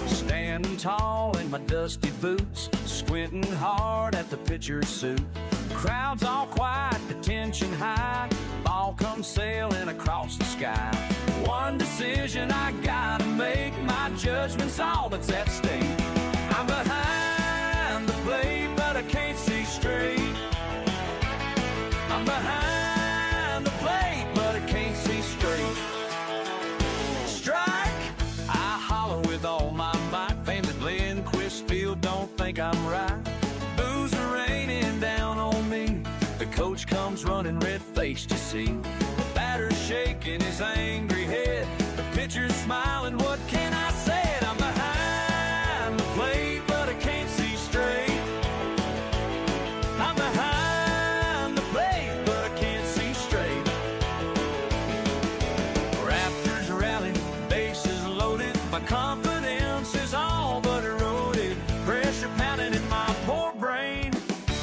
Standing tall in my dusty boots, squinting hard at the pitcher's suit. Crowd's all quiet, the tension high, ball comes sailing across the sky. One decision I gotta make, my judgment's all that's at stake. I'm behind the plate, but I can't see straight. I'm behind the plate, but I can't see straight. Strike! I holler with all my might. Famous Glenquist Field don't think I'm right. Boos are raining down on me. The coach comes running red-faced, you see. The batter's shaking his angry head. The pitcher's smiling, what can I say? I'm behind the plate, but I can't see straight. I'm behind the plate, but I can't see straight. Raptors rally, bases loaded. My confidence is all but eroded. Pressure pounding in my poor brain.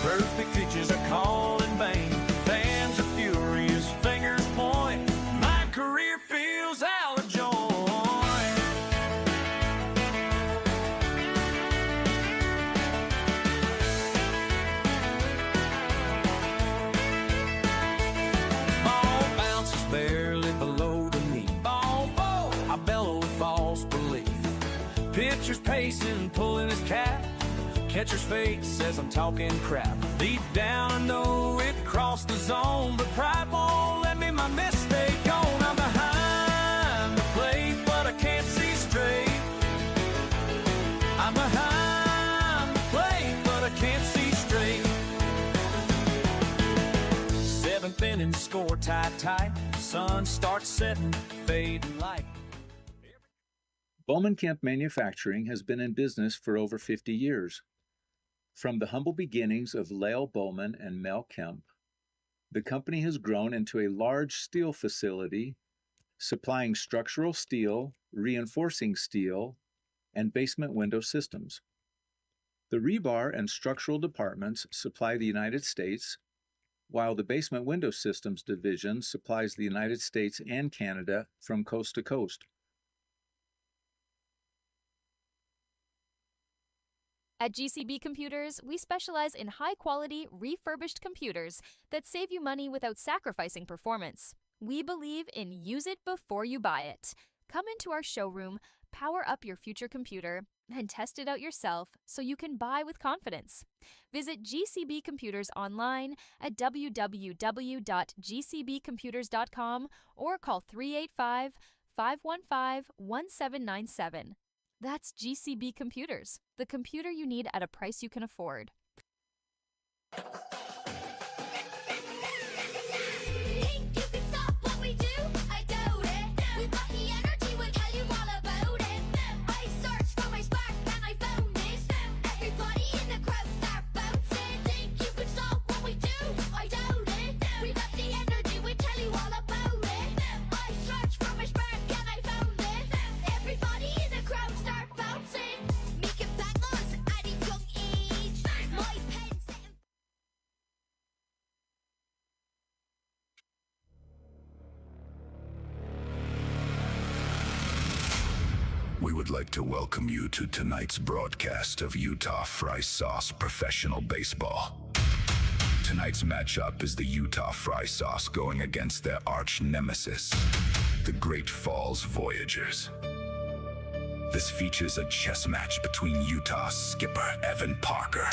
Perfect pitches are called in vain. Fans are furious, fingers point. My career feels out of joint. Ball bounces barely below the knee. Ball falls, I bellow with false belief. Pitcher's pacing, pulling his cap. Catcher's face says I'm talking crap. Deep down I know it crossed the zone, but pride won't let me my mistake on. I'm behind the plate, but I can't see straight. I'm behind the plate, but I can't see straight. Seventh inning, score tight. Sun starts setting, fading light. Bowman Kemp Manufacturing has been in business for over 50 years. From the humble beginnings of Lael Bowman and Mel Kemp, the company has grown into a large steel facility supplying structural steel, reinforcing steel, and basement window systems. The rebar and structural departments supply the United States, while the basement window systems division supplies the United States and Canada from coast to coast. At GCB Computers, we specialize in high-quality, refurbished computers that save you money without sacrificing performance. We believe in use it before you buy it. Come into our showroom, power up your future computer, and test it out yourself so you can buy with confidence. Visit GCB Computers online at www.gcbcomputers.com or call 385-515-1797. That's GCB Computers, the computer you need at a price you can afford. Think you can stop what we do? I doubt it. We've got the energy, we'll tell you all about it. I searched for my spark and I found it. Everybody in the crowd start bouncing. Think you can stop what we do? I doubt it. We've got the energy, we'll tell you all about it. I searched for my spark and I found it. Everybody in the crowd start bouncing. Making bangles at a young age. My pen's setting. We would like to welcome you to tonight's broadcast of Utah Fry Sauce Professional Baseball. Tonight's matchup is the Utah Fry Sauce going against their arch nemesis, the Great Falls Voyagers. This features a chess match between Utah's skipper Evan Parker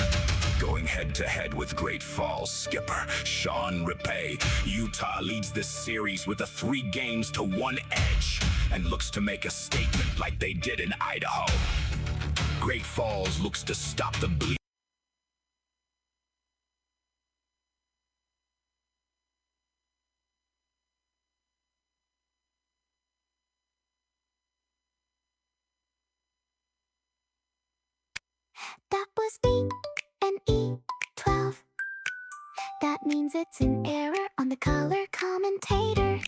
going head-to-head with Great Falls skipper Sean Rippey. Utah leads this series with a 3-games-to-1 edge and looks to make a statement like they did in Idaho. Great Falls looks to stop the bleed. That was B-N-E-12. That means it's an error on the color commentator.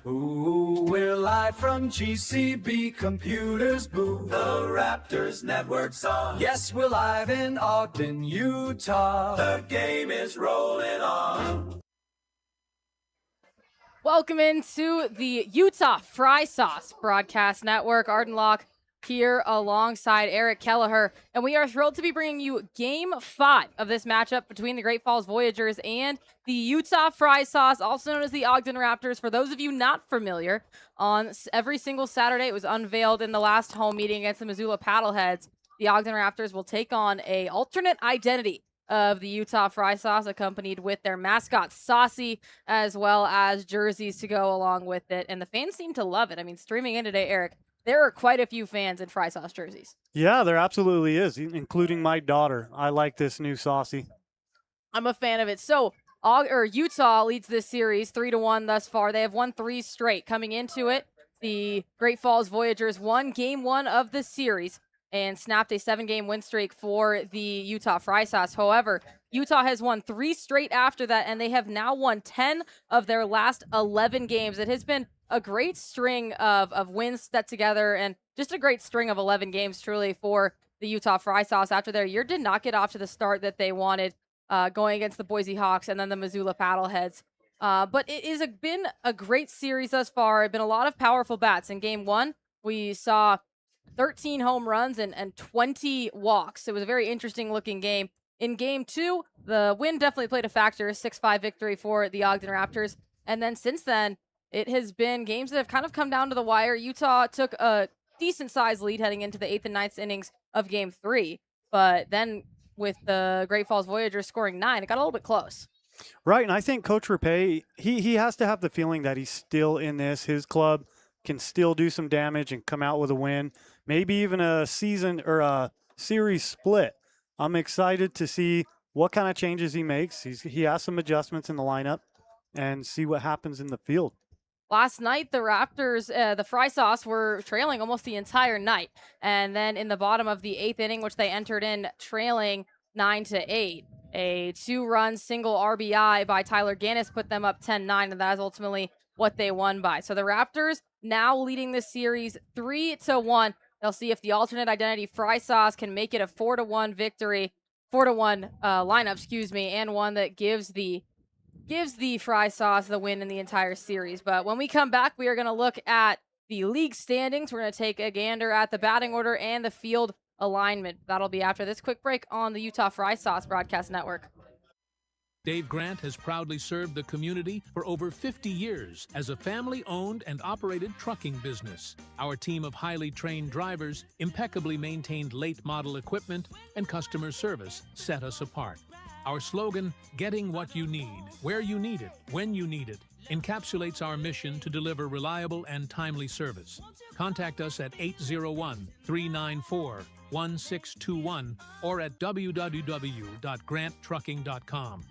Ooh, well, I live from GCB Computers booth. The Raptors Network's on. Yes, we're live in Ogden, Utah. The game is rolling on. Welcome into the Utah Fry Sauce Broadcast Network. Arden Locke here alongside Eric Kelleher, and we are thrilled to be bringing you Game 5 of this matchup between the Great Falls Voyagers and the Utah Fry Sauce, also known as the Ogden Raptors. For those of you not familiar, on every single Saturday, it was unveiled in the last home meeting against the Missoula Paddleheads. The Ogden Raptors will take on a alternate identity of the Utah Fry Sauce, accompanied with their mascot Saucy, as well as jerseys to go along with it. And the fans seem to love it. I mean, streaming in today, Eric, there are quite a few fans in Fry Sauce jerseys. Yeah, there absolutely is, including my daughter. I like this new Saucy. I'm a fan of it. So, Utah leads this series 3-1 thus far. They have won 3 straight. Coming into it, the Great Falls Voyagers won Game 1 of the series and snapped a 7-game win streak for the Utah Fry Sauce. However, Utah has won 3 straight after that, and they have now won 10 of their last 11 games. It has been a great string of wins set together, and just a great string of 11 games, truly, for the Utah Fry Sauce after their year did not get off to the start that they wanted, going against the Boise Hawks and then the Missoula Paddleheads. But it has been a great series thus far. It's been a lot of powerful bats. In Game 1, we saw 13 home runs and 20 walks. It was a very interesting-looking game. In Game 2, the wind definitely played a factor, 6-5 victory for the Ogden Raptors. And then since then, it has been games that have kind of come down to the wire. Utah took a decent-sized lead heading into the 8th and 9th innings of Game 3. But then with the Great Falls Voyagers scoring 9, it got a little bit close. Right, and I think Coach Rapay, he has to have the feeling that he's still in this. His club can still do some damage and come out with a win, maybe even a season or a series split. I'm excited to see what kind of changes he makes. He has some adjustments in the lineup and see what happens in the field. Last night, the Raptors, the Fry Sauce, were trailing almost the entire night. And then in the bottom of the 8th inning, which they entered in trailing 9-8, a 2-run single RBI by Tyler Gannis put them up 10-9, and that is ultimately what they won by. So the Raptors now leading this series 3-1. They'll see if the alternate identity Fry Sauce can make it a 4-1 victory, 4-1 lineup, and one that gives the Fry Sauce the win in the entire series. But when we come back, we are going to look at the league standings. We're going to take a gander at the batting order and the field alignment. That'll be after this quick break on the Utah Fry Sauce Broadcast Network. Dave Grant has proudly served the community for over 50 years as a family-owned and operated trucking business. Our team of highly trained drivers, impeccably maintained late-model equipment, and customer service set us apart. Our slogan, "Getting what you need, where you need it, when you need it," encapsulates our mission to deliver reliable and timely service. Contact us at 801-394-1621 or at www.granttrucking.com.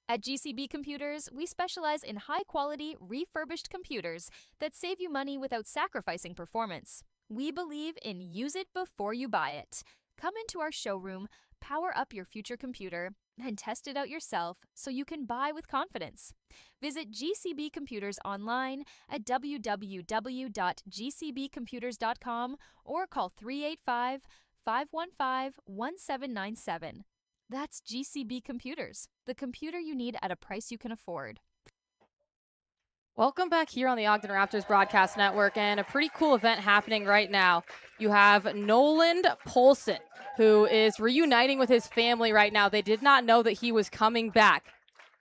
At GCB Computers, we specialize in high-quality, refurbished computers that save you money without sacrificing performance. We believe in use it before you buy it. Come into our showroom, power up your future computer, and test it out yourself so you can buy with confidence. Visit GCB Computers online at www.gcbcomputers.com or call 385-515-1797. That's GCB Computers, the computer you need at a price you can afford. Welcome back here on the Ogden Raptors Broadcast Network, and a pretty cool event happening right now. You have Noland Polson, who is reuniting with his family right now. They did not know that he was coming back.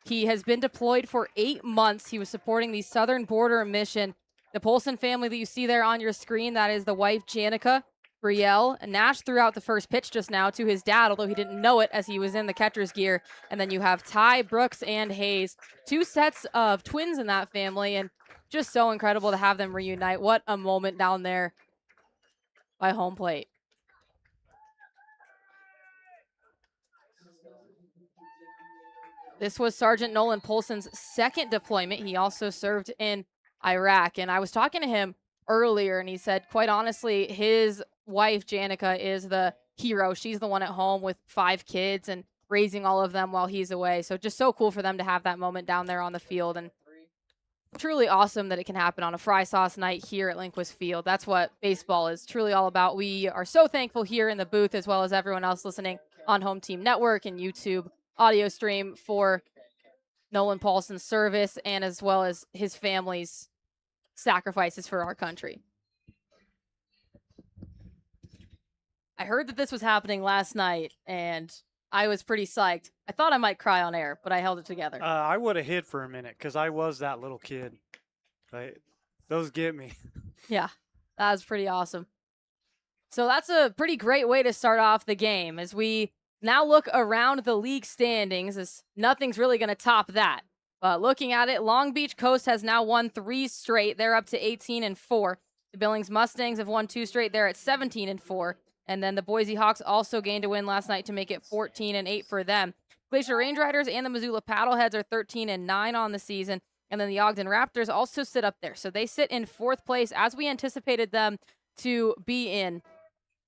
He has been deployed for 8 months. He was supporting the Southern Border Mission. The Polson family that you see there on your screen, that is the wife, Janica, Brielle. Nash threw out the first pitch just now to his dad, although he didn't know it as he was in the catcher's gear. And then you have Ty, Brooks, and Hayes. 2 sets of twins in that family, and just so incredible to have them reunite. What a moment down there by home plate. This was Sergeant Nolan Polson's second deployment. He also served in Iraq. And I was talking to him earlier, and he said, quite honestly, his wife, Janica, is the hero. She's the one at home with 5 kids and raising all of them while he's away. So just so cool for them to have that moment down there on the field. And truly awesome that it can happen on a fry sauce night here at Linquist Field. That's what baseball is truly all about. We are so thankful here in the booth, as well as everyone else listening on Home Team Network and YouTube audio stream, for Nolan Paulson's service and as well as his family's sacrifices for our country. I heard that this was happening last night, and I was pretty psyched. I thought I might cry on air, but I held it together. I would have hid for a minute because I was that little kid. Those get me. Yeah, that was pretty awesome. So that's a pretty great way to start off the game as we now look around the league standings, as nothing's really going to top that. But looking at it, Long Beach Coast has now won 3 straight. They're up to 18-4. The Billings Mustangs have won 2 straight. They're at 17-4. And then the Boise Hawks also gained a win last night to make it 14-8 for them. Glacier Range Riders and the Missoula Paddleheads are 13-9 on the season. And then the Ogden Raptors also sit up there. So they sit in 4th place as we anticipated them to be in.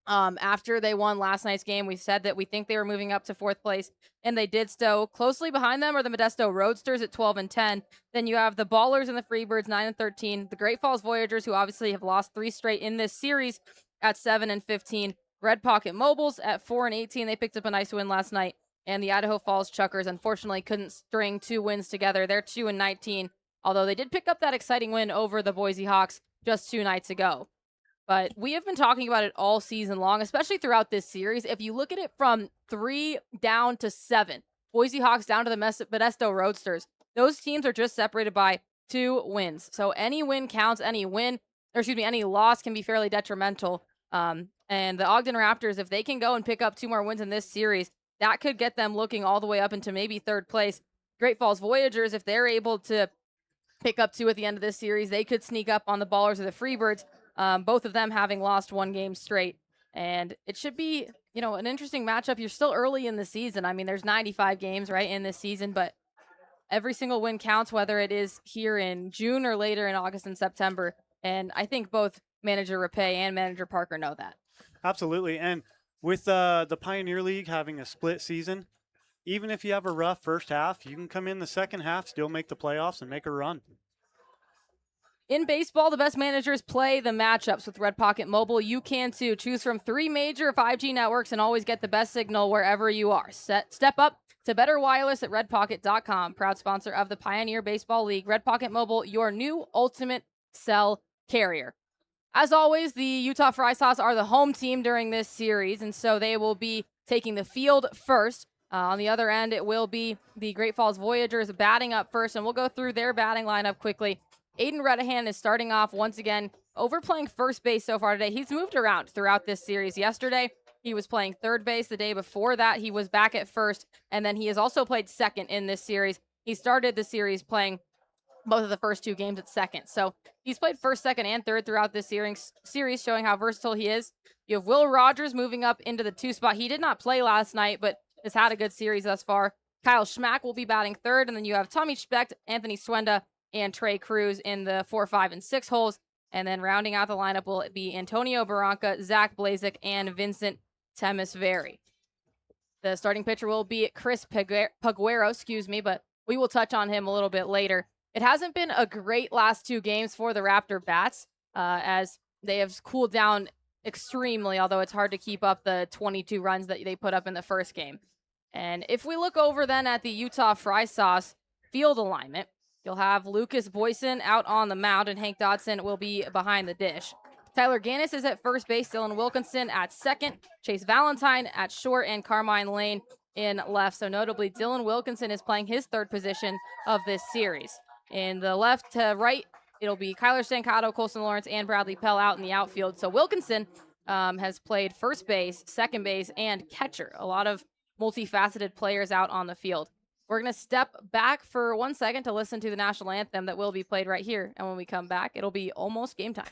After they won last night's game, we said that we think they were moving up to 4th place, and they did so. Closely behind them are the Modesto Roadsters at 12-10. Then you have the Ballers and the Freebirds 9-13. The Great Falls Voyagers, who obviously have lost 3 straight in this series, at 7-15. Red Pocket Mobiles at 4-18. They picked up a nice win last night. And the Idaho Falls Chuckers unfortunately couldn't string 2 wins together. They're 2-19, although they did pick up that exciting win over the Boise Hawks just 2 nights ago. But we have been talking about it all season long, especially throughout this series. If you look at it from 3 down to 7, Boise Hawks down to the Modesto Roadsters, those teams are just separated by 2 wins. So any win counts, any loss can be fairly detrimental. And the Ogden Raptors, if they can go and pick up 2 more wins in this series, that could get them looking all the way up into maybe 3rd place. Great Falls Voyagers, if they're able to pick up 2 at the end of this series, they could sneak up on the Ballers or the Freebirds. Both of them having lost 1 game straight. And it should be, an interesting matchup. You're still early in the season. I mean, there's 95 games, right, in this season, but every single win counts, whether it is here in June or later in August and September. And I think both Manager Rapay and Manager Parker know that. Absolutely. And with the Pioneer League having a split season, even if you have a rough first half, you can come in the second half, still make the playoffs, and make a run. In baseball, the best managers play the matchups with Red Pocket Mobile. You can too. Choose from 3 major 5G networks and always get the best signal wherever you are. Step up to better wireless at redpocket.com. Proud sponsor of the Pioneer Baseball League. Red Pocket Mobile, your new ultimate cell carrier. As always, the Utah Fry Sauce are the home team during this series, and so they will be taking the field first. On the other end, it will be the Great Falls Voyagers batting up first, and we'll go through their batting lineup quickly. Aiden Redahan is starting off once again, overplaying first base so far today. He's moved around throughout this series. Yesterday, he was playing third base. The day before that, he was back at first, and then he has also played second in this series. He started the series playing both of the first 2 games at second. So he's played first, second, and third throughout this series, showing how versatile he is. You have Will Rogers moving up into the 2 spot. He did not play last night, but has had a good series thus far. Kyle Schmack will be batting third, and then you have Tommy Specht, Anthony Swenda, and Trey Cruz in the 4, 5, and 6 holes. And then rounding out the lineup will be Antonio Barranca, Zach Blazik, and Vincent Temisveri. The starting pitcher will be Chris Paguero, but we will touch on him a little bit later. It hasn't been a great last 2 games for the Raptor bats, as they have cooled down extremely, although it's hard to keep up the 22 runs that they put up in the first game. And if we look over then at the Utah Fry Sauce field alignment, you'll have Lucas Boyson out on the mound, and Hank Dodson will be behind the dish. Tyler Gannis is at first base, Dylan Wilkinson at second, Chase Valentine at short, and Carmine Lane in left. So notably, Dylan Wilkinson is playing his 3rd position of this series. In the left to right, it'll be Kyler Stancato, Colson Lawrence, and Bradley Pell out in the outfield. So Wilkinson has played first base, second base, and catcher. A lot of multifaceted players out on the field. We're going to step back for 1 second to listen to the national anthem that will be played right here. And when we come back, it'll be almost game time.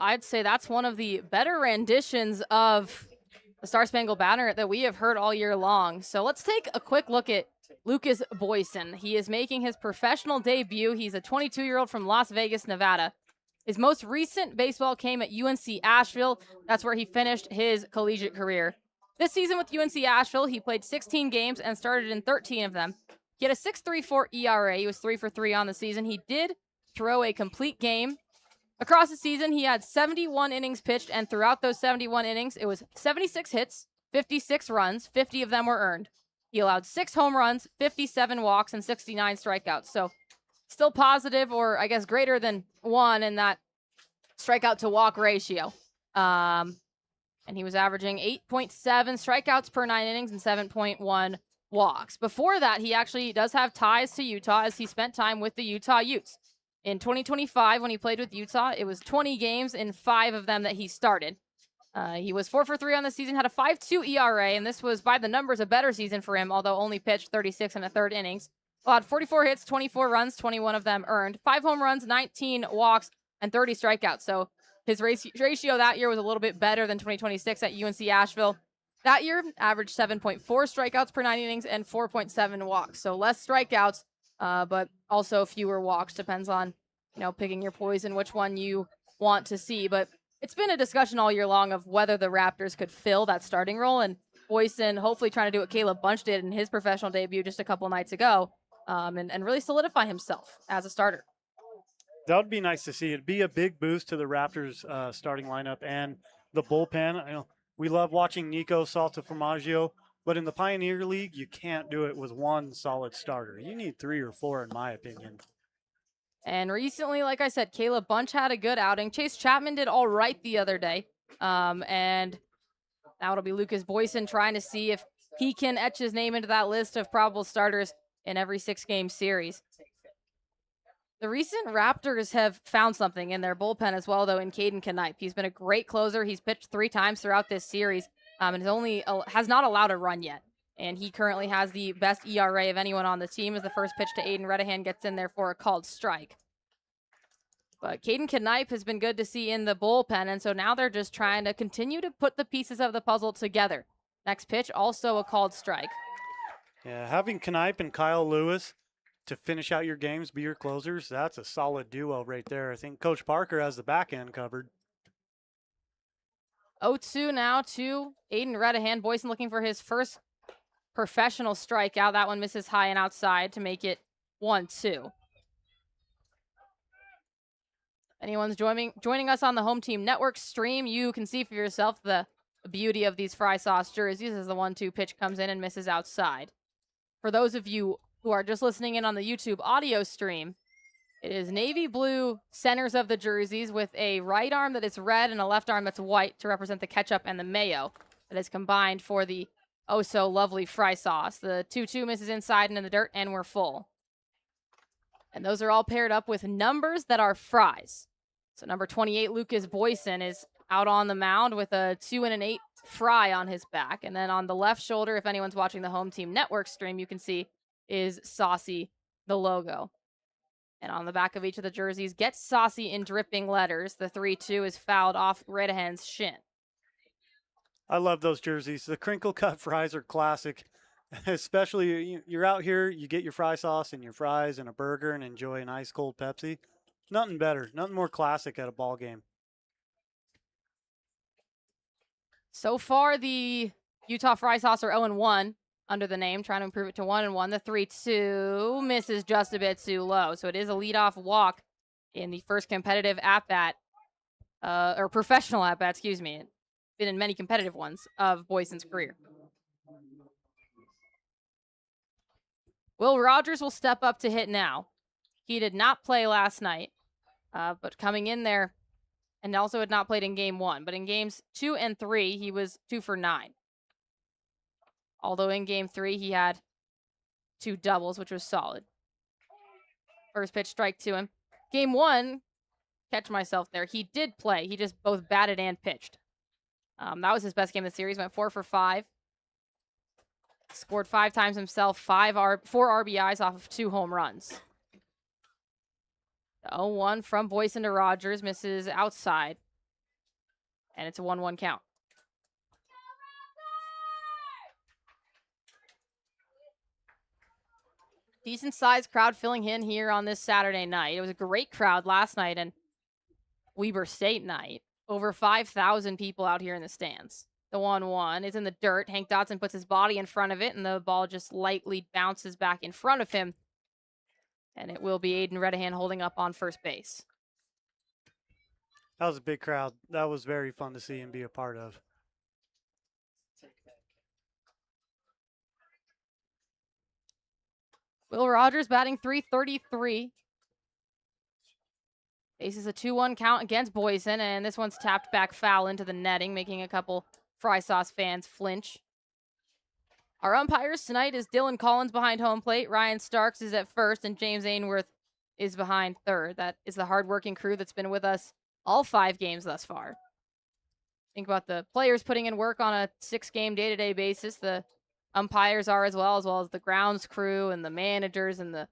I'd say that's one of the better renditions of the Star Spangled Banner that we have heard all year long. So let's take a quick look at Lucas Boyson. He is making his professional debut. He's a 22-year-old from Las Vegas, Nevada. His most recent baseball came at UNC Asheville. That's where he finished his collegiate career. This season with UNC Asheville, he played 16 games and started in 13 of them. He had a 6.34 ERA. He was 3 for 3 on the season. He did throw a complete game. Across the season, he had 71 innings pitched, and throughout those 71 innings, it was 76 hits, 56 runs, 50 of them were earned. He allowed 6 home runs, 57 walks, and 69 strikeouts. So still positive, or I guess greater than 1 in that strikeout to walk ratio. And he was averaging 8.7 strikeouts per 9 innings and 7.1 walks. Before that, he actually does have ties to Utah, as he spent time with the Utah Utes. In 2025, when he played with Utah, it was 20 games in 5 of them that he started. He was 4 for 3 on the season, had a 5.2 ERA, and this was by the numbers a better season for him, although only pitched 36 and a third innings. Allowed 44 hits, 24 runs, 21 of them earned, 5 home runs, 19 walks, and 30 strikeouts. So his ratio that year was a little bit better than 2026 at UNC Asheville. That year, averaged 7.4 strikeouts per 9 innings and 4.7 walks. So less strikeouts, but also fewer walks. Depends on, picking your poison, which one you want to see. But it's been a discussion all year long of whether the Raptors could fill that starting role. And Boyson hopefully trying to do what Caleb Bunch did in his professional debut just a couple nights ago, and really solidify himself as a starter. That would be nice to see. It'd be a big boost to the Raptors starting lineup and the bullpen. We love watching Nico Saltaformaggio, but in the Pioneer League, you can't do it with one solid starter. You need 3 or 4, in my opinion. And recently, like I said, Caleb Bunch had a good outing. Chase Chapman did all right the other day. And now it'll be Lucas Boyson trying to see if he can etch his name into that list of probable starters in every 6-game series. The recent Raptors have found something in their bullpen as well, though, in Caden Knipe. He's been a great closer. He's pitched 3 times throughout this series, and has not allowed a run yet. And he currently has the best ERA of anyone on the team, as the first pitch to Aiden Redahan gets in there for a called strike. But Caden Knipe has been good to see in the bullpen, and so now they're just trying to continue to put the pieces of the puzzle together. Next pitch, also a called strike. Yeah, having Knipe and Kyle Lewis to finish out your games, be your closers, that's a solid duo right there. I think Coach Parker has the back end covered. 0-2 now to Aiden Redahan. Boyson looking for his first professional strikeout. That one misses high and outside to make it 1-2. Anyone's joining us on the Home Team Network stream, you can see for yourself the beauty of these Fry Sauce jerseys as the 1-2 pitch comes in and misses outside. For those of you who are just listening in on the YouTube audio stream, it is navy blue centers of the jerseys with a right arm that is red and a left arm that's white to represent the ketchup and the mayo that is combined for the oh so lovely Fry Sauce. The 2-2 misses inside and in the dirt, and we're full. And those are all paired up with numbers that are fries. So number 28, Lucas Boyson, is out on the mound with a 2 and an 8 fry on his back. And then on the left shoulder, if anyone's watching the Home Team Network stream, you can see is Saucy, the logo. And on the back of each of the jerseys, Get Saucy in dripping letters. The 3-2 is fouled off Redahan's shin. I love those jerseys. The crinkle cut fries are classic. Especially you're out here, you get your fry sauce and your fries and a burger and enjoy an ice cold Pepsi. Nothing better, nothing more classic at a ball game. So far, the Utah Fry Sauce are 0-1 under the name, trying to improve it to 1-1. The 3-2 misses just a bit too low. So it is a leadoff walk in the first competitive at-bat, or professional at-bat, excuse me. Been in many competitive ones of Boyson's career. Will Rogers will step up to hit now. He did not play last night, but coming in there, and also had not played in game 1. But in games 2 and 3, he was 2 for 9. Although in game 3, he had 2 doubles, which was solid. First pitch strike to him. Game 1, catch myself there, he did play. He just both batted and pitched. That was his best game of the series. Went 4 for 5. Scored 5 times himself, 4 RBIs off of 2 home runs. The 0-1 from Boyson to Rogers misses outside. And it's a 1-1 count. Decent sized crowd filling in here on this Saturday night. It was a great crowd last night and Weber State night. Over 5,000 people out here in the stands. The 1-1 is in the dirt. Hank Dodson puts his body in front of it, and the ball just lightly bounces back in front of him. And it will be Aiden Redahan holding up on first base. That was a big crowd. That was very fun to see and be a part of. Will Rogers batting .333. Faces a 2-1 count against Boyson, and this one's tapped back foul into the netting, making a couple Fry Sauce fans flinch. Our umpires tonight is Dylan Collins behind home plate, Ryan Starks is at first, and James Ainsworth is behind third. That is the hardworking crew that's been with us all 5 games thus far. Think about the players putting in work on a 6-game day-to-day basis. The umpires are as well as the grounds crew and the managers and the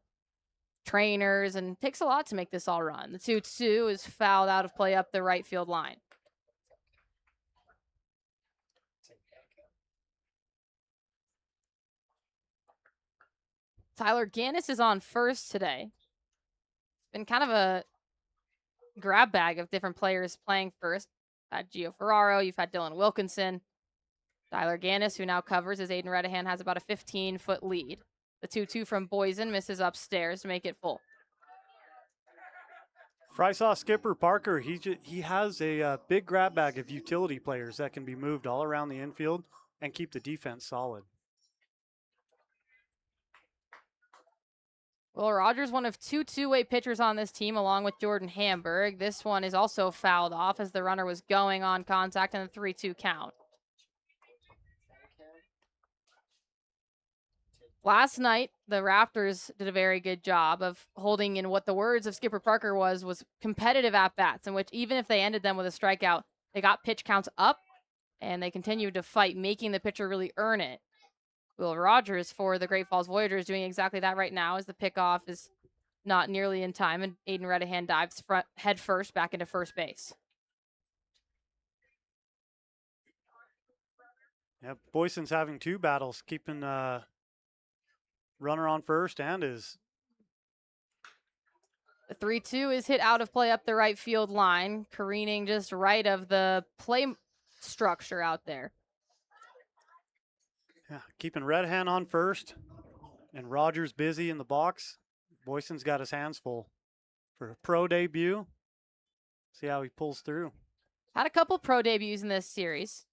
trainers, and it takes a lot to make this all run. The 2-2 is fouled out of play up the right field line. Tyler Gannis is on first today. Been kind of a grab bag of different players playing first. You've had Gio Ferraro, you've had Dylan Wilkinson. Tyler Gannis, who now covers as Aiden Redahan, has about a 15-foot lead. The 2-2 from Boysen misses upstairs to make it full. Fry Sauce skipper Parker, he has a big grab bag of utility players that can be moved all around the infield and keep the defense solid. Will Rogers, one of 2 two-way pitchers on this team, along with Jordan Hamburg. This one is also fouled off as the runner was going on contact in the 3-2 count. Last night, the Raptors did a very good job of holding in what the words of Skipper Parker was competitive at-bats, in which even if they ended them with a strikeout, they got pitch counts up, and they continued to fight, making the pitcher really earn it. Will Rogers for the Great Falls Voyagers doing exactly that right now as the pickoff is not nearly in time, and Aiden Redahan dives head first back into first base. Yeah, Boyson's having 2 battles, keeping runner on first and is. The 3-2 is hit out of play up the right field line, careening just right of the play structure out there. Yeah, keeping Redahan on first and Rogers busy in the box. Boyson's got his hands full for a pro debut. See how he pulls through. Had a couple pro debuts in this series.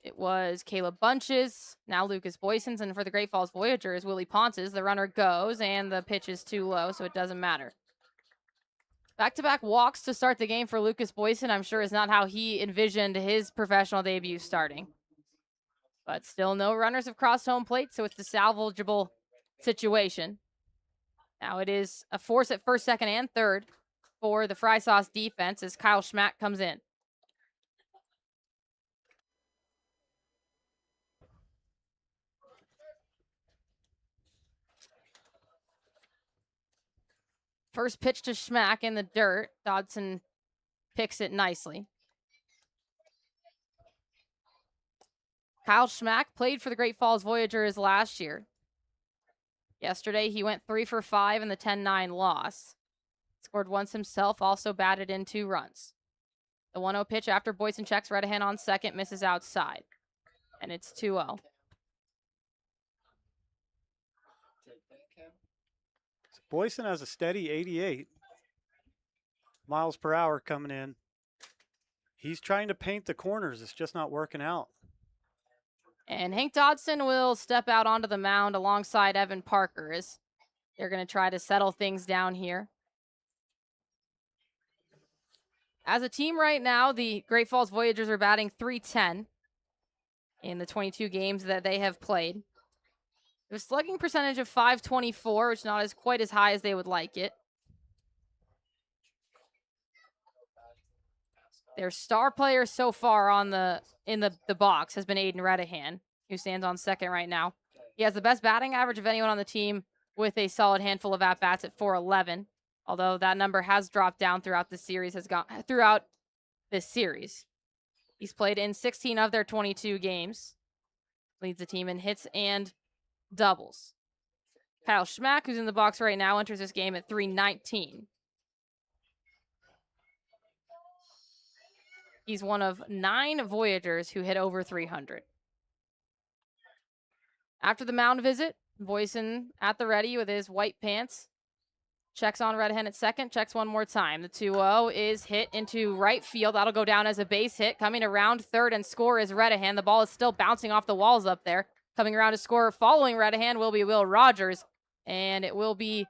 It was Caleb Bunches, now Lucas Boyson's, and for the Great Falls Voyagers, Willie Ponce's. The runner goes, and the pitch is too low, so it doesn't matter. Back-to-back walks to start the game for Lucas Boyson, I'm sure is not how he envisioned his professional debut starting. But still no runners have crossed home plate, so it's a salvageable situation. Now it is a force at first, second, and third for the Fry Sauce defense as Kyle Schmack comes in. First pitch to Schmack in the dirt. Dodson picks it nicely. Kyle Schmack played for the Great Falls Voyagers last year. Yesterday, he went 3 for 5 in the 10-9 loss. Scored once himself, also batted in 2 runs. The 1-0 pitch after Boyson checks Redahan on second, misses outside. And it's 2-0. Boyson has a steady 88 miles per hour coming in. He's trying to paint the corners. It's just not working out. And Hank Dodson will step out onto the mound alongside Evan Parker as they're going to try to settle things down here. As a team right now, the Great Falls Voyagers are batting .310 in the 22 games that they have played. A slugging percentage of .524, which is not quite as high as they would like it. Their star player so far in the box has been Aiden Redahan, who stands on second right now. He has the best batting average of anyone on the team with a solid handful of at-bats at .411, although that number has dropped down throughout this series. He's played in 16 of their 22 games. Leads the team in hits and doubles. Kyle Schmack, who's in the box right now, enters this game at 319. He's one of 9 Voyagers who hit over 300. After the mound visit, Boyson at the ready with his white pants. Checks on Redahan at second, checks one more time. The 2-0 is hit into right field. That'll go down as a base hit. Coming around third and score is Redahan. The ball is still bouncing off the walls up there. Coming around to score following Redahan will be Will Rogers. And it will be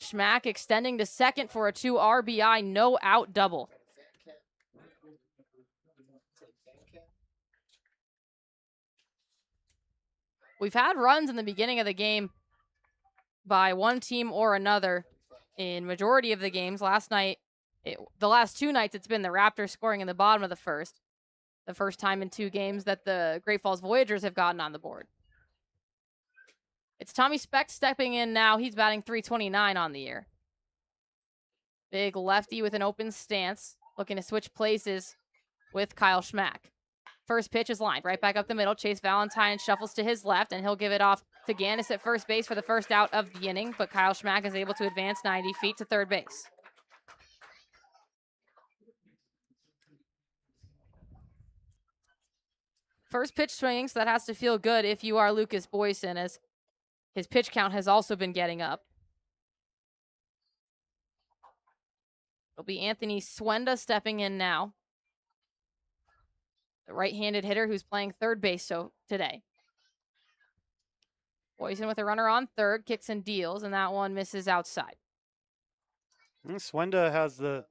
Schmack extending to second for a 2 RBI no out double. We've had runs in the beginning of the game by one team or another in majority of the games. Last night, the last 2 nights, it's been the Raptors scoring in the bottom of the first. The first time in 2 games that the Great Falls Voyagers have gotten on the board. It's Tommy Speck stepping in now. He's batting 329 on the year. Big lefty with an open stance, looking to switch places with Kyle Schmack. First pitch is lined right back up the middle. Chase Valentine shuffles to his left, and he'll give it off to Gannis at first base for the first out of the inning, but Kyle Schmack is able to advance 90 feet to third base. First pitch swinging, so that has to feel good if you are Lucas Boyson, as his pitch count has also been getting up. It'll be Anthony Swenda stepping in now. The right-handed hitter who's playing third base today. Boyson with a runner on third, kicks and deals, and that one misses outside. Swenda has the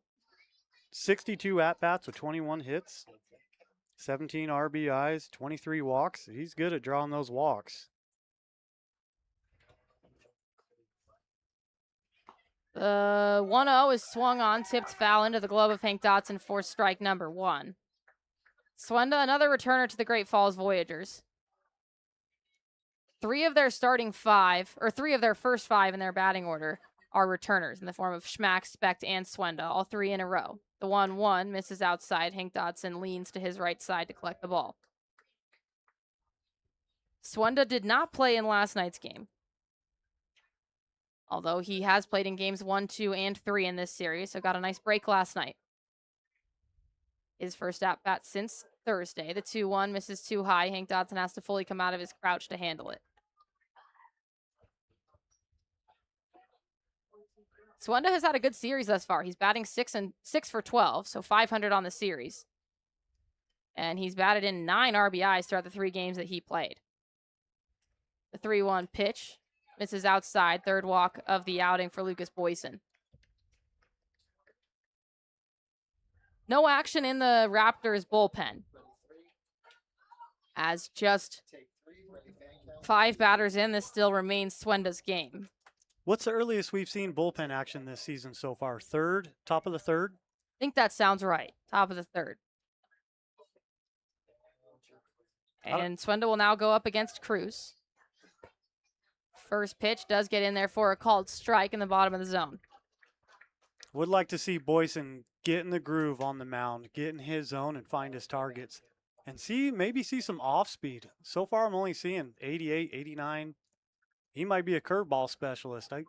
62 at-bats with 21 hits, 17 RBIs, 23 walks. He's good at drawing those walks. The 1-0 is swung on, tipped foul into the glove of Hank Dotson for strike number 1. Swenda, another returner to the Great Falls Voyagers. 3 of their first 5 in their batting order are returners in the form of Schmack, Specht, and Swenda, all 3 in a row. The 1-1 misses outside. Hank Dotson leans to his right side to collect the ball. Swenda did not play in last night's game, although he has played in games 1, 2, and 3 in this series, so got a nice break last night. His first at-bat since Thursday. The 2-1 misses too high. Hank Dotson has to fully come out of his crouch to handle it. Swenda has had a good series thus far. He's batting 6 for 12, so 500 on the series. And he's batted in 9 RBIs throughout the 3 games that he played. The 3-1 pitch misses outside. Third walk of the outing for Lucas Boyson. No action in the Raptors bullpen, as just 5 batters in, this still remains Swenda's game. What's the earliest we've seen bullpen action this season so far? Third? Top of the third? I think that sounds right. Top of the third. And Swenda will now go up against Cruz. First pitch does get in there for a called strike in the bottom of the zone. Would like to see Boyson get in the groove on the mound, get in his zone and find his targets. And maybe see some off speed. So far I'm only seeing 88, 89. He might be a curveball specialist. The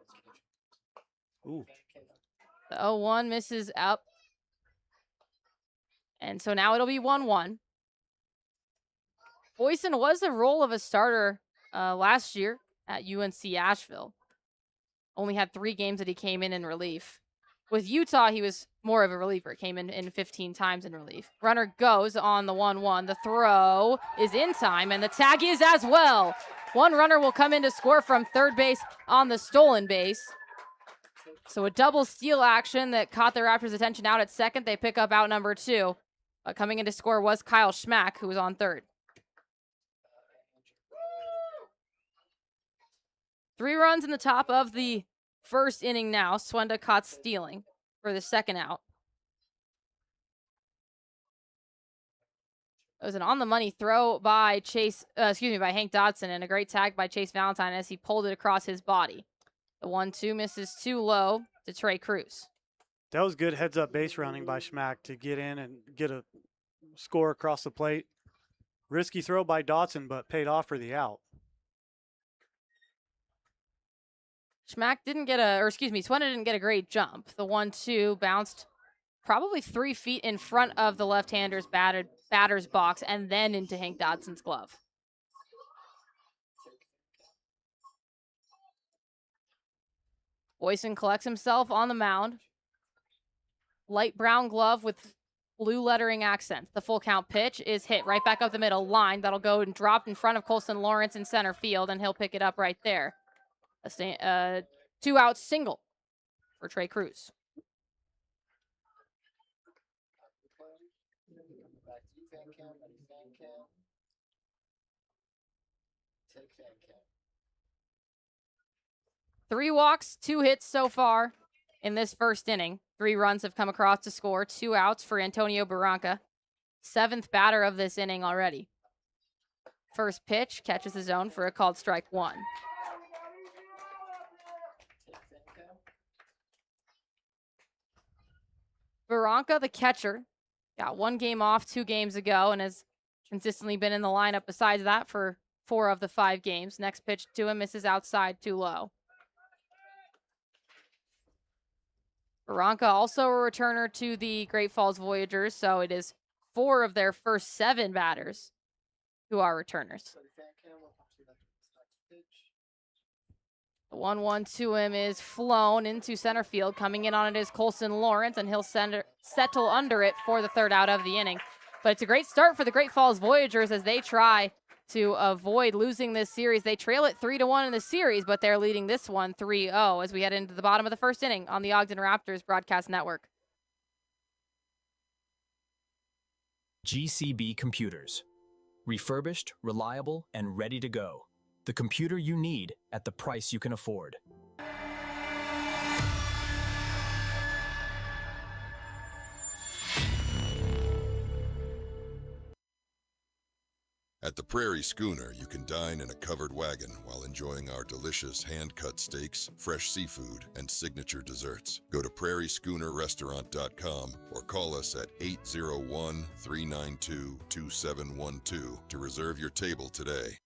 0-1 misses up. And so now it'll be 1-1. Boyson was the role of a starter last year at UNC Asheville. Only had 3 games that he came in relief. With Utah, he was more of a reliever. Came in 15 times in relief. Runner goes on the 1-1. The throw is in time, and the tag is as well. One runner will come in to score from third base on the stolen base. So a double steal action that caught the Raptors' attention out at second. They pick up out number 2. But coming in to score was Kyle Schmack, who was on third. 3 runs in the top of the first inning now. Swenda caught stealing for the second out. It was an on-the-money throw by by Hank Dotson, and a great tag by Chase Valentine as he pulled it across his body. The 1-2 misses too low to Trey Cruz. That was good heads-up base running by Schmack to get in and get a score across the plate. Risky throw by Dotson, but paid off for the out. Schmack didn't get Swenda didn't get a great jump. The 1-2 bounced probably 3 feet in front of the left-hander's batter's box and then into Hank Dodson's glove. Boyson collects himself on the mound. Light brown glove with blue lettering accents. The full count pitch is hit right back up the middle line. That'll go and drop in front of Colson Lawrence in center field, and he'll pick it up right there. A 2-out single for Trey Cruz. Three walks, 2 hits so far in this first inning. 3 runs have come across to score. 2 outs for Antonio Barranca. 7th batter of this inning already. First pitch catches the zone for a called strike 1. Barranca, the catcher, got 1 game off 2 games ago and has consistently been in the lineup besides that for 4 of the 5 games. Next pitch to him misses outside, too low. Barranca also a returner to the Great Falls Voyagers, so it is 4 of their first 7 batters who are returners. The 1-1 to him is flown into center field. Coming in on it is Colson Lawrence, and he'll settle under it for the 3rd out of the inning. But it's a great start for the Great Falls Voyagers as they try to avoid losing this series. They trail it 3-1 in the series, but they're leading this one 3-0 as we head into the bottom of the first inning on the Ogden Raptors Broadcast Network. GCB Computers. Refurbished, reliable, and ready to go. The computer you need at the price you can afford. At the Prairie Schooner, you can dine in a covered wagon while enjoying our delicious hand-cut steaks, fresh seafood, and signature desserts. Go to prairieschoonerrestaurant.com or call us at 801-392-2712 to reserve your table today.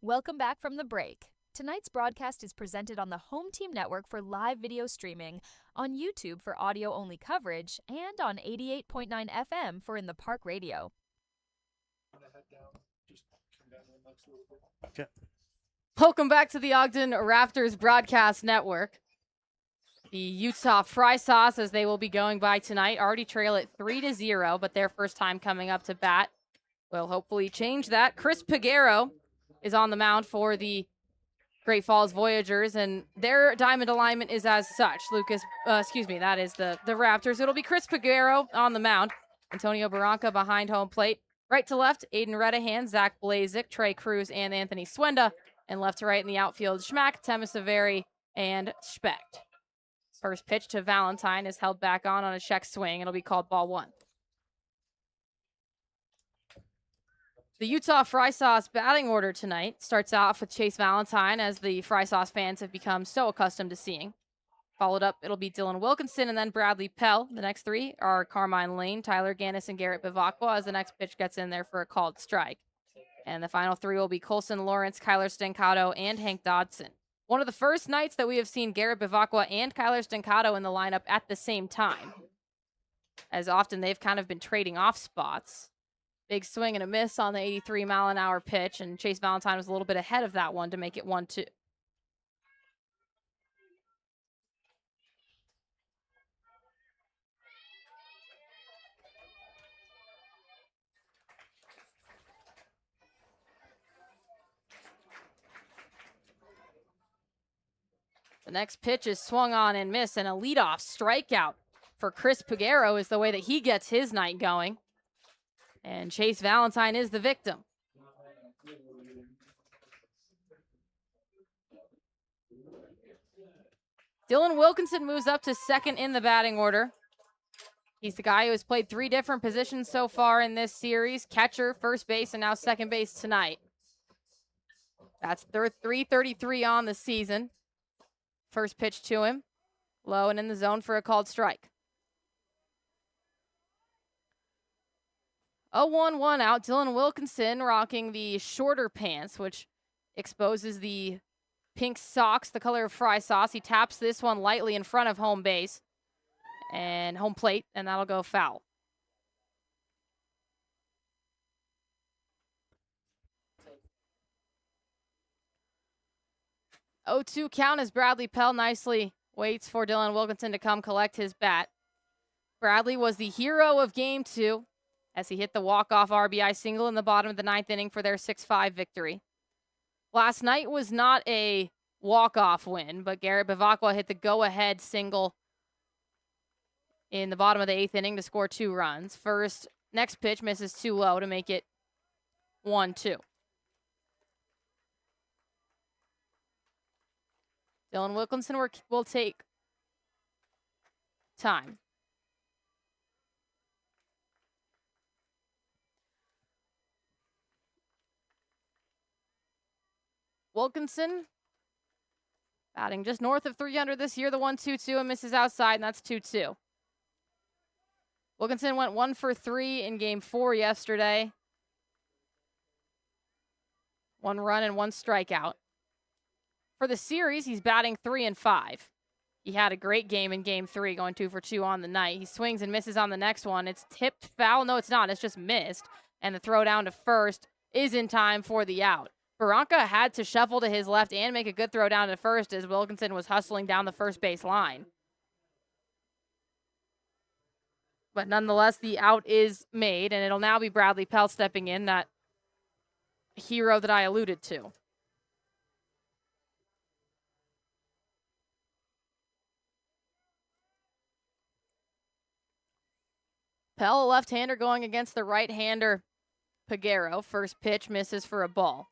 Welcome back from the break. Tonight's broadcast is presented on the Home Team Network for live video streaming, on YouTube for audio-only coverage, and on 88.9 FM for In the Park Radio. Okay. Welcome back to the Ogden Raptors Broadcast Network. The Utah Fry Sauce, as they will be going by tonight, already trail it 3-0, but their first time coming up to bat will hopefully change that. Chris Piguero is on the mound for the Great Falls Voyagers, and their diamond alignment is as such. That is the Raptors. It'll be Chris Piguero on the mound. Antonio Barranca behind home plate. Right to left, Aiden Redahan, Zach Blazik, Trey Cruz, and Anthony Swenda. And left to right in the outfield, Schmack, Temisaveri, and Specht. First pitch to Valentine is held back on a check swing. It'll be called ball 1. The Utah Fry Sauce batting order tonight starts off with Chase Valentine, as the Fry Sauce fans have become so accustomed to seeing. Followed up, it'll be Dylan Wilkinson and then Bradley Pell. The next 3 are Carmine Lane, Tyler Gannis, and Garrett Bivacqua, as the next pitch gets in there for a called strike. And the final 3 will be Colson Lawrence, Kyler Stancato, and Hank Dodson. One of the first nights that we have seen Garrett Bivacqua and Kyler Stancato in the lineup at the same time. As often, they've kind of been trading off spots. Big swing and a miss on the 83-mile-an-hour pitch, and Chase Valentine was a little bit ahead of that one to make it 1-2. The next pitch is swung on and missed, and a leadoff strikeout for Chris Peguero is the way that he gets his night going. And Chase Valentine is the victim. Dylan Wilkinson moves up to second in the batting order. He's the guy who has played 3 different positions so far in this series: catcher, first base, and now second base tonight. That's 333 on the season. First pitch to him, low and in the zone for a called strike. 0-1-1 out. Dylan Wilkinson rocking the shorter pants, which exposes the pink socks, the color of fry sauce. He taps this one lightly in front of home base and home plate, and that'll go foul. Oh, 2 count as Bradley Pell nicely waits for Dylan Wilkinson to come collect his bat. Bradley was the hero of Game 2 as he hit the walk-off RBI single in the bottom of the 9th inning for their 6-5 victory. Last night was not a walk-off win, but Garrett Bavacqua hit the go-ahead single in the bottom of the 8th inning to score 2 runs. Next pitch misses too low to make it 1-2. Dylan Wilkinson will take time. Wilkinson batting just north of 300 this year, the 1-2-2, and misses outside, and that's 2-2. Wilkinson went 1 for 3 in Game 4 yesterday. 1 run and 1 strikeout. For the series, he's batting 3 and 5. He had a great game in Game 3, going 2 for 2 on the night. He swings and misses on the next one. It's tipped foul. No, it's not. It's just missed. And the throw down to first is in time for the out. Barranca had to shuffle to his left and make a good throw down to first as Wilkinson was hustling down the first base line. But nonetheless, the out is made, and it'll now be Bradley Pell stepping in, that hero that I alluded to. Pell, a left-hander, going against the right-hander Peguero. First pitch misses for a ball.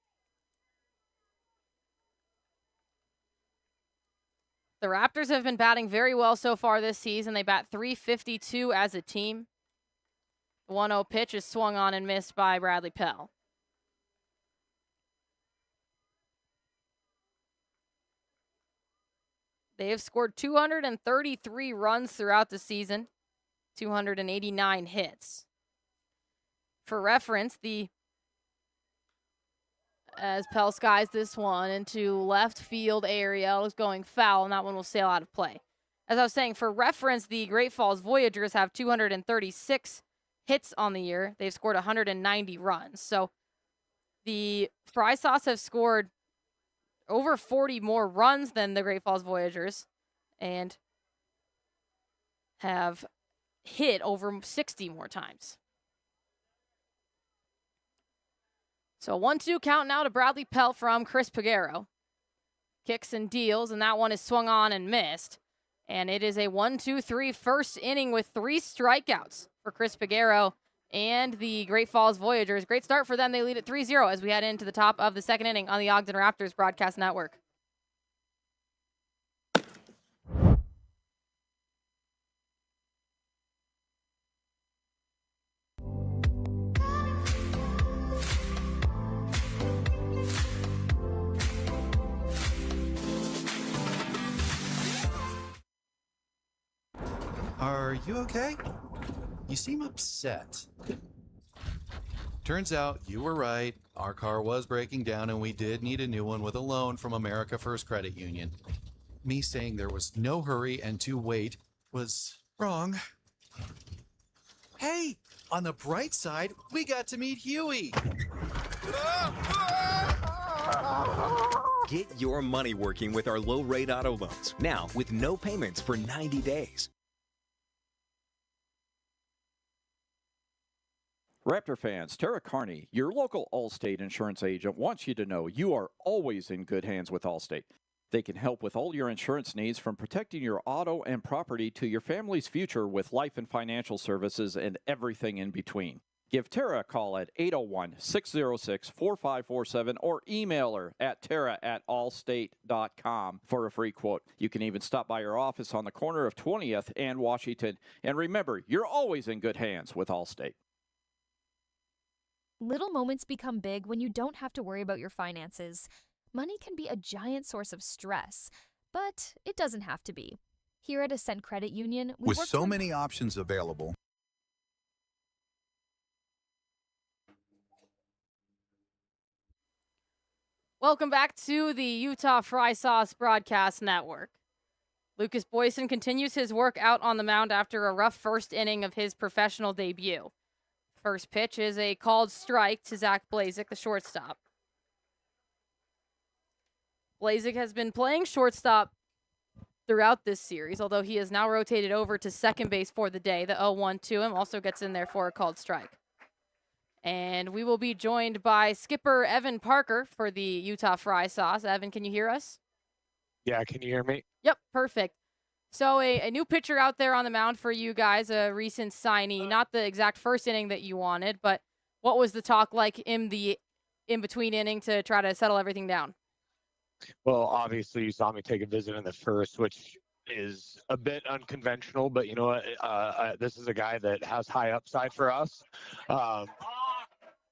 The Raptors have been batting very well so far this season. They bat .352 as a team. The 1-0 pitch is swung on and missed by Bradley Pell. They have scored 233 runs throughout the season, 289 hits. For reference, as Pell skies this one into left field area, is going foul, and that one will sail out of play. As I was saying, for reference, the Great Falls Voyagers have 236 hits on the year. They've scored 190 runs. So the Fry Sauce have scored over 40 more runs than the Great Falls Voyagers and have hit over 60 more times. So 1-2 count now to Bradley Pell from Chris Peguero. Kicks and deals, and that one is swung on and missed. And it is a 1-2-3 first inning with 3 strikeouts for Chris Peguero and the Great Falls Voyagers. Great start for them. They lead at 3-0 as we head into the top of the second inning on the Ogden Raptors Broadcast Network. Are you okay? You seem upset. Turns out you were right. Our car was breaking down and we did need a new one with a loan from America First Credit Union. Me saying there was no hurry and to wait was wrong. Hey, on the bright side, we got to meet Huey. Get your money working with our low-rate auto loans, now with no payments for 90 days. Raptor fans, Tara Carney, your local Allstate insurance agent, wants you to know you are always in good hands with Allstate. They can help with all your insurance needs, from protecting your auto and property to your family's future with life and financial services and everything in between. Give Tara a call at 801-606-4547 or email her at tara@allstate.com for a free quote. You can even stop by her office on the corner of 20th and Washington. And remember, you're always in good hands with Allstate. Little moments become big when you don't have to worry about your finances. Money can be a giant source of stress, but it doesn't have to be. Here at Ascent Credit Union, we With work so to many options available. Welcome back to the Utah Fry Sauce Broadcast Network. Lucas Boyson continues his work out on the mound after a rough first inning of his professional debut. First pitch is a called strike to Zach Blazik, the shortstop. Blazik has been playing shortstop throughout this series, although he has now rotated over to second base for the day. The 0-1 to him also gets in there for a called strike. And we will be joined by skipper Evan Parker for the Utah Fry Sauce. Evan, can you hear us? Yeah, can you hear me? Yep, perfect. So a new pitcher out there on the mound for you guys, a recent signee. Not the exact first inning that you wanted, but what was the talk like in the in-between inning to try to settle everything down? Well, obviously you saw me take a visit in the first, which is a bit unconventional, but you know what? This is a guy that has high upside for us.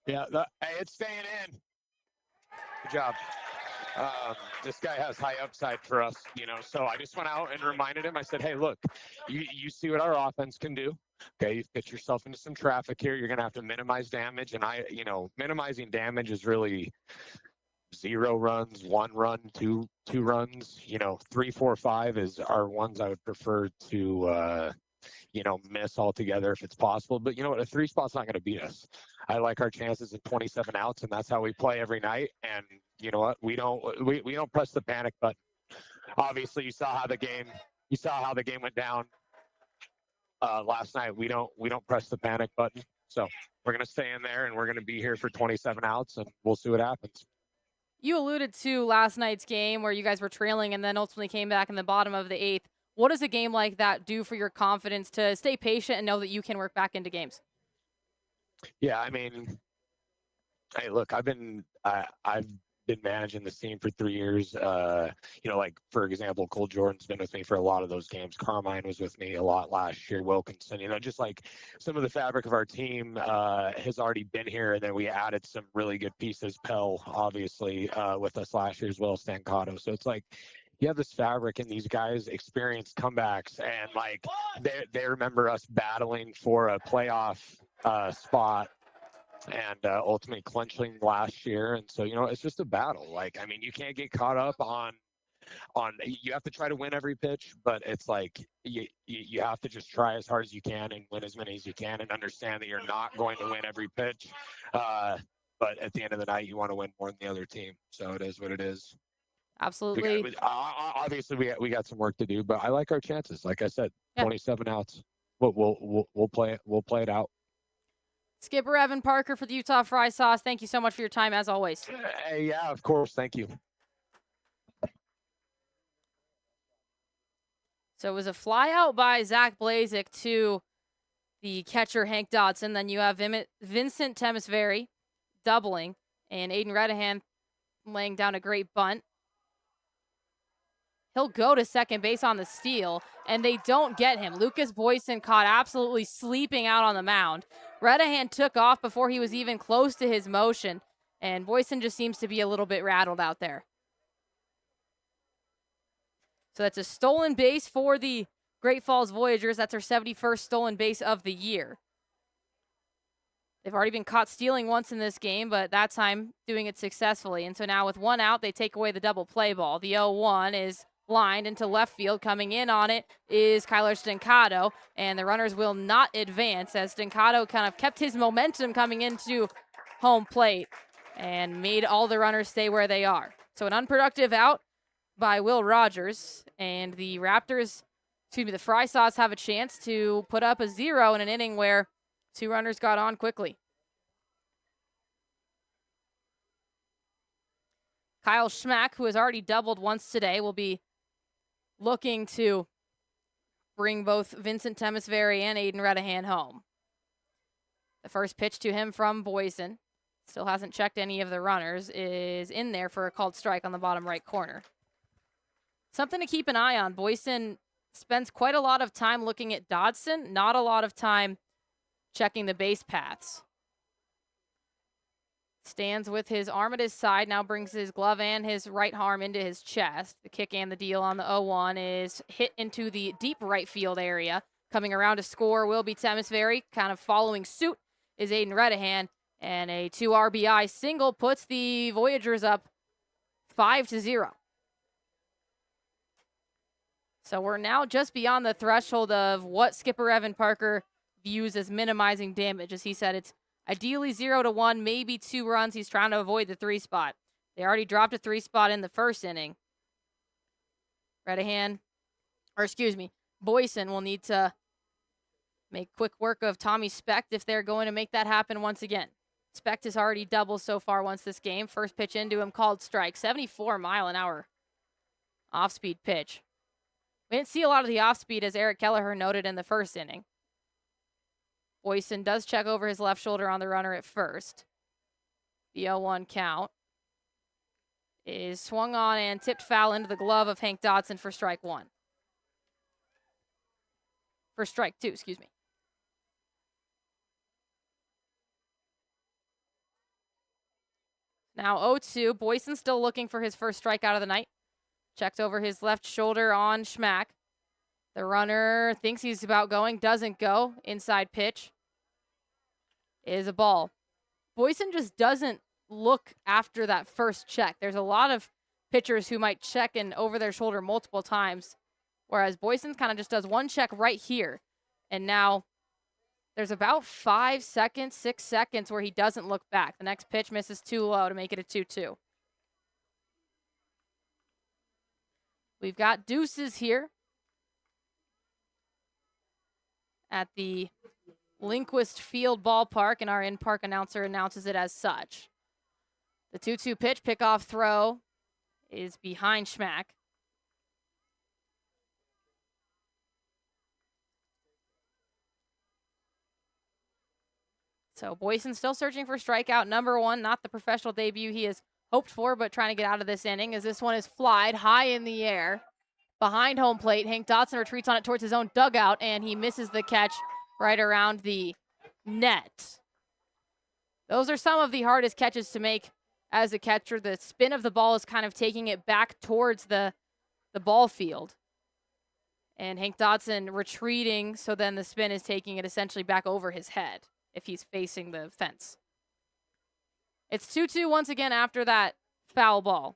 Hey, it's staying in. Good job. This guy has high upside for us, you know, so I just went out and reminded him. I said, hey, look, you see what our offense can do. Okay, you've put yourself into some traffic here. You're going to have to minimize damage. And minimizing damage is really 0 runs, 1 run, two runs, 3, 4, 5 are ones I would prefer to, miss altogether if it's possible. But you know what? A 3 spot's not going to beat us. I like our chances at 27 outs, and that's how we play every night. And you know what? We don't press the panic button. Obviously, you saw how the game went down last night. We don't press the panic button. So we're going to stay in there, and we're going to be here for 27 outs, and we'll see what happens. You alluded to last night's game where you guys were trailing and then ultimately came back in the bottom of the 8th. What does a game like that do for your confidence to stay patient and know that you can work back into games? Yeah, I mean, hey, look, I've been managing this team for 3 years. Like for example, Cole Jordan's been with me for a lot of those games. Carmine was with me a lot last year. Wilkinson, just like some of the fabric of our team has already been here, and then we added some really good pieces. Pell, obviously, with us last year as well, Stancato. So it's like you have this fabric, and these guys experienced comebacks, and like they remember us battling for a playoff spot. And ultimately clinching last year. And so, it's just a battle. Like, I mean, you can't get caught up on you have to try to win every pitch, but it's like you have to just try as hard as you can and win as many as you can and understand that you're not going to win every pitch. But at the end of the night, you want to win more than the other team. So it is what it is. Absolutely. Obviously, we got some work to do, but I like our chances. Like I said, 27 outs. We'll play it out. Skipper Evan Parker for the Utah Fry Sauce. Thank you so much for your time, as always. Yeah, of course. Thank you. So it was a fly out by Zach Blazik to the catcher, Hank Dodson. Then you have Vincent Temesveri doubling, and Aiden Redahan laying down a great bunt. He'll go to second base on the steal, and they don't get him. Lucas Boyson caught absolutely sleeping out on the mound. Redahan took off before he was even close to his motion, and Boyson just seems to be a little bit rattled out there. So that's a stolen base for the Great Falls Voyagers. That's their 71st stolen base of the year. They've already been caught stealing once in this game, but that time doing it successfully. And so now with 1 out, they take away the double play ball. The 0-1 is lined into left field. Coming in on it is Kyler Stancato, and the runners will not advance as Stancato kind of kept his momentum coming into home plate and made all the runners stay where they are. So an unproductive out by Will Rogers, and the Fry Sauce have a chance to put up a 0 in an inning where 2 runners got on quickly. Kyle Schmack, who has already doubled once today, will be looking to bring both Vincent Temesveri and Aiden Redahan home. The first pitch to him from Boyson, still hasn't checked any of the runners, is in there for a called strike on the bottom right corner. Something to keep an eye on. Boyson spends quite a lot of time looking at Dodson, not a lot of time checking the base paths. Stands with his arm at his side, now brings his glove and his right arm into his chest. The kick and the deal on the 0-1 is hit into the deep right field area. Coming around to score will be Temesveri. Kind of following suit is Aiden Redahan. And a 2 RBI single puts the Voyagers up 5-0. So we're now just beyond the threshold of what skipper Evan Parker views as minimizing damage. As he said, it's ideally 0-1, maybe 2 runs. He's trying to avoid the 3 spot. They already dropped a 3 spot in the first inning. Boyson will need to make quick work of Tommy Specht if they're going to make that happen once again. Specht has already doubled so far once this game. First pitch into him, called strike. 74-mile-an-hour off-speed pitch. We didn't see a lot of the off-speed, as Eric Kelleher noted in the first inning. Boyson does check over his left shoulder on the runner at first. The 0-1 count is swung on and tipped foul into the glove of Hank Dodson for strike 1. For strike 2, excuse me. Now 0-2. Boyson still looking for his first strikeout of the night. Checks over his left shoulder on Schmack. The runner thinks he's about going, doesn't go. Inside pitch is a ball. Boyson just doesn't look after that first check. There's a lot of pitchers who might check in over their shoulder multiple times, whereas Boyson kind of just does one check right here. And now there's about 5 seconds, 6 seconds where he doesn't look back. The next pitch misses too low to make it a 2-2. We've got deuces here at the Linquist Field ballpark, and our in-park announcer announces it as such. The 2-2 pitch, pickoff throw, is behind Schmack. So Boyson still searching for strikeout number 1, not the professional debut he has hoped for, but trying to get out of this inning, as this one is flied high in the air behind home plate. Hank Dodson retreats on it towards his own dugout, and he misses the catch right around the net. Those are some of the hardest catches to make as a catcher. The spin of the ball is kind of taking it back towards the ball field. And Hank Dodson retreating, so then the spin is taking it essentially back over his head if he's facing the fence. It's 2-2 once again after that foul ball.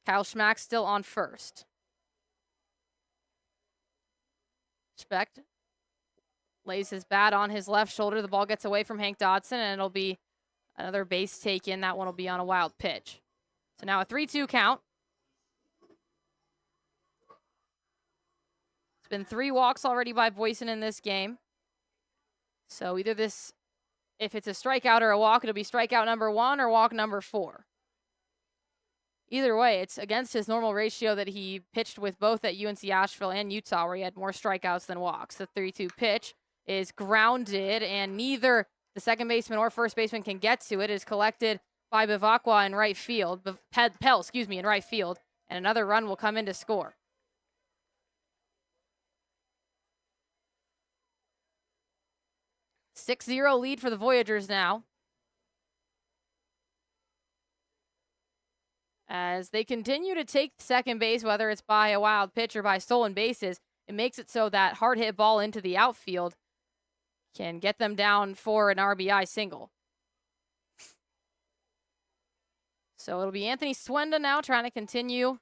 Kyle Schmack still on first. Specht lays his bat on his left shoulder. The ball gets away from Hank Dodson, and it'll be another base taken. That one will be on a wild pitch. So now a 3-2 count. It's been 3 walks already by Boyson in this game. So either this, if it's a strikeout or a walk, it'll be strikeout number 1 or walk number 4. Either way, it's against his normal ratio that he pitched with both at UNC Asheville and Utah, where he had more strikeouts than walks. The 3-2 pitch is grounded, and neither the second baseman or first baseman can get to it. It is collected by Bivacqua in right field, Pell, in right field, and another run will come in to score. A 6-0 lead for the Voyagers now, as they continue to take second base, whether it's by a wild pitch or by stolen bases. It makes it so that hard hit ball into the outfield can get them down for an RBI single. So it'll be Anthony Swenda now trying to continue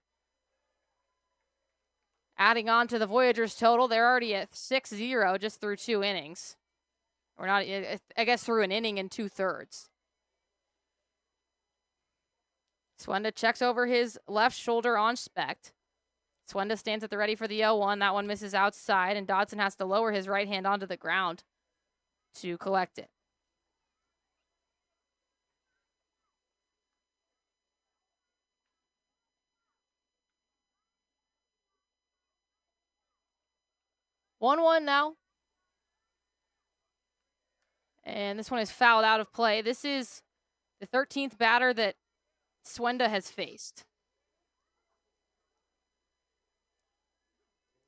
adding on to the Voyagers total. They're already at 6-0 just through 2 innings. Or not, I guess through an inning and 2/3. Swenda checks over his left shoulder on Specht. Swenda stands at the ready for the 0-1. That one misses outside, and Dodson has to lower his right hand onto the ground to collect it. 1-1 now. And this one is fouled out of play. This is the 13th batter that Swenda has faced.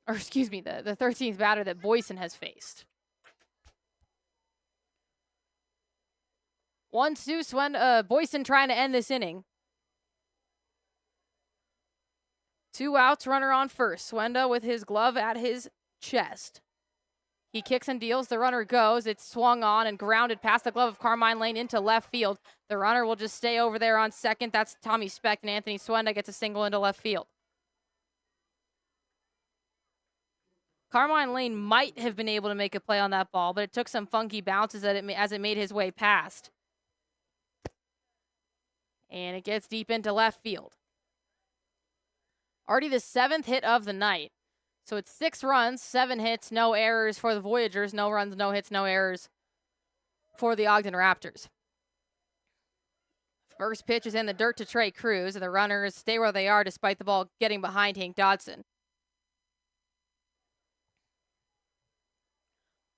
Or excuse me, the 13th batter that Boyson has faced. 1-2, Swenda, Boyson trying to end this inning. 2 outs, runner on first. Swenda with his glove at his chest. He kicks and deals. The runner goes. It's swung on and grounded past the glove of Carmine Lane into left field. The runner will just stay over there on second. That's Tommy Speck, and Anthony Swenda gets a single into left field. Carmine Lane might have been able to make a play on that ball, but it took some funky bounces as it made his way past. And it gets deep into left field. Already the 7th hit of the night. So it's 6 runs, 7 hits, no errors for the Voyagers. No runs, no hits, no errors for the Ogden Raptors. First pitch is in the dirt to Trey Cruz. The runners stay where they are despite the ball getting behind Hank Dodson.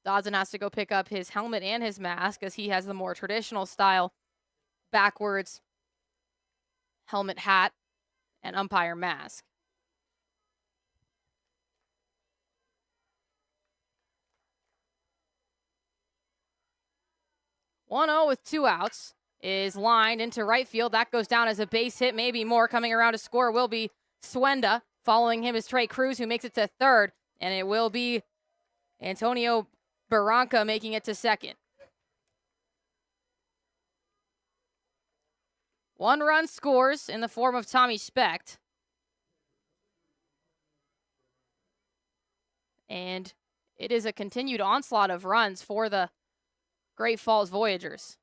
Dodson has to go pick up his helmet and his mask as he has the more traditional style backwards helmet, hat, and umpire mask. "1-0 with 2 outs is lined into right field. That goes down as a base hit, maybe more. Coming around to score will be Swenda. Following him is Trey Cruz, who makes it to third, and it will be Antonio Barranca making it to second. 1 run scores in the form of Tommy Specht. And it is a continued onslaught of runs for the Great Falls Voyagers.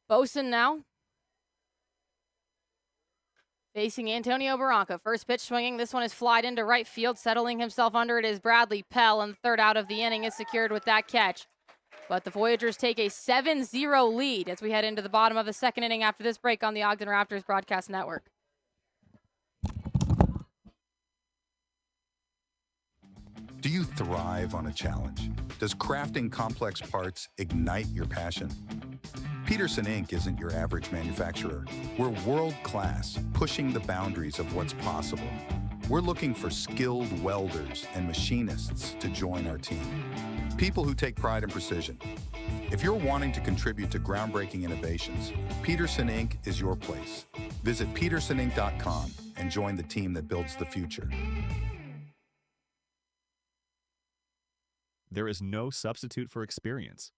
Bosun now facing Antonio Barranca. First pitch swinging. This one is flied into right field. Settling himself under it is Bradley Pell, and the third out of the inning is secured with that catch. But the Voyagers take a 7-0 lead as we head into the bottom of the second inning after this break on the Ogden Raptors Broadcast Network. Do you thrive on a challenge? Does crafting complex parts ignite your passion? Peterson Inc. isn't your average manufacturer. We're world-class, pushing the boundaries of what's possible. We're looking for skilled welders and machinists to join our team. People who take pride in precision. If you're wanting to contribute to groundbreaking innovations, Peterson Inc. is your place. Visit petersoninc.com and join the team that builds the future. There is no substitute for experience.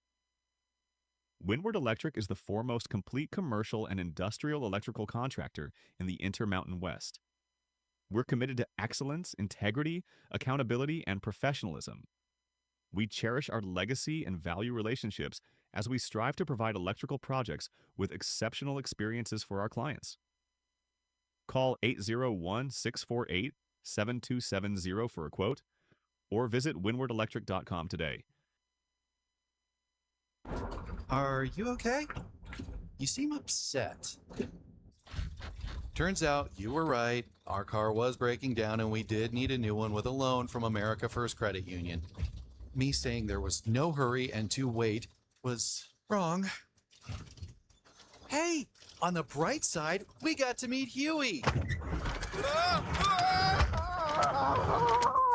Windward Electric is the foremost complete commercial and industrial electrical contractor in the Intermountain West. We're committed to excellence, integrity, accountability, and professionalism. We cherish our legacy and value relationships as we strive to provide electrical projects with exceptional experiences for our clients. Call 801-648-7270 for a quote, or visit windwardelectric.com today. Are you okay? You seem upset. Turns out you were right. Our car was breaking down and we did need a new one with a loan from America First Credit Union. Me saying there was no hurry and to wait was wrong. Hey, on the bright side, we got to meet Huey.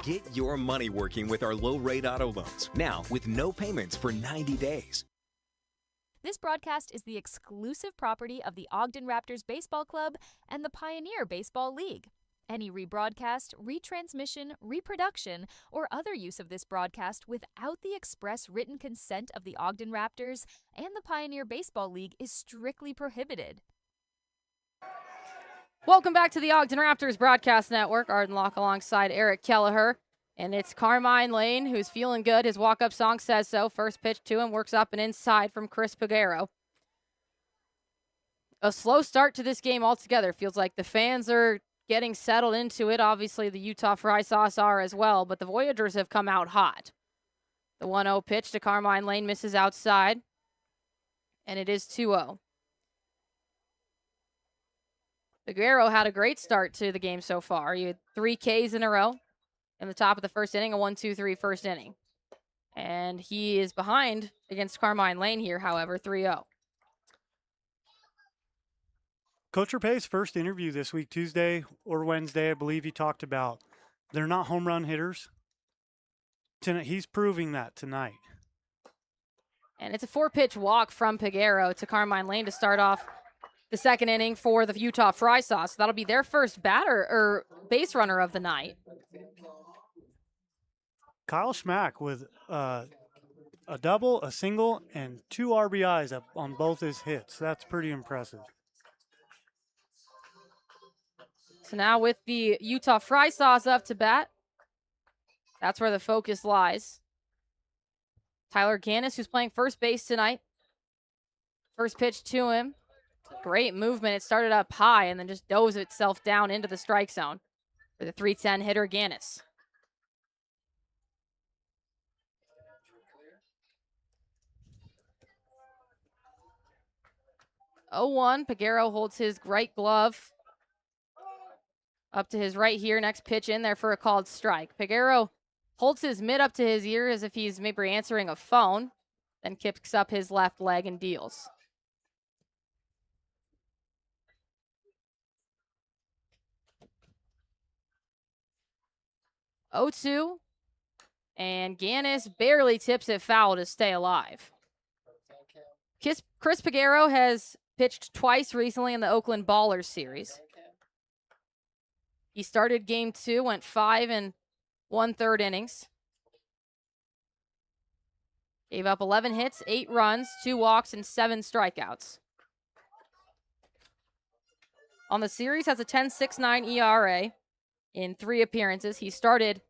Get your money working with our low-rate auto loans, now with no payments for 90 days. This broadcast is the exclusive property of the Ogden Raptors Baseball Club and the Pioneer Baseball League. Any rebroadcast, retransmission, reproduction, or other use of this broadcast without the express written consent of the Ogden Raptors and the Pioneer Baseball League is strictly prohibited. Welcome back to the Ogden Raptors Broadcast Network. Arden Locke alongside Eric Kelleher. And it's Carmine Lane who's feeling good. His walk-up song says so. First pitch to him, works up and inside from Chris Pagero. A slow start to this game altogether. Feels like the fans are getting settled into it. Obviously, the Utah Fry Sauce are as well, but the Voyagers have come out hot. The 1-0 pitch to Carmine Lane misses outside, and it is 2-0. Figueroa had a great start to the game so far. He had 3 Ks in a row in the top of the first inning, a 1-2-3 first inning. And he is behind against Carmine Lane here, however, 3-0. Coach Rapay's first interview this week, Tuesday or Wednesday, I believe he talked about they're not home run hitters. Tonight, he's proving that tonight. And it's a 4-pitch walk from Peguero to Carmine Lane to start off the second inning for the Utah Fry Sauce. That'll be their first batter or base runner of the night. Kyle Schmack with a double, a single, and 2 RBIs up on both his hits. That's pretty impressive. So now with the Utah Fry Sauce up to bat, that's where the focus lies. Tyler Gannis, who's playing first base tonight. First pitch to him. Great movement. It started up high and then just dove itself down into the strike zone for the 310 hitter Gannis. Oh, 1. Peguero holds his right glove up to his right here. Next pitch in there for a called strike. Peguero holds his mitt up to his ear as if he's maybe answering a phone, then kicks up his left leg and deals. Oh, 2. And Gannis barely tips it foul to stay alive. Chris Peguero has pitched twice recently in the Oakland Ballers series. He started game 2, went 5 1/3 innings. Gave up 11 hits, 8 runs, 2 walks, and 7 strikeouts. On the series, has a 10.69 ERA in 3 appearances. He started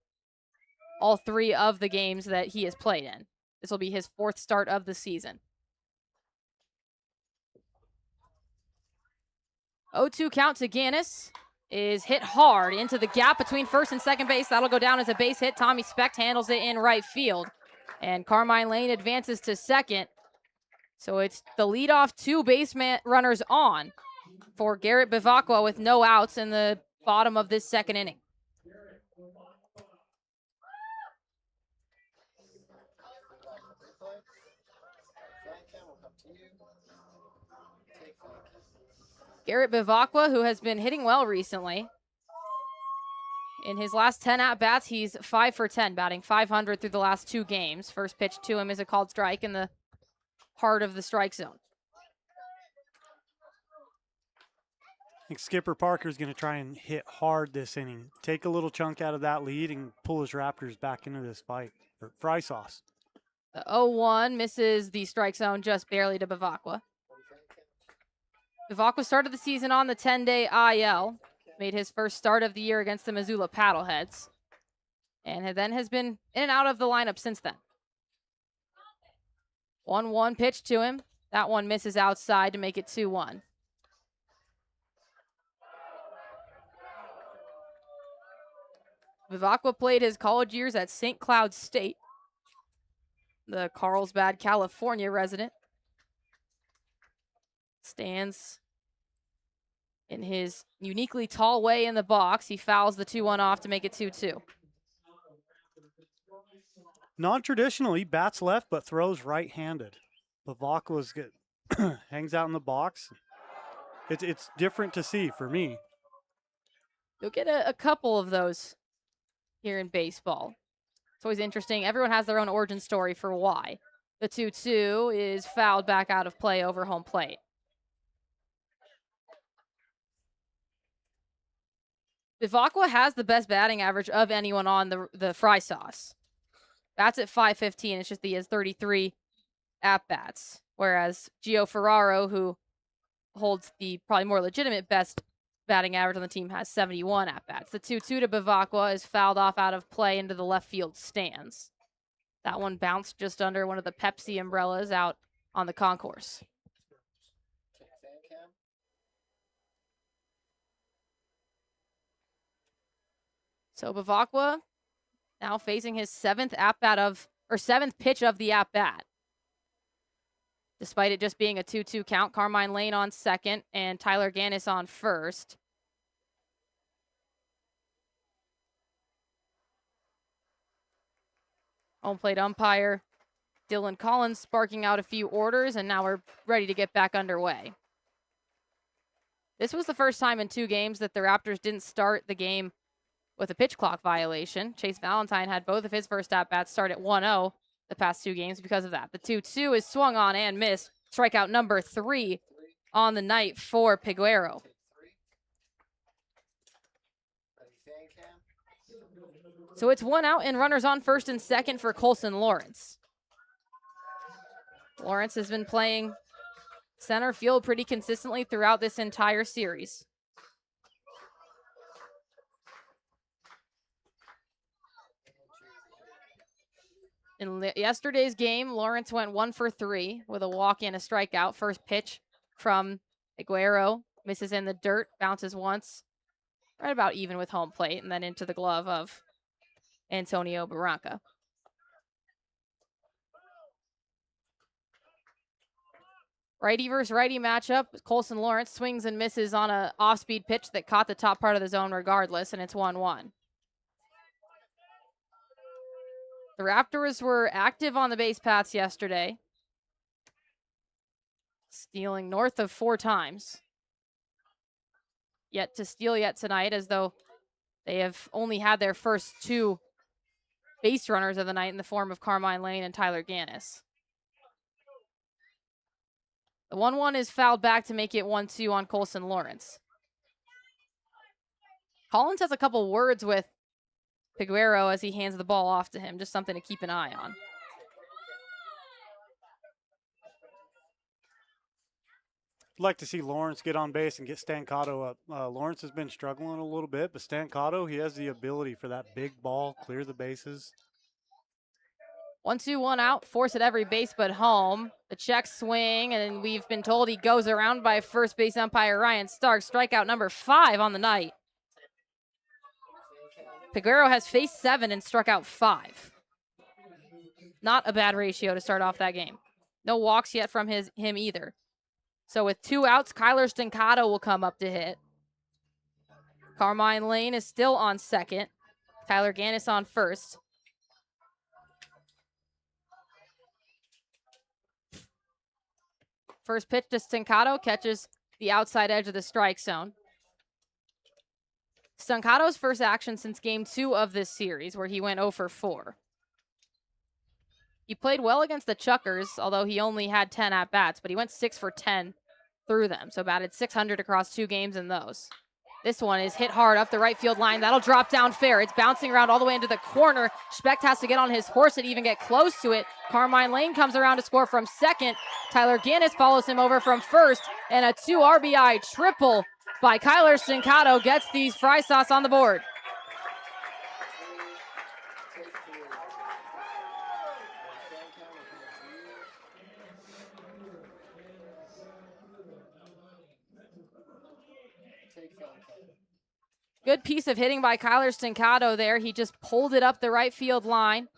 all 3 of the games that he has played in. This will be his 4th start of the season. 0-2 count to Gannis is hit hard into the gap between first and second base. That'll go down as a base hit. Tommy Specht handles it in right field. And Carmine Lane advances to second. So it's the leadoff 2 base runners on for Garrett Bivacqua with no outs in the bottom of this second inning. Garrett Bivacqua, who has been hitting well recently. In his last 10 at-bats, he's 5 for 10, batting .500 through the last 2 games. First pitch to him is a called strike in the heart of the strike zone. I think Skipper Parker's going to try and hit hard this inning. Take a little chunk out of that lead and pull his Raptors back into this fight. Or Fry Sauce. The 0-1 misses the strike zone just barely to Bivacqua. Bivacqua started the season on the 10-day IL. Made his first start of the year against the Missoula Paddleheads. And then has been in and out of the lineup since then. 1-1 pitch to him. That one misses outside to make it 2-1. Bivacqua played his college years at St. Cloud State, the Carlsbad, California resident. Stands in his uniquely tall way in the box. He fouls the 2-1 off to make it 2-2. Non-traditional, he bats left but throws right-handed. Bivacqua's good. Hangs out in the box. It's different to see for me. You'll get a couple of those here in baseball. It's always interesting. Everyone has their own origin story for why. The 2-2 is fouled back out of play over home plate. Bivacqua has the best batting average of anyone on the Fry Sauce. That's at .515. It's just that he has 33 at-bats. Whereas Gio Ferraro, who holds the probably more legitimate best batting average on the team, has 71 at-bats. The 2-2 to Bivacqua is fouled off out of play into the left field stands. That one bounced just under one of the Pepsi umbrellas out on the concourse. So Bivacqua now facing his 7th pitch of the at-bat. Despite it just being a 2-2 count, Carmine Lane on second and Tyler Gannis on first. Home plate umpire Dylan Collins sparking out a few orders, and now we're ready to get back underway. This was the first time in 2 games that the Raptors didn't start the game with a pitch clock violation. Chase Valentine had both of his first at-bats start at 1-0 the past 2 games because of that. The 2-2 is swung on and missed. Strikeout number 3 on the night for Piguero. So it's 1 out and runners on first and second for Colson Lawrence. Lawrence has been playing center field pretty consistently throughout this entire series. In yesterday's game, Lawrence went 1 for 3 with a walk and a strikeout. First pitch from Aguero, misses in the dirt, bounces once, right about even with home plate, and then into the glove of Antonio Barranca. Righty versus righty matchup. Colson Lawrence swings and misses on a off-speed pitch that caught the top part of the zone regardless, and it's 1-1. The Raptors were active on the base paths yesterday, stealing north of 4 times. Yet to steal yet tonight, as though they have only had their first 2 base runners of the night in the form of Carmine Lane and Tyler Gannis. The 1-1 is fouled back to make it 1-2 on Colson Lawrence. Collins has a couple words with Piguero as he hands the ball off to him. Just something to keep an eye on. I'd like to see Lawrence get on base and get Stancato up. Lawrence has been struggling a little bit, but Stancato, he has the ability for that big ball, clear the bases. 1-2, 1 out, force at every base but home. The check swing, and we've been told he goes around by first base umpire Ryan Stark. Strikeout number 5 on the night. Piguero has faced 7 and struck out 5. Not a bad ratio to start off that game. No walks yet from him either. So with 2 outs, Kyler Stancato will come up to hit. Carmine Lane is still on second. Tyler Gannis on first. First pitch to Stancato, catches the outside edge of the strike zone. Stancato's first action since game 2 of this series, where he went 0 for 4. He played well against the Chuckers, although he only had 10 at-bats, but he went 6 for 10 through them, so batted .600 across 2 games in those. This one is hit hard up the right field line. That'll drop down fair. It's bouncing around all the way into the corner. Specht has to get on his horse and even get close to it. Carmine Lane comes around to score from second. Tyler Gannis follows him over from first, and a 2 RBI triple by Kyler Stancato gets these Fry Sauce on the board. Good piece of hitting by Kyler Stancato there. He just pulled it up the right field line.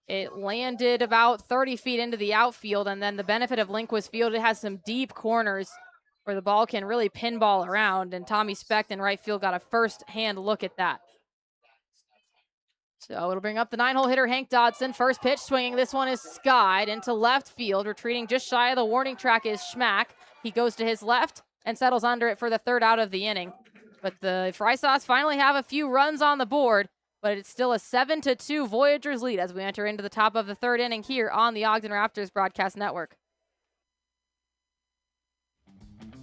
It landed about 30 feet into the outfield, and then the benefit of Lindquist Field, it has some deep corners where the ball can really pinball around, and Tommy Specht in right field got a first-hand look at that. So it'll bring up the 9-hole hitter, Hank Dodson. First pitch swinging. This one is skied into left field. Retreating just shy of the warning track is Schmack. He goes to his left and settles under it for the 3rd out of the inning. But the Fry Sauce finally have a few runs on the board, but it's still a 7-2 Voyagers lead as we enter into the top of the 3rd inning here on the Ogden Raptors Broadcast Network.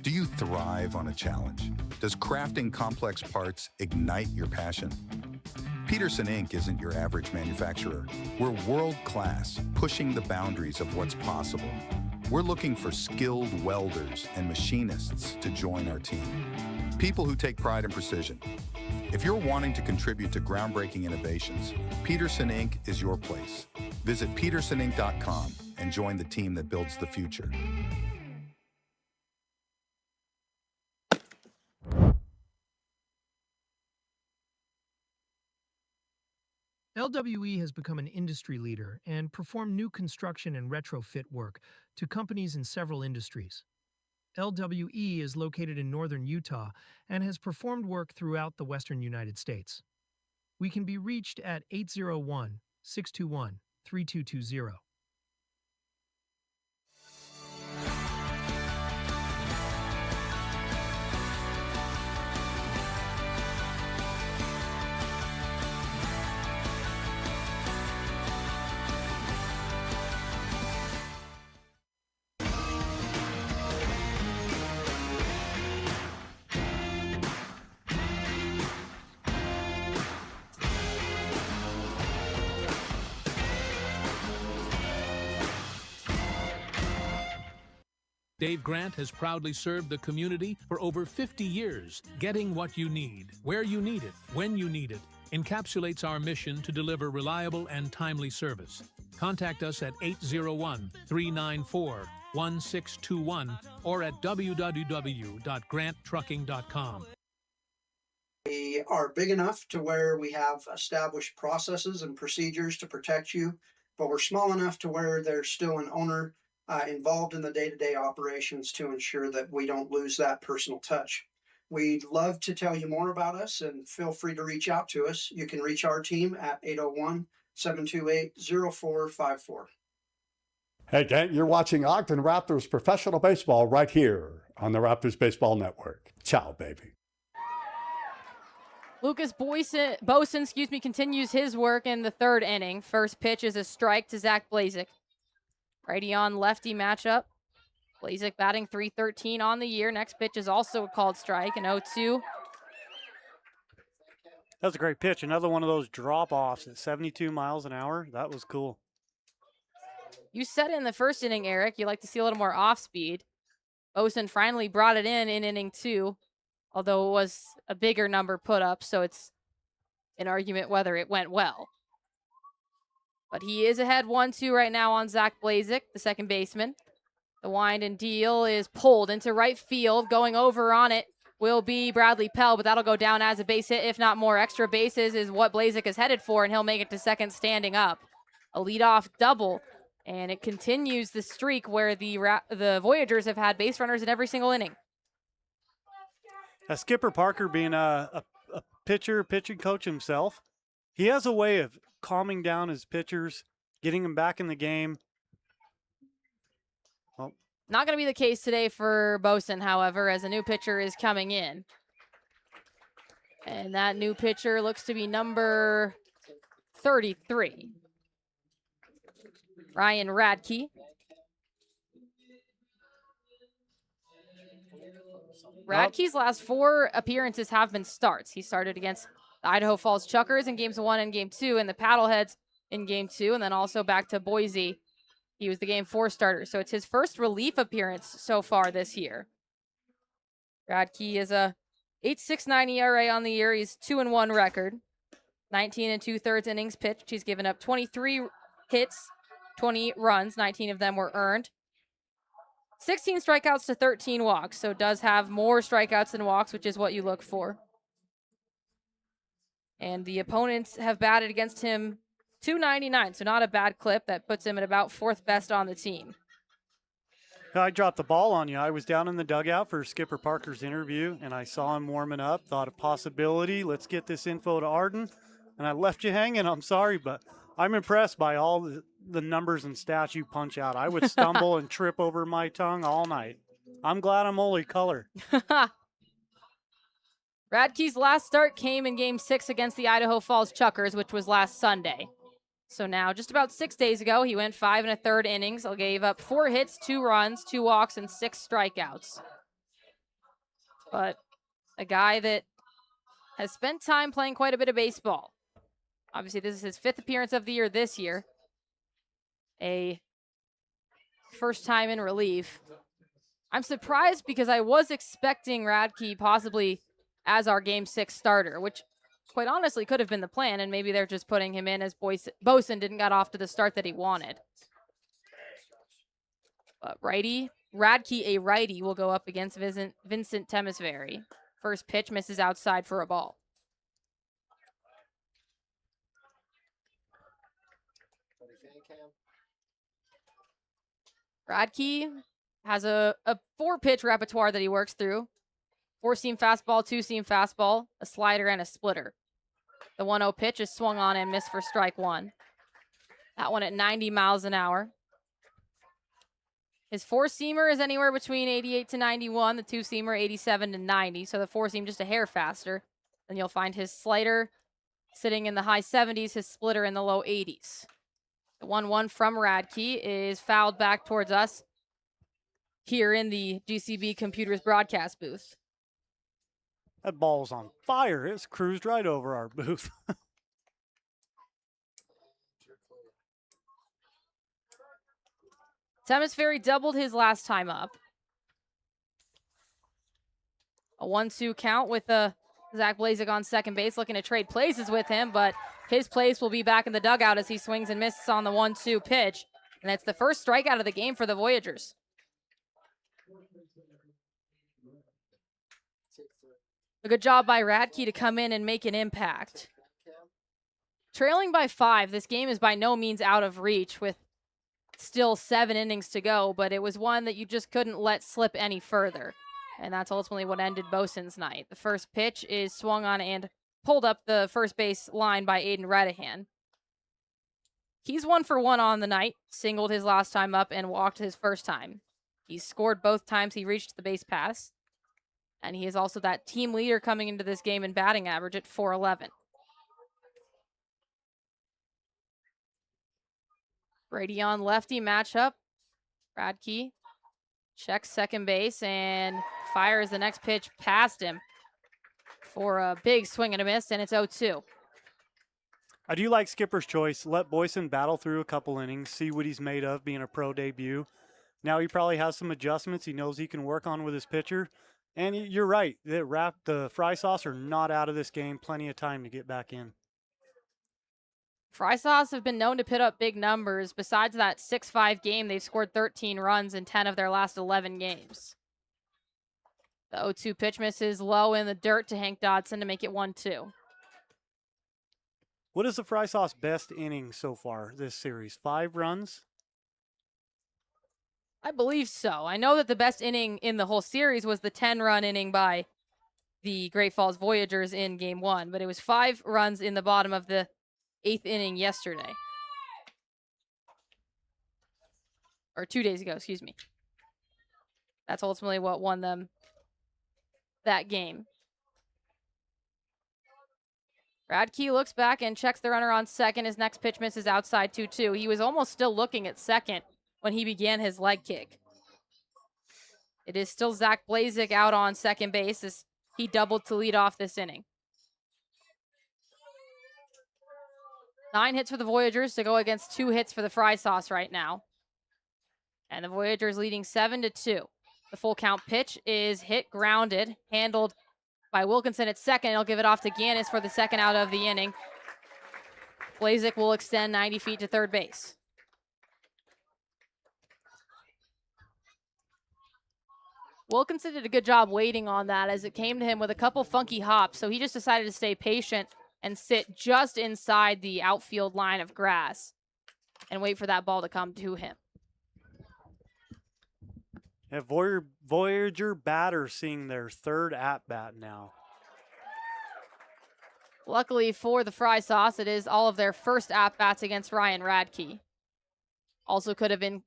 Do you thrive on a challenge? Does crafting complex parts ignite your passion? Peterson Inc. isn't your average manufacturer. We're world-class, pushing the boundaries of what's possible. We're looking for skilled welders and machinists to join our team. People who take pride in precision. If you're wanting to contribute to groundbreaking innovations, Peterson Inc. is your place. Visit petersoninc.com and join the team that builds the future. LWE has become an industry leader and performed new construction and retrofit work to companies in several industries. LWE is located in northern Utah and has performed work throughout the western United States. We can be reached at 801-621-3700. 3220. Dave Grant has proudly served the community for over 50 years. Getting what you need, where you need it, when you need it, encapsulates our mission to deliver reliable and timely service. Contact us at 801-394-1621 or at www.granttrucking.com. We are big enough to where we have established processes and procedures to protect you, but we're small enough to where there's still an owner involved in the day-to-day operations to ensure that we don't lose that personal touch. We'd love to tell you more about us, and feel free to reach out to us. You can reach our team at 801-728-0454. Hey, gang, you're watching Ogden Raptors professional baseball right here on the Raptors Baseball Network. Ciao, baby. Lucas Boson, continues his work in the third inning. First pitch is a strike to Zach Blazik. Righty on lefty matchup. Blazik batting .313 on the year. Next pitch is also a called strike, an 0-2. That was a great pitch. Another one of those drop-offs at 72 miles an hour. That was cool. You said in the first inning, Eric, you like to see a little more off-speed. Boson finally brought it in inning 2, although it was a bigger number put up, so it's an argument whether it went well. But he is ahead 1-2 right now on Zach Blazik, the second baseman. The wind and deal is pulled into right field. Going over on it will be Bradley Pell, but that'll go down as a base hit. If not more, extra bases is what Blazik is headed for, and he'll make it to second standing up. A leadoff double, and it continues the streak where the Voyagers have had base runners in every single inning. Skipper Parker, being a pitching coach himself, he has a way of calming down his pitchers, getting them back in the game. Well, not going to be the case today for Boson, however, as a new pitcher is coming in. And that new pitcher looks to be number 33. Ryan Radke. Radke's last 4 appearances have been starts. He started against the Idaho Falls Chuckers in games 1 and game 2, and the Paddleheads in game 2, and then also back to Boise. He was the game 4 starter, so it's his first relief appearance so far this year. Radke is a 8.69 ERA on the year. He's 2-1 record, 19 2/3 innings pitched. He's given up 23 hits, 20 runs, 19 of them were earned. 16 strikeouts to 13 walks, so does have more strikeouts than walks, which is what you look for. And the opponents have batted against him .299, so not a bad clip. That puts him at about 4th best on the team. I dropped the ball on you. I was down in the dugout for Skipper Parker's interview, and I saw him warming up, thought a possibility. Let's get this info to Arden, and I left you hanging. I'm sorry, but I'm impressed by all the numbers and stats you punch out. I would stumble and trip over my tongue all night. I'm glad I'm only color. Radke's last start came in game 6 against the Idaho Falls Chuckers, which was last Sunday. So now, just about 6 days ago, he went 5 1/3 innings. He gave up 4 hits, 2 runs, 2 walks, and 6 strikeouts. But a guy that has spent time playing quite a bit of baseball. Obviously, this is his 5th appearance of the year this year. A first time in relief. I'm surprised because I was expecting Radke possibly as our game 6 starter, which quite honestly could have been the plan, and maybe they're just putting him in as Boson didn't get off to the start that he wanted. But Radke, a righty, will go up against Vincent Temesbury. First pitch misses outside for a ball. Radke has a 4-pitch repertoire that he works through. 4-seam fastball, 2-seam fastball, a slider, and a splitter. The 1-0 pitch is swung on and missed for strike 1. That one at 90 miles an hour. His four-seamer is anywhere between 88 to 91. The two-seamer, 87 to 90. So the four-seam just a hair faster. Then you'll find his slider sitting in the high 70s, his splitter in the low 80s. The 1-1 from Radke is fouled back towards us here in the GCB Computers broadcast booth. That ball's on fire. It's cruised right over our booth. Temis Ferry doubled his last time up. A 1-2 count with Zach Blazek on second base, looking to trade places with him, but his place will be back in the dugout as he swings and misses on the 1-2 pitch. And it's the first strikeout of the game for the Voyagers. A good job by Radke to come in and make an impact. Trailing by 5, this game is by no means out of reach with still 7 innings to go, but it was one that you just couldn't let slip any further. And that's ultimately what ended Bosun's night. The first pitch is swung on and pulled up the first base line by Aiden Redahan. He's 1 for 1 on the night, singled his last time up and walked his first time. He's scored both times he reached the base pass. And he is also that team leader coming into this game in batting average at .411. Brady on lefty matchup. Radke checks second base and fires the next pitch past him for a big swing and a miss, and it's 0-2. I do like Skipper's choice. Let Boyson battle through a couple innings, see what he's made of being a pro debut. Now he probably has some adjustments he knows he can work on with his pitcher. And you're right, the Fry Sauce are not out of this game. Plenty of time to get back in. Fry Sauce have been known to put up big numbers. Besides that 6-5 game, they've scored 13 runs in 10 of their last 11 games. The 0-2 pitch misses low in the dirt to Hank Dodson to make it 1-2. What is the Fry Sauce best inning so far this series? 5 runs? I believe so. I know that the best inning in the whole series was the 10-run inning by the Great Falls Voyagers in Game 1, but it was 5 runs in the bottom of the 8th inning yesterday. Or 2 days ago, excuse me. That's ultimately what won them that game. Radke looks back and checks the runner on second. His next pitch misses outside 2-2. He was almost still looking at second when he began his leg kick. It is still Zach Blazek out on second base as he doubled to lead off this inning. 9 hits for the Voyagers to go against 2 hits for the Fry Sauce right now. And the Voyagers leading 7-2. The full count pitch is hit, grounded, handled by Wilkinson at second. He'll give it off to Gannis for the second out of the inning. Blazek will extend 90 feet to third base. Wilkinson did a good job waiting on that as it came to him with a couple funky hops, so he just decided to stay patient and sit just inside the outfield line of grass and wait for that ball to come to him. Yeah, Voyager batters seeing their third at-bat now. Luckily for the Fry Sauce, it is all of their first at-bats against Ryan Radke. Also could have been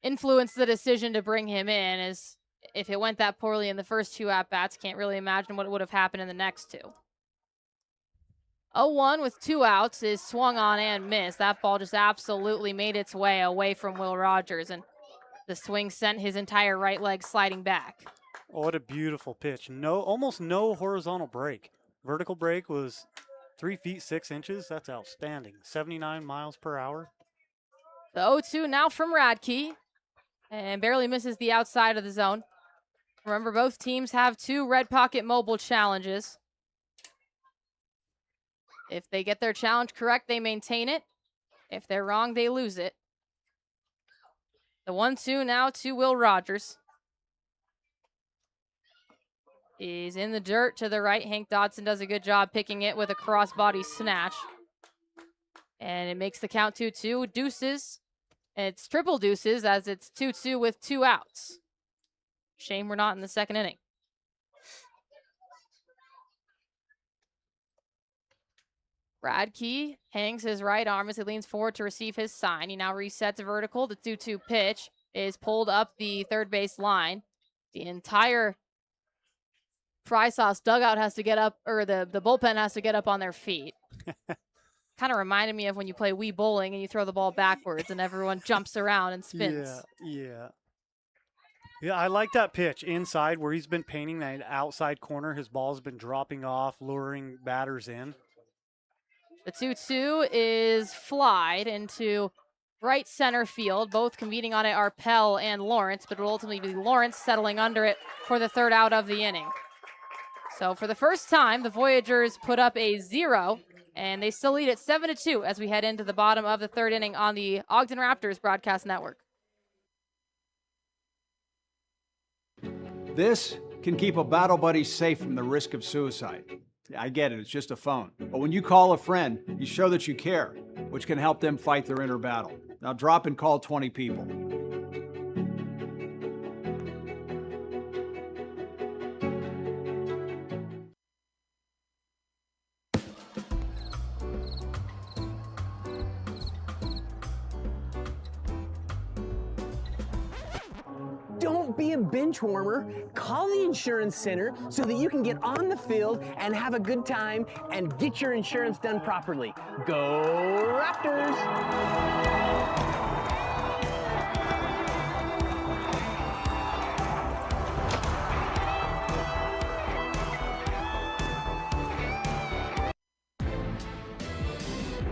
influenced the decision to bring him in, as if it went that poorly in the first 2 at-bats, can't really imagine what would have happened in the next 2. 0-1 with 2 outs is swung on and missed. That ball just absolutely made its way away from Will Rogers, and the swing sent his entire right leg sliding back. Oh, what a beautiful pitch. Almost no horizontal break. Vertical break was 3 feet 6 inches. That's outstanding. 79 miles per hour. The 0-2 now from Radke, and barely misses the outside of the zone. Remember, both teams have 2 Red Pocket Mobile challenges. If they get their challenge correct, they maintain it. If they're wrong, they lose it. The 1-2 now to Will Rogers. He's in the dirt to the right. Hank Dodson does a good job picking it with a crossbody snatch. And it makes the count 2-2. Deuces. And it's triple deuces as it's 2-2 with 2 outs. Shame we're not in the second inning. Brad Key hangs his right arm as he leans forward to receive his sign. He now resets vertical. The 2-2 pitch is pulled up the third base line. The entire Fry Sauce dugout has to get up, or the bullpen has to get up on their feet. Kind of reminded me of when you play Wii Bowling and you throw the ball backwards and everyone jumps around and spins. Yeah. I like that pitch inside where he's been painting that outside corner. His ball's been dropping off, luring batters in. The 2-2 is flied into right center field. Both competing on it are Pell and Lawrence, but it will ultimately be Lawrence settling under it for the third out of the inning. So for the first time, the Voyagers put up a 0, and they still lead at 7-2 as we head into the bottom of the third inning on the Ogden Raptors broadcast network. This can keep a battle buddy safe from the risk of suicide. I get it, it's just a phone. But when you call a friend, you show that you care, which can help them fight their inner battle. Now drop and call 20 people. Don't be a bench warmer. Call the insurance center so that you can get on the field and have a good time and get your insurance done properly. Go Raptors!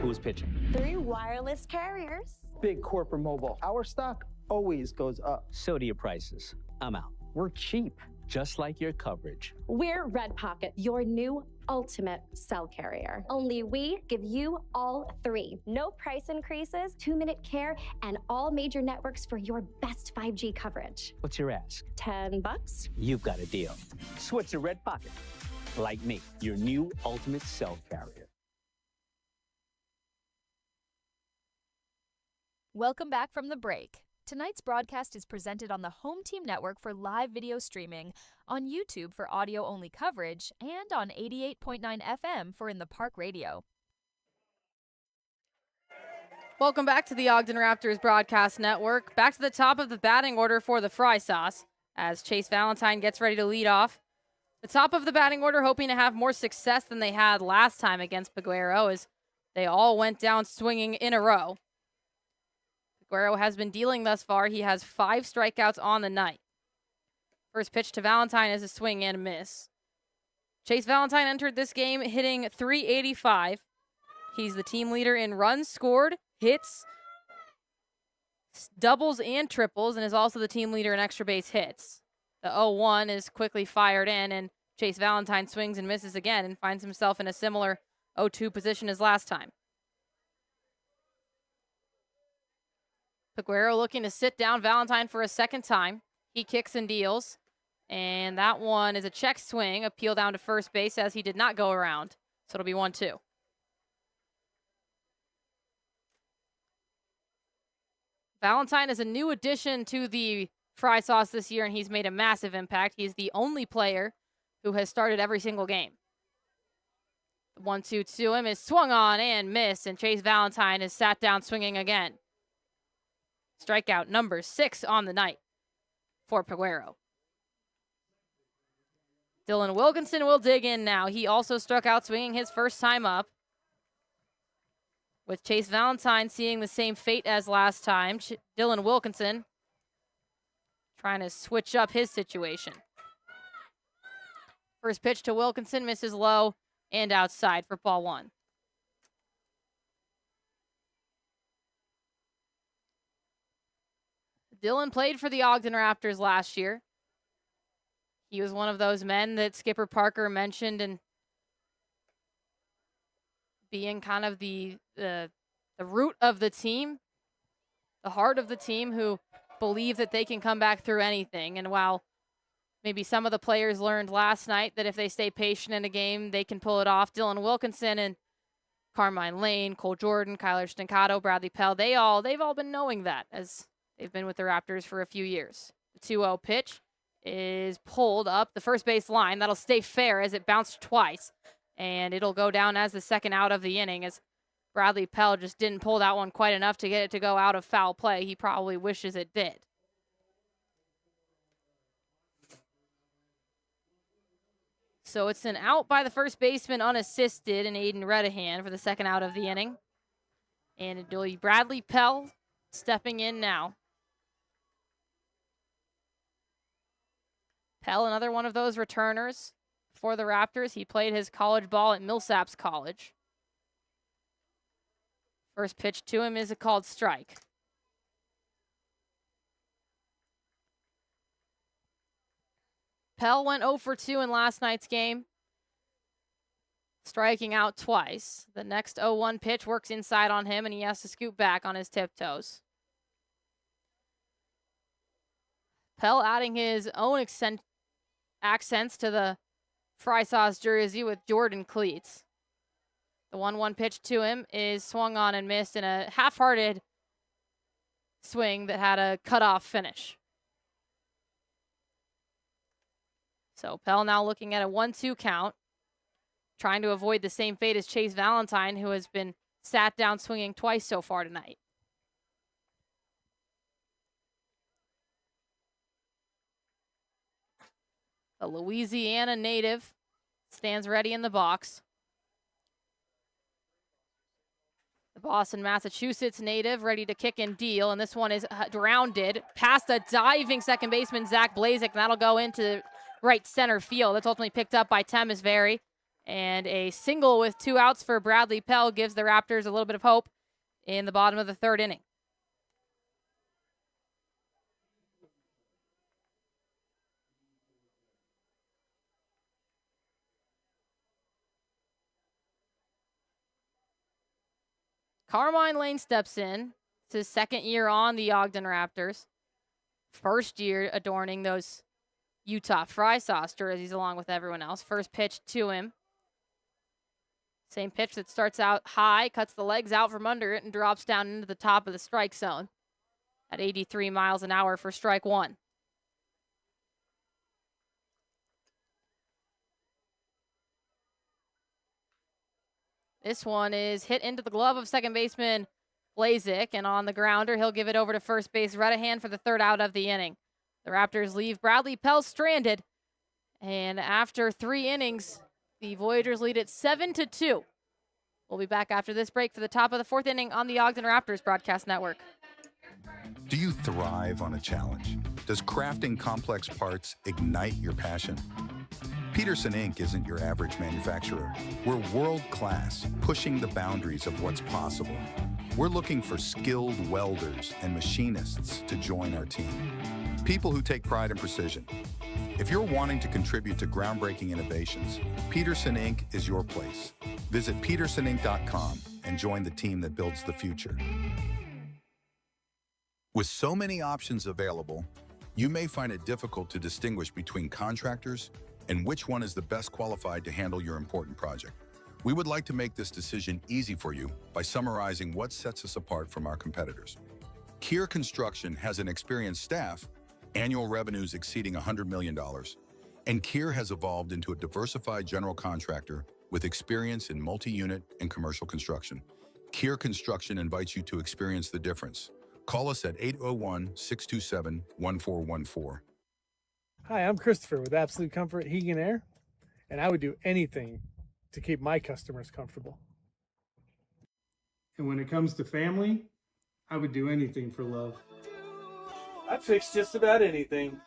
Who's pitching? 3 wireless carriers. Big corporate mobile. Our stock always goes up. So do your prices. I'm out. We're cheap. Just like your coverage. We're Red Pocket, your new ultimate cell carrier. Only we give you all 3. No price increases, 2-minute care, and all major networks for your best 5G coverage. What's your ask? $10. You've got a deal. Switch to Red Pocket. Like me, your new ultimate cell carrier. Welcome back from the break. Tonight's broadcast is presented on the Home Team Network for live video streaming, on YouTube for audio-only coverage, and on 88.9 FM for In the Park Radio. Welcome back to the Ogden Raptors broadcast network. Back to the top of the batting order for the Fry Sauce as Chase Valentine gets ready to lead off. The top of the batting order hoping to have more success than they had last time against Peguero as they all went down swinging in a row. Peguero has been dealing thus far. He has 5 strikeouts on the night. First pitch to Valentine is a swing and a miss. Chase Valentine entered this game hitting .385. He's the team leader in runs scored, hits, doubles, and triples, and is also the team leader in extra base hits. The 0-1 is quickly fired in, and Chase Valentine swings and misses again and finds himself in a similar 0-2 position as last time. Peguero looking to sit down Valentine for a second time. He kicks and deals. And that one is a check swing, appeal down to first base as he did not go around. So it'll be 1-2. Valentine is a new addition to the Fry Sauce this year, and he's made a massive impact. He's the only player who has started every single game. The 1-2 to him is swung on and missed, and Chase Valentine is sat down swinging again. Strikeout number 6 on the night for Peguero. Dylan Wilkinson will dig in now. He also struck out swinging his first time up. With Chase Valentine seeing the same fate as last time, Dylan Wilkinson trying to switch up his situation. First pitch to Wilkinson misses low and outside for ball 1. Dylan played for the Ogden Raptors last year. He was one of those men that Skipper Parker mentioned and being kind of the root of the team, the heart of the team, who believe that they can come back through anything. And while maybe some of the players learned last night that if they stay patient in a game, they can pull it off, Dylan Wilkinson and Carmine Lane, Cole Jordan, Kyler Stincato, Bradley Pell, they've all been knowing that as they've been with the Raptors for a few years. The 2-0 pitch is pulled up the first base line. That'll stay fair as it bounced twice. And it'll go down as the second out of the inning, as Bradley Pell just didn't pull that one quite enough to get it to go out of foul play. He probably wishes it did. So it's an out by the first baseman unassisted and Aiden Redahan for the second out of the inning. And it'll be Bradley Pell stepping in now. Pell, another one of those returners for the Raptors. He played his college ball at Millsaps College. First pitch to him is a called strike. Pell went 0 for 2 in last night's game, striking out twice. The next 0-1 pitch works inside on him, and he has to scoot back on his tiptoes. Pell adding his own accents to the Fry Sauce jersey with Jordan cleats. The 1-1 pitch to him is swung on and missed in a half-hearted swing that had a cutoff finish. So Pell now looking at a 1-2 count, trying to avoid the same fate as Chase Valentine, who has been sat down swinging twice so far tonight. A Louisiana native stands ready in the box. The Boston, Massachusetts native ready to kick and deal, and this one is grounded past a diving second baseman, Zach Blazek, and that'll go into right center field. That's ultimately picked up by Temis Very, and a single with 2 outs for Bradley Pell gives the Raptors a little bit of hope in the bottom of the third inning. Carmine Lane steps in. It's his second year on the Ogden Raptors. First year adorning those Utah Fry Sauce jerseys along with everyone else. First pitch to him. Same pitch that starts out high, cuts the legs out from under it, and drops down into the top of the strike zone at 83 miles an hour for strike one. This one is hit into the glove of second baseman Blazek, and on the grounder, he'll give it over to first base Redahan for the third out of the inning. The Raptors leave Bradley Pell stranded, and after 3 innings, the Voyagers lead it 7-2. We'll be back after this break for the top of the 4th inning on the Ogden Raptors Broadcast Network. Do you thrive on a challenge? Does crafting complex parts ignite your passion? Peterson Inc. isn't your average manufacturer. We're world-class, pushing the boundaries of what's possible. We're looking for skilled welders and machinists to join our team. People who take pride in precision. If you're wanting to contribute to groundbreaking innovations, Peterson Inc. is your place. Visit petersoninc.com and join the team that builds the future. With so many options available, you may find it difficult to distinguish between contractors and which one is the best qualified to handle your important project. We would like to make this decision easy for you by summarizing what sets us apart from our competitors. Kier Construction has an experienced staff, annual revenues exceeding $100 million, and Kier has evolved into a diversified general contractor with experience in multi-unit and commercial construction. Kier Construction invites you to experience the difference. Call us at 801-627-1414. Hi, I'm Christopher with Absolute Comfort Heating and Air, and I would do anything to keep my customers comfortable. And when it comes to family, I would do anything for love. I'd fix just about anything.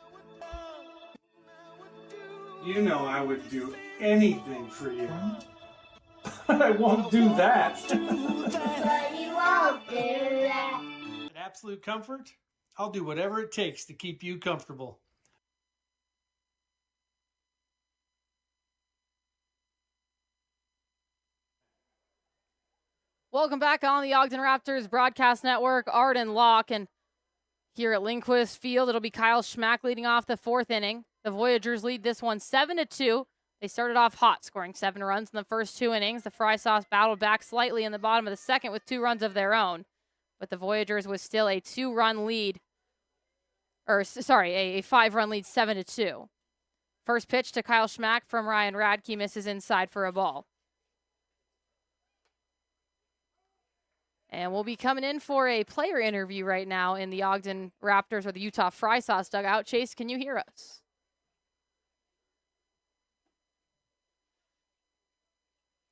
You know I would do anything for you. I won't do that. But you won't do that. At Absolute Comfort, I'll do whatever it takes to keep you comfortable. Welcome back on the Ogden Raptors Broadcast Network. Arden Locke, and here at Lindquist Field, it'll be Kyle Schmack leading off the 4th inning. The Voyagers lead this one 7-2. They started off hot, scoring 7 runs in the first 2 innings. The Fry Sauce battled back slightly in the bottom of the 2nd with 2 runs of their own, but the Voyagers was still a 2-run lead, a 5-run lead, 7-2. First pitch to Kyle Schmack from Ryan Radke misses inside for a ball. And we'll be coming in for a player interview right now in the Ogden Raptors or the Utah Fry Sauce dugout. Chase, can you hear us?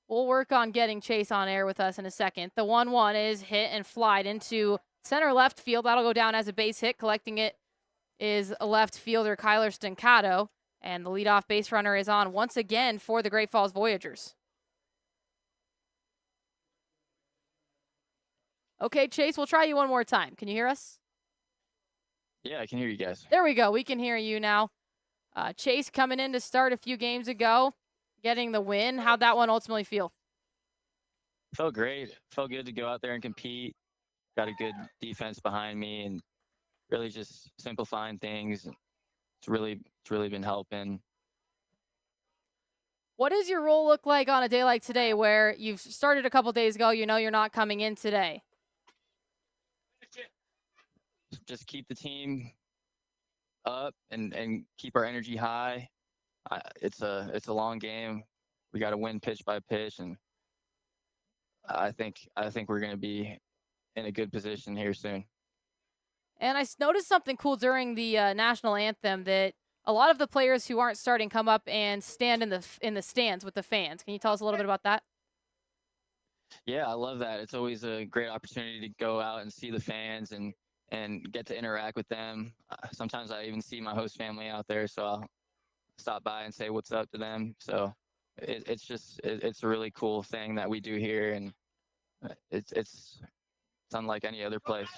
We'll work on getting Chase on air with us in a second. The 1-1 is hit and flied into center left field. That'll go down as a base hit. Collecting it is a left fielder, Kyler Stancato. And the leadoff base runner is on once again for the Great Falls Voyagers. Okay, Chase, we'll try you one more time. Can you hear us? Yeah, I can hear you guys. There we go. We can hear you now. Chase coming in to start a few games ago, getting the win. How'd that one ultimately feel? Felt great. Felt good to go out there and compete. Got a good defense behind me and really just simplifying things. It's really been helping. What does your role look like on a day like today where you've started a couple days ago, you know you're not coming in today? Just keep the team up and keep our energy high. It's a long game. We got to win pitch by pitch, and I think we're going to be in a good position here soon. And I noticed something cool during the national anthem that a lot of the players who aren't starting come up and stand in the stands with the fans. Can you tell us a little bit about that? Yeah, I love that. It's always a great opportunity to go out and see the fans and get to interact with them. Sometimes I even see my host family out there, so I'll stop by and say what's up to them. So it's a really cool thing that we do here, and it's unlike any other place.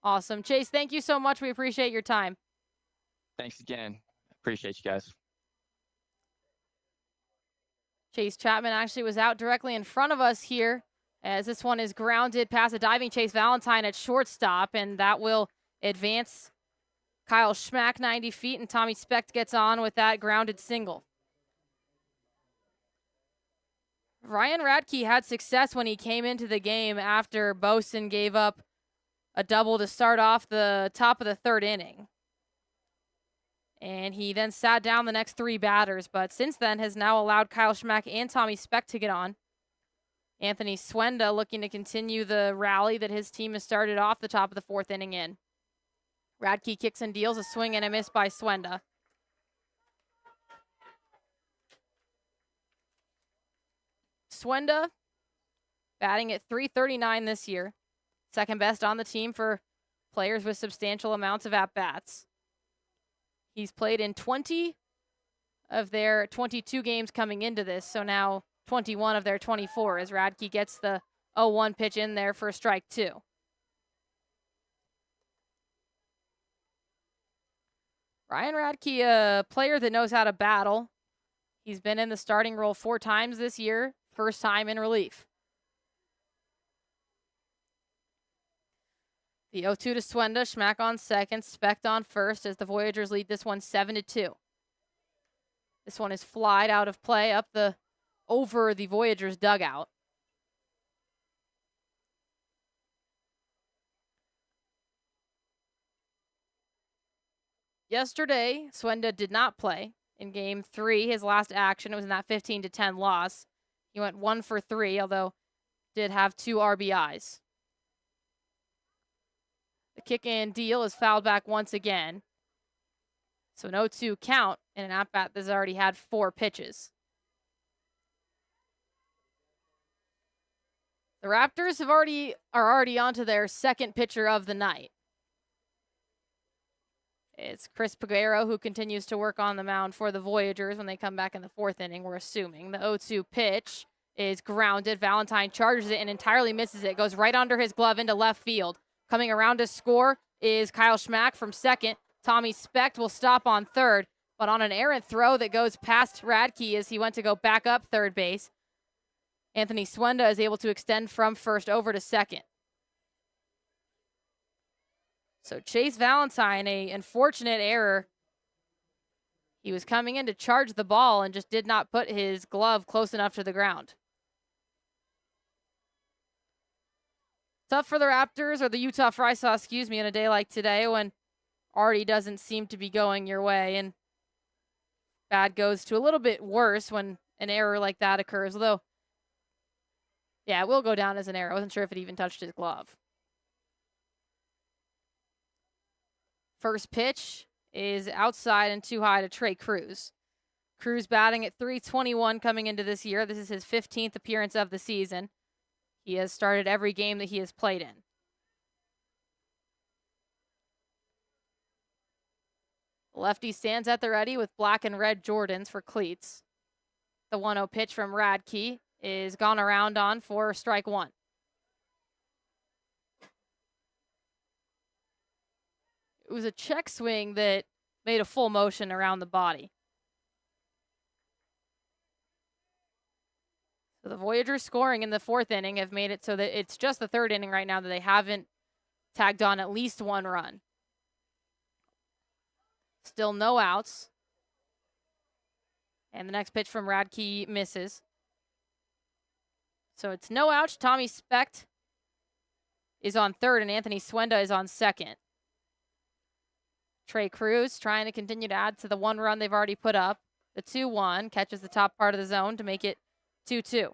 Awesome. Chase, thank you so much. We appreciate your time. Thanks again. Appreciate you guys. Chase Chapman actually was out directly in front of us here, as this one is grounded past a diving Chase Valentine at shortstop, and that will advance Kyle Schmack 90 feet, and Tommy Specht gets on with that grounded single. Ryan Radke had success when he came into the game after Boson gave up a double to start off the top of the third inning. And he then sat down the next three batters, but since then has now allowed Kyle Schmack and Tommy Specht to get on. Anthony Swenda looking to continue the rally that his team has started off the top of the fourth inning in. Radke kicks and deals, a swing and a miss by Swenda. Swenda batting at .339 this year. Second best on the team for players with substantial amounts of at-bats. He's played in 20 of their 22 games coming into this, so now 21 of their 24 as Radke gets the 0-1 pitch in there for strike two. Ryan Radke, a player that knows how to battle. He's been in the starting role 4 times this year, first time in relief. The 0-2 to Swenda, Schmack on second, Specht on first as the Voyagers lead this one 7-2. This one is flied out of play up over the Voyagers dugout. Yesterday, Swenda did not play in Game 3. His last action, it was in that 15-10 loss. He went 1 for 3, although did have 2 RBIs. The kick and deal is fouled back once again. So an 0-2 count in an at-bat that's already had 4 pitches. The Raptors are already onto their second pitcher of the night. It's Chris Peguero who continues to work on the mound for the Voyagers when they come back in the 4th inning, we're assuming. The 0-2 pitch is grounded. Valentine charges it and entirely misses it. Goes right under his glove into left field. Coming around to score is Kyle Schmack from second. Tommy Specht will stop on third, but on an errant throw that goes past Radke as he went to go back up third base, Anthony Swenda is able to extend from first over to second. So Chase Valentine, an unfortunate error. He was coming in to charge the ball and just did not put his glove close enough to the ground. Tough for the Raptors, or the Utah Fry Sauce, excuse me, in a day like today when already doesn't seem to be going your way, and bad goes to a little bit worse when an error like that occurs, although Yeah, it will go down as an error. I wasn't sure if it even touched his glove. First pitch is outside and too high to Trey Cruz. Cruz batting at .321 coming into this year. This is his 15th appearance of the season. He has started every game that he has played in. Lefty stands at the ready with black and red Jordans for cleats. The 1-0 pitch from Radke is gone around on for strike one. It was a check swing that made a full motion around the body. So the Voyagers scoring in the fourth inning have made it so that it's just the third inning right now that they haven't tagged on at least one run. Still no outs. And the next pitch from Radke misses. So it's no outs. Tommy Specht is on third and Anthony Swenda is on second. Trey Cruz trying to continue to add to the one run they've already put up. The 2-1 catches the top part of the zone to make it 2-2.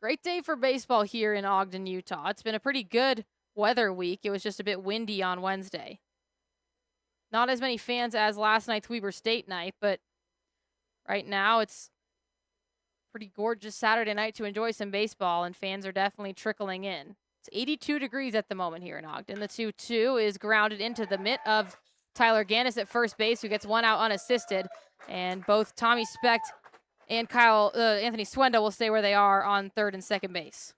Great day for baseball here in Ogden, Utah. It's been a pretty good weather week. It was just a bit windy on Wednesday. Not as many fans as last night's Weber State night, but right now it's pretty gorgeous Saturday night to enjoy some baseball, and fans are definitely trickling in. It's 82 degrees at the moment here in Ogden. The 2-2 is grounded into the mitt of Tyler Gannis at first base, who gets one out unassisted, and both Tommy Specht and Anthony Swenda will stay where they are on third and second base.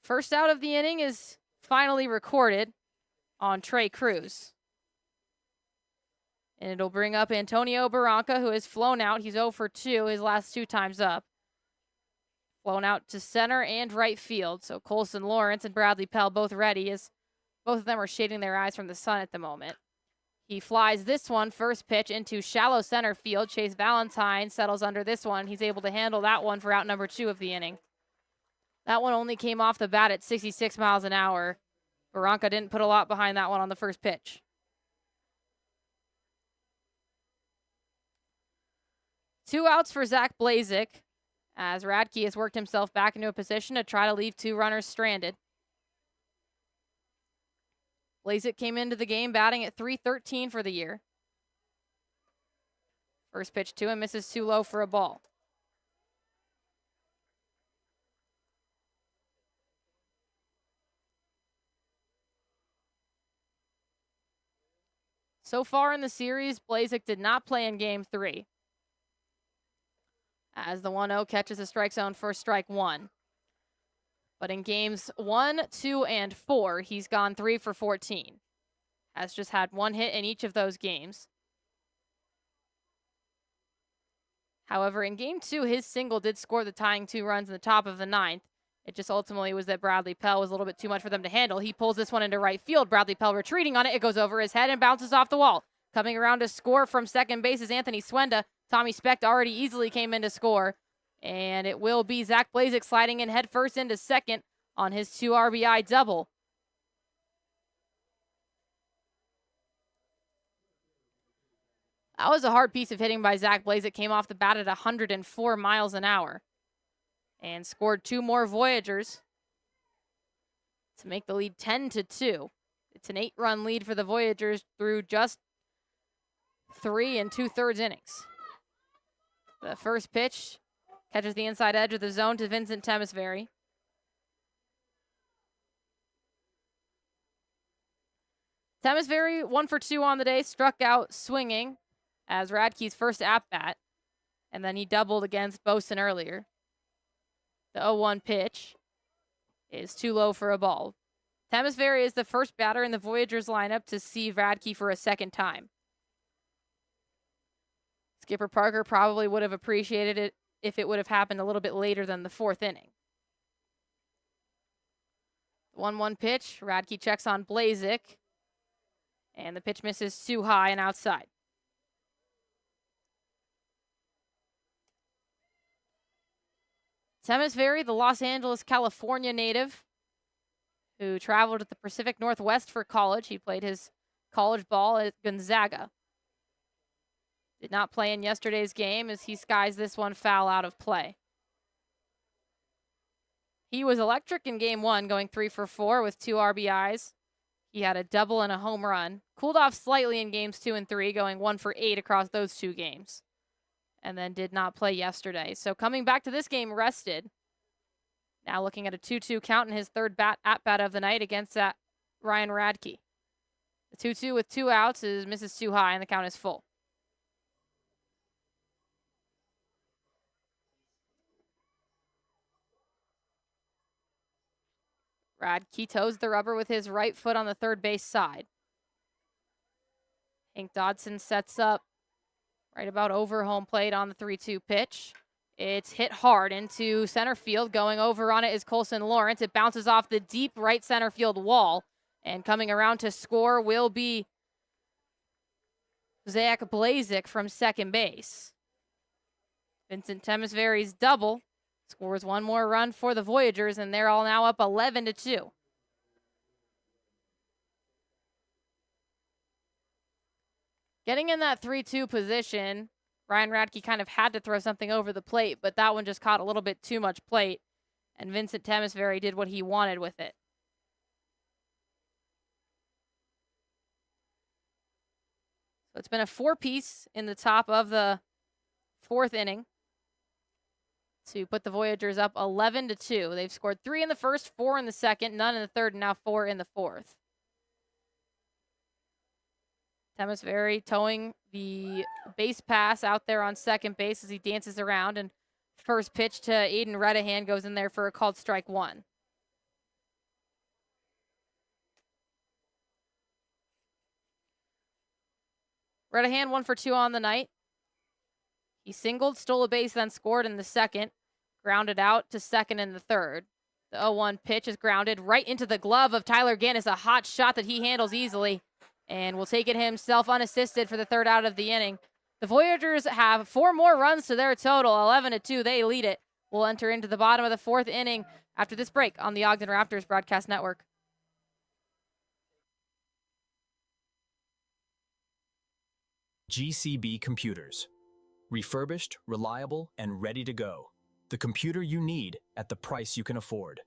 First out of the inning is finally recorded on Trey Cruz. And it'll bring up Antonio Barranca, who has flown out. He's 0 for 2 his last two times up. Flown out to center and right field. So Colson Lawrence and Bradley Pell both ready, as both of them are shading their eyes from the sun at the moment. He flies this one, first pitch, into shallow center field. Chase Valentine settles under this one. He's able to handle that one for out number 2 of the inning. That one only came off the bat at 66 miles an hour. Barranca didn't put a lot behind that one on the first pitch. Two outs for Zach Blazik, as Radke has worked himself back into a position to try to leave two runners stranded. Blazik came into the game batting at .313 for the year. First pitch to him misses too low for a ball. So far in the series, Blazik did not play in Game 3, as the 1-0 catches a strike zone for strike one. But in games 1, 2, and 4, he's gone 3 for 14. Has just had one hit in each of those games. However, in game 2, his single did score the tying 2 runs in the top of the 9th. It just ultimately was that Bradley Pell was a little bit too much for them to handle. He pulls this one into right field. Bradley Pell retreating on it. It goes over his head and bounces off the wall. Coming around to score from second base is Anthony Swenda. Tommy Specht already easily came in to score. And it will be Zach Blazik sliding in head first into second on his 2 RBI double. That was a hard piece of hitting by Zach Blazik. Came off the bat at 104 miles an hour. And scored 2 more Voyagers to make the lead 10-2. It's an 8-run lead for the Voyagers through just 3 2/3 innings. The first pitch catches the inside edge of the zone to Vincent Temesbury. Temesbury 1 for 2 on the day, struck out swinging as Radke's first at-bat, and then he doubled against Boson earlier. The 0-1 pitch is too low for a ball. Temesbury is the first batter in the Voyagers lineup to see Radke for a second time. Skipper Parker probably would have appreciated it if it would have happened a little bit later than the 4th inning. 1-1 pitch. Radke checks on Blazik. And the pitch misses too high and outside. Temesbury, the Los Angeles, California native, who traveled to the Pacific Northwest for college. He played his college ball at Gonzaga. Did not play in yesterday's game as he skies this one foul out of play. He was electric in game 1, going 3 for 4 with 2 RBIs. He had a double and a home run. Cooled off slightly in games 2 and 3, going 1 for 8 across those 2 games. And then did not play yesterday. So coming back to this game, rested. Now looking at a 2-2 count in his third at-bat of the night against that Ryan Radke. The 2-2 with 2 outs misses too high, and the count is full. Radke toes the rubber with his right foot on the third base side. Hank Dodson sets up right about over home plate on the 3-2 pitch. It's hit hard into center field. Going over on it is Colson Lawrence. It bounces off the deep right center field wall. And coming around to score will be Zach Blazik from second base. Vincent Temesvary's double scores one more run for the Voyagers, and they're all now up 11-2. Getting in that 3-2 position, Ryan Radke kind of had to throw something over the plate, but that one just caught a little bit too much plate, and Vincent Temesvary did what he wanted with it. So it's been a 4-piece in the top of the 4th inning to put the Voyagers up 11-2. They've scored 3 in the first, 4 in the second, none in the third, and now 4 in the fourth. Temesvary towing the base pass out there on second base as he dances around, and first pitch to Aiden Redahan goes in there for a called strike 1. Redahan 1 for 2 on the night. He singled, stole a base, then scored in the second. Grounded out to second in the third. The 0-1 pitch is grounded right into the glove of Tyler Gannis, a hot shot that he handles easily and will take it himself unassisted for the third out of the inning. The Voyagers have 4 more runs to their total, 11-2. They lead it. We'll enter into the bottom of the 4th inning after this break on the Ogden Raptors Broadcast Network. GCB Computers. Refurbished, reliable, and ready to go. The computer you need at the price you can afford.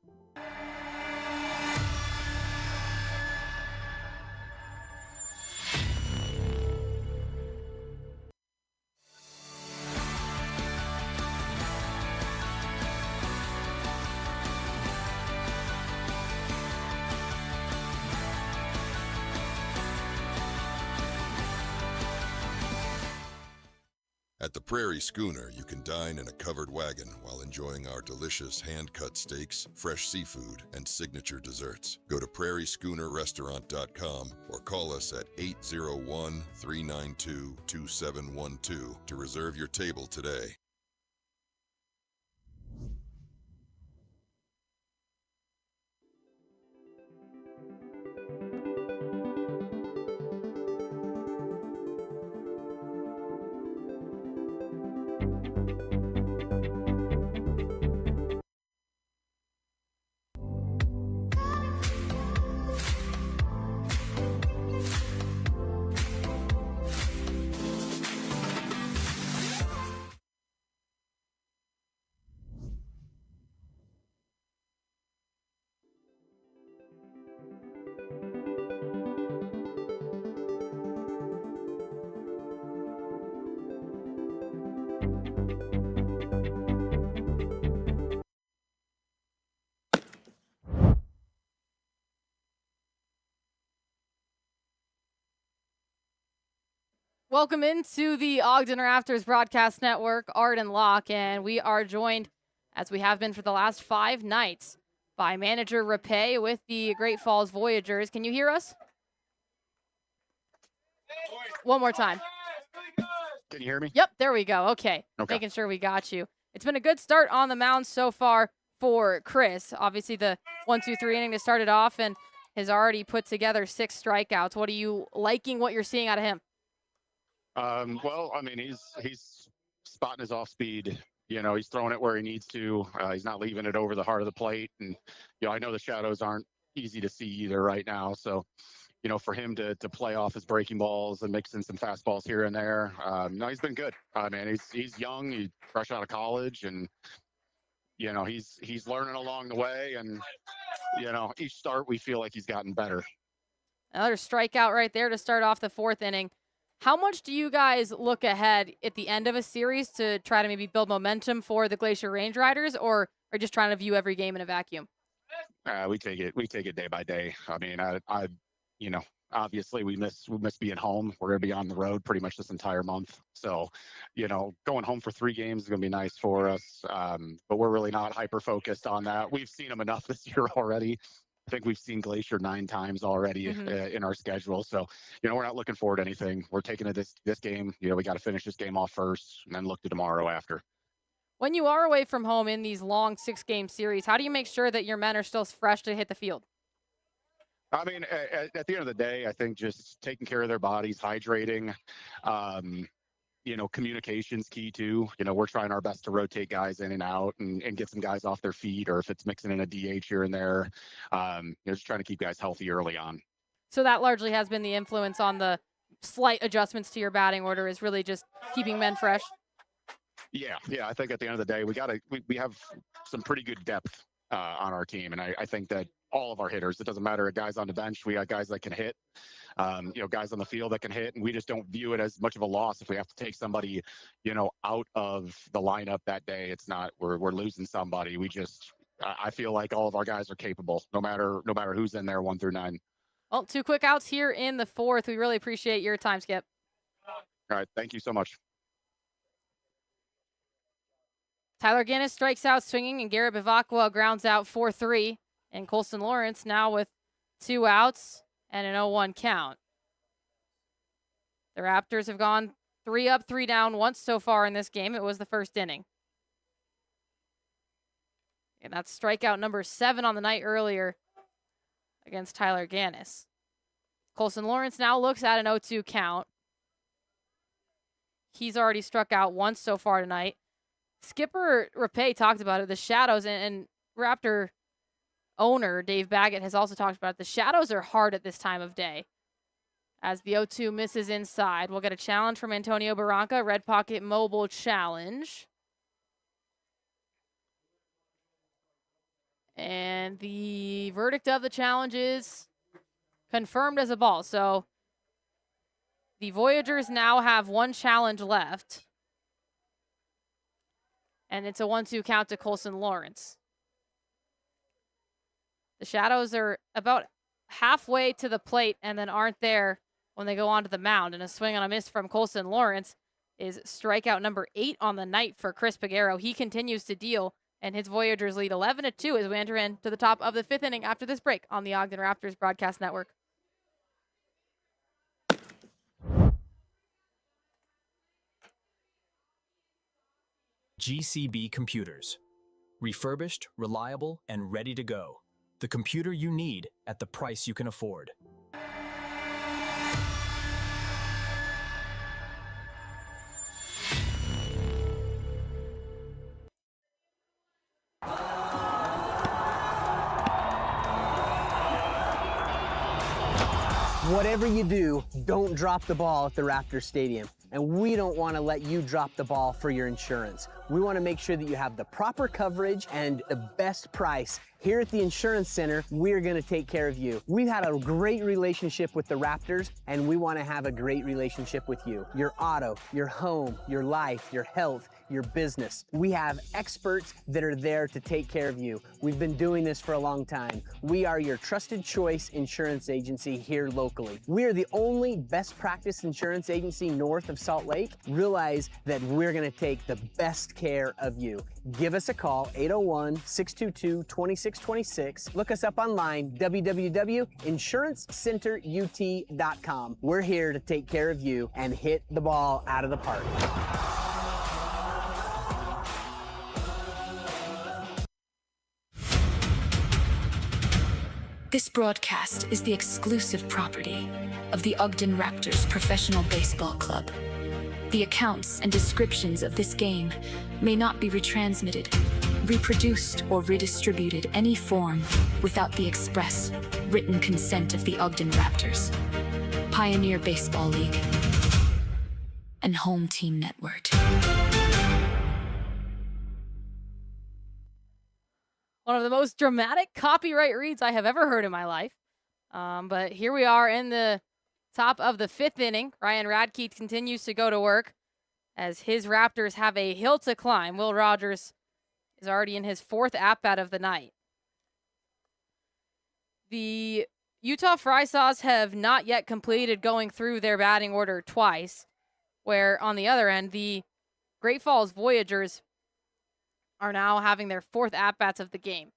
At the Prairie Schooner, you can dine in a covered wagon while enjoying our delicious hand-cut steaks, fresh seafood, and signature desserts. Go to prairieschoonerrestaurant.com or call us at 801-392-2712 to reserve your table today. Welcome into the Ogden Raptors Broadcast Network, Art and Locke, and we are joined, as we have been for the last 5 nights, by manager Rapay with the Great Falls Voyagers. Can you hear us? One more time. Can you hear me? Yep, there we go. Okay. Making sure we got you. It's been a good start on the mound so far for Chris. Obviously, the 1-2-3 inning to start it off and has already put together 6 strikeouts. What are you liking what you're seeing out of him? Well, I mean, he's spotting his off speed. You know, he's throwing it where he needs to. He's not leaving it over the heart of the plate. And, you know, I know the shadows aren't, easy to see either right now. So, you know, for him to play off his breaking balls and mix in some fastballs here and there, no, he's been good. Man, he's young, he's fresh out of college, and you know, he's learning along the way. And you know, each start we feel like he's gotten better. Another strikeout right there to start off the 4th inning. How much do you guys look ahead at the end of a series to try to maybe build momentum for the Glacier Range Riders, or are just trying to view every game in a vacuum? We take it day by day. I mean, I you know, obviously we miss being home. We're going to be on the road pretty much this entire month. So, you know, going home for 3 games is going to be nice for us. But we're really not hyper focused on that. We've seen them enough this year already. I think we've seen Glacier 9 times already in our schedule. So, you know, we're not looking forward to anything. We're taking it this game. You know, we got to finish this game off first and then look to tomorrow after. When you are away from home in these long 6-game series, how do you make sure that your men are still fresh to hit the field? I mean, at the end of the day, I think just taking care of their bodies, hydrating, you know, communication's key too. You know, we're trying our best to rotate guys in and out and get some guys off their feet, or if it's mixing in a DH here and there, you know, just trying to keep guys healthy early on. So that largely has been the influence on the slight adjustments to your batting order, is really just keeping men fresh. Yeah. I think at the end of the day, we have some pretty good depth on our team, and I think that all of our hitters, it doesn't matter, guys on the bench, we got guys that can hit, you know, guys on the field that can hit, and we just don't view it as much of a loss if we have to take somebody, you know, out of the lineup that day. It's not we're losing somebody. I feel like all of our guys are capable, no matter who's in there 1 through 9. Well, 2 quick outs here in the 4th. We really appreciate your time, Skip. All right, thank you so much. Tyler Gannis strikes out swinging, and Garrett Bivacqua grounds out 4-3. And Colson Lawrence now with 2 outs and an 0-1 count. The Raptors have gone 3 up, 3 down once so far in this game. It was the 1st inning. And that's strikeout number 7 on the night earlier against Tyler Gannis. Colson Lawrence now looks at an 0-2 count. He's already struck out once so far tonight. Skipper Rapay talked about it. The shadows, and Raptor owner Dave Baggett has also talked about it. The shadows are hard at this time of day. As the 0-2 misses inside, we'll get a challenge from Antonio Barranca. Red Pocket Mobile challenge. And the verdict of the challenge is confirmed as a ball. So the Voyagers now have 1 challenge left. And it's a 1-2 count to Colson Lawrence. The Shadows are about halfway to the plate and then aren't there when they go onto the mound. And a swing on a miss from Colson Lawrence is strikeout number 8 on the night for Chris Peguero. He continues to deal, and his Voyagers lead 11-2 as we enter into the top of the 5th inning after this break on the Ogden Raptors Broadcast Network. GCB Computers. Refurbished, reliable, and ready to go. The computer you need at the price you can afford. Whatever you do, don't drop the ball at the Raptors Stadium. And we don't want to let you drop the ball for your insurance. We want to make sure that you have the proper coverage and the best price. Here at the Insurance Center, we're going to take care of you. We've had a great relationship with the Raptors, and we want to have a great relationship with you. Your auto, your home, your life, your health, your business. We have experts that are there to take care of you. We've been doing this for a long time. We are your trusted choice insurance agency here locally. We are the only best practice insurance agency north of Salt Lake. Realize that we're going to take the best care of you. Give us a call, 801-622-2626. Look us up online, www.insurancecenterut.com. We're here to take care of you and hit the ball out of the park. This broadcast is the exclusive property of the Ogden Raptors Professional Baseball Club. The accounts and descriptions of this game may not be retransmitted reproduced or redistributed any form without the express, written consent of the Ogden Raptors, Pioneer Baseball League, and Home Team Network. One of the most dramatic copyright reads I have ever heard in my life. But here we are in the top of the 5th inning. Ryan Radke continues to go to work as his Raptors have a hill to climb. Will Rogers is already in his 4th at-bat of the night. The Utah Frysaws have not yet completed going through their batting order twice, where on the other end, the Great Falls Voyagers are now having their 4th at-bats of the game.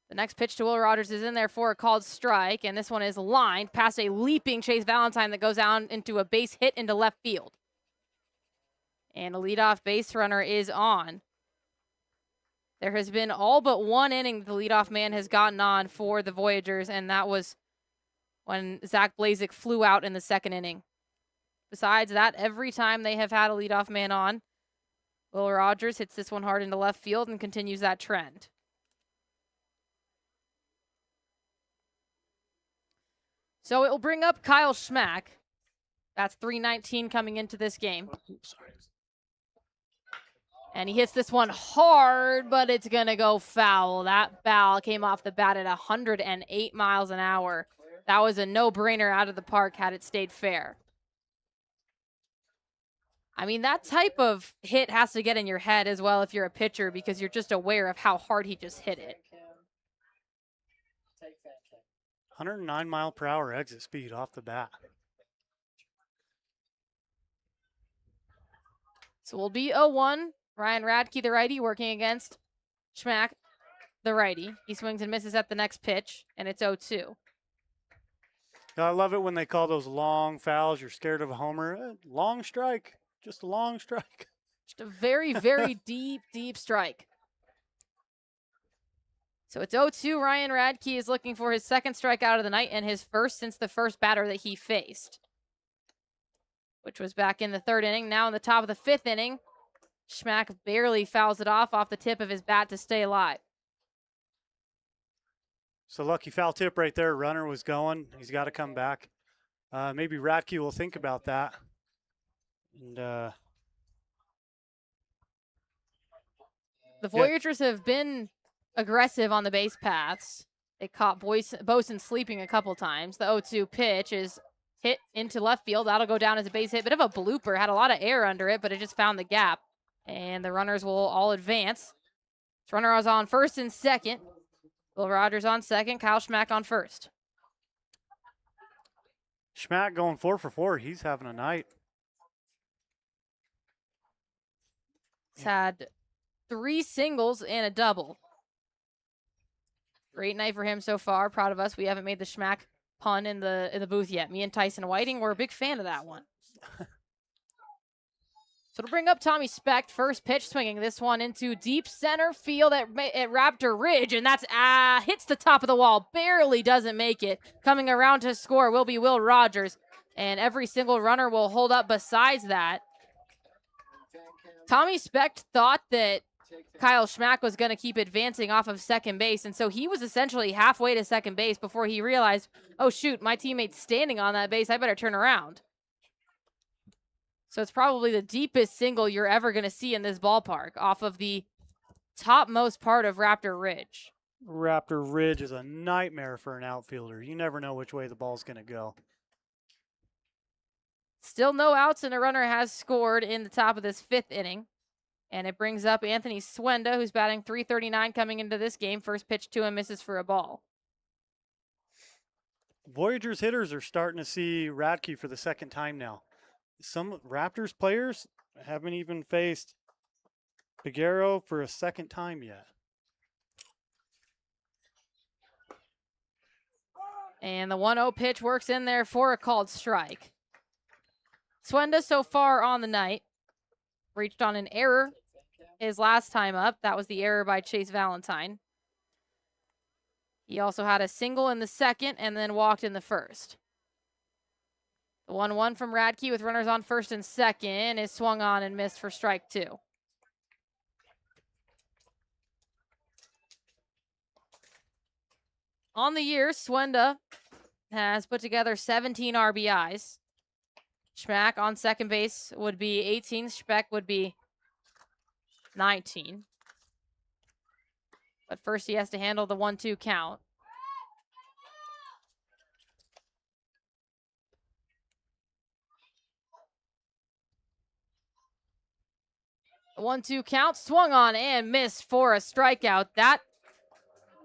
The next pitch to Will Rogers is in there for a called strike, and this one is lined past a leaping Chase Valentine that goes down into a base hit into left field. And a leadoff base runner is on. There has been all but one inning the leadoff man has gotten on for the Voyagers, and that was when Zach Blazik flew out in the 2nd inning. Besides that, every time they have had a leadoff man on, Will Rogers hits this one hard into left field and continues that trend. So it will bring up Kyle Schmack. That's 319 coming into this game. And he hits this one hard, but it's going to go foul. That ball came off the bat at 108 miles an hour. That was a no-brainer out of the park had it stayed fair. I mean, that type of hit has to get in your head as well if you're a pitcher because you're just aware of how hard he just hit it. 109-mile-per-hour exit speed off the bat. So we'll be 0-1. Ryan Radke, the righty, working against Schmack, the righty. He swings and misses at the next pitch, and it's 0-2. I love it when they call those long fouls. You're scared of a homer. Long strike. Just a long strike. Just a very, very deep, deep strike. So it's 0-2. Ryan Radke is looking for his 2nd strikeout of the night and his first since the first batter that he faced, which was back in the 3rd inning. Now in the top of the 5th inning, Schmack barely fouls it off the tip of his bat to stay alive. So lucky foul tip right there. Runner was going. He's got to come back. Maybe Radke will think about that. And the Voyagers have been aggressive on the base paths. They caught Boson sleeping a couple times. The 0-2 pitch is hit into left field. That'll go down as a base hit. Bit of a blooper. Had a lot of air under it, but it just found the gap. And the runners will all advance. This runner is on 1st and 2nd. Will Rogers on 2nd. Kyle Schmack on 1st. Schmack going 4 for 4. He's having a night. He's had 3 singles and a double. Great night for him so far. Proud of us. We haven't made the Schmack pun in the booth yet. Me and Tyson Whiting were a big fan of that one. So to bring up Tommy Specht, first pitch swinging this one into deep center field at Raptor Ridge, and that's hits the top of the wall, barely doesn't make it. Coming around to score will be Will Rogers, and every single runner will hold up besides that. Tommy Specht thought that Kyle Schmack was going to keep advancing off of 2nd base, and so he was essentially halfway to 2nd base before he realized, oh shoot, my teammate's standing on that base, I better turn around. So it's probably the deepest single you're ever going to see in this ballpark off of the topmost part of Raptor Ridge. Raptor Ridge is a nightmare for an outfielder. You never know which way the ball's going to go. Still no outs, and a runner has scored in the top of this 5th inning. And it brings up Anthony Swenda, who's batting .339 coming into this game. First pitch to him misses for a ball. Voyagers hitters are starting to see Radke for the 2nd time now. Some Raptors players haven't even faced Figueroa for a 2nd time yet. And the 1-0 pitch works in there for a called strike. Swenda so far on the night reached on an error his last time up. That was the error by Chase Valentine. He also had a single in the 2nd and then walked in the 1st. The 1-1 from Radke with runners on 1st and 2nd is swung on and missed for strike 2. On the year, Swenda has put together 17 RBIs. Schmack on second base would be 18. Speck would be 19. But first he has to handle the 1-2 count. The 1-2 count, swung on and missed for a strikeout. That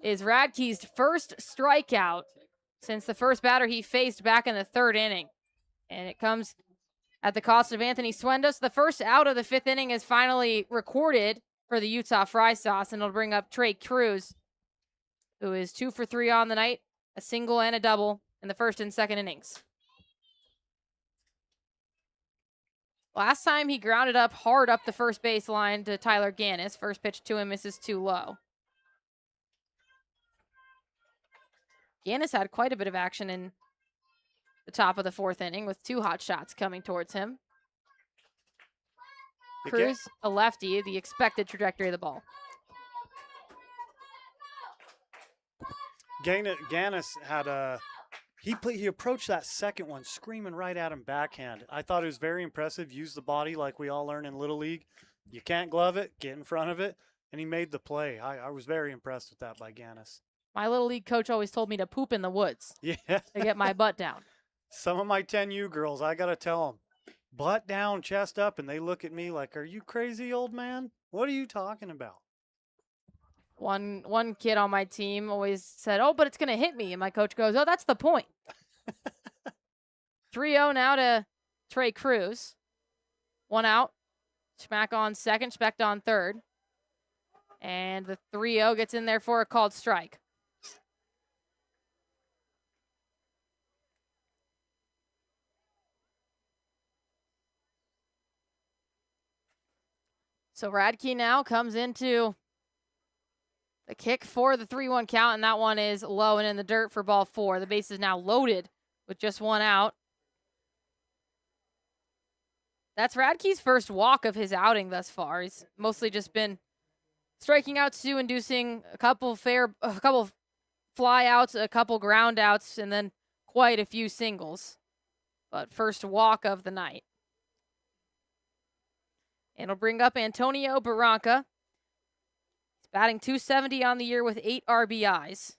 is Radke's first strikeout since the first batter he faced back in the third inning. And it comes at the cost of Anthony Swenda. So the first out of the fifth inning is finally recorded for the Utah Fry Sauce, and it'll bring up Trey Cruz, who is 2 for 3 on the night, a single and a double in the first and second innings. Last time he grounded up hard up the first baseline to Tyler Gannis. First pitch to him misses too low. Gannis had quite a bit of action in the top of the fourth inning with 2 hot shots coming towards him. Cruz, a lefty, the expected trajectory of the ball. Gannis had a he approached that second one screaming right at him backhand. I thought it was very impressive. Used the body like we all learn in Little League. You can't glove it, get in front of it, and he made the play. I was very impressed with that by Gannis. My Little League coach always told me to poop in the woods. Yeah. To get my butt down. Some of my 10U girls, I got to tell them, butt down, chest up, and they look at me like, are you crazy, old man? What are you talking about? One kid on my team always said, oh, but it's going to hit me. And my coach goes, oh, that's the point. 3-0 now to Trey Cruz. 1 out. Schmack on second, Specht on third. And the 3-0 gets in there for a called strike. So Radke now comes into the kick for the 3-1 count, and that one is low and in the dirt for ball 4. The base is now loaded with just 1 out. That's Radke's first walk of his outing thus far. He's mostly just been striking out Sue, inducing a couple fly outs, a couple ground outs, and then quite a few singles. But first walk of the night. And it'll bring up Antonio Barranca. He's batting .270 on the year with 8 RBIs.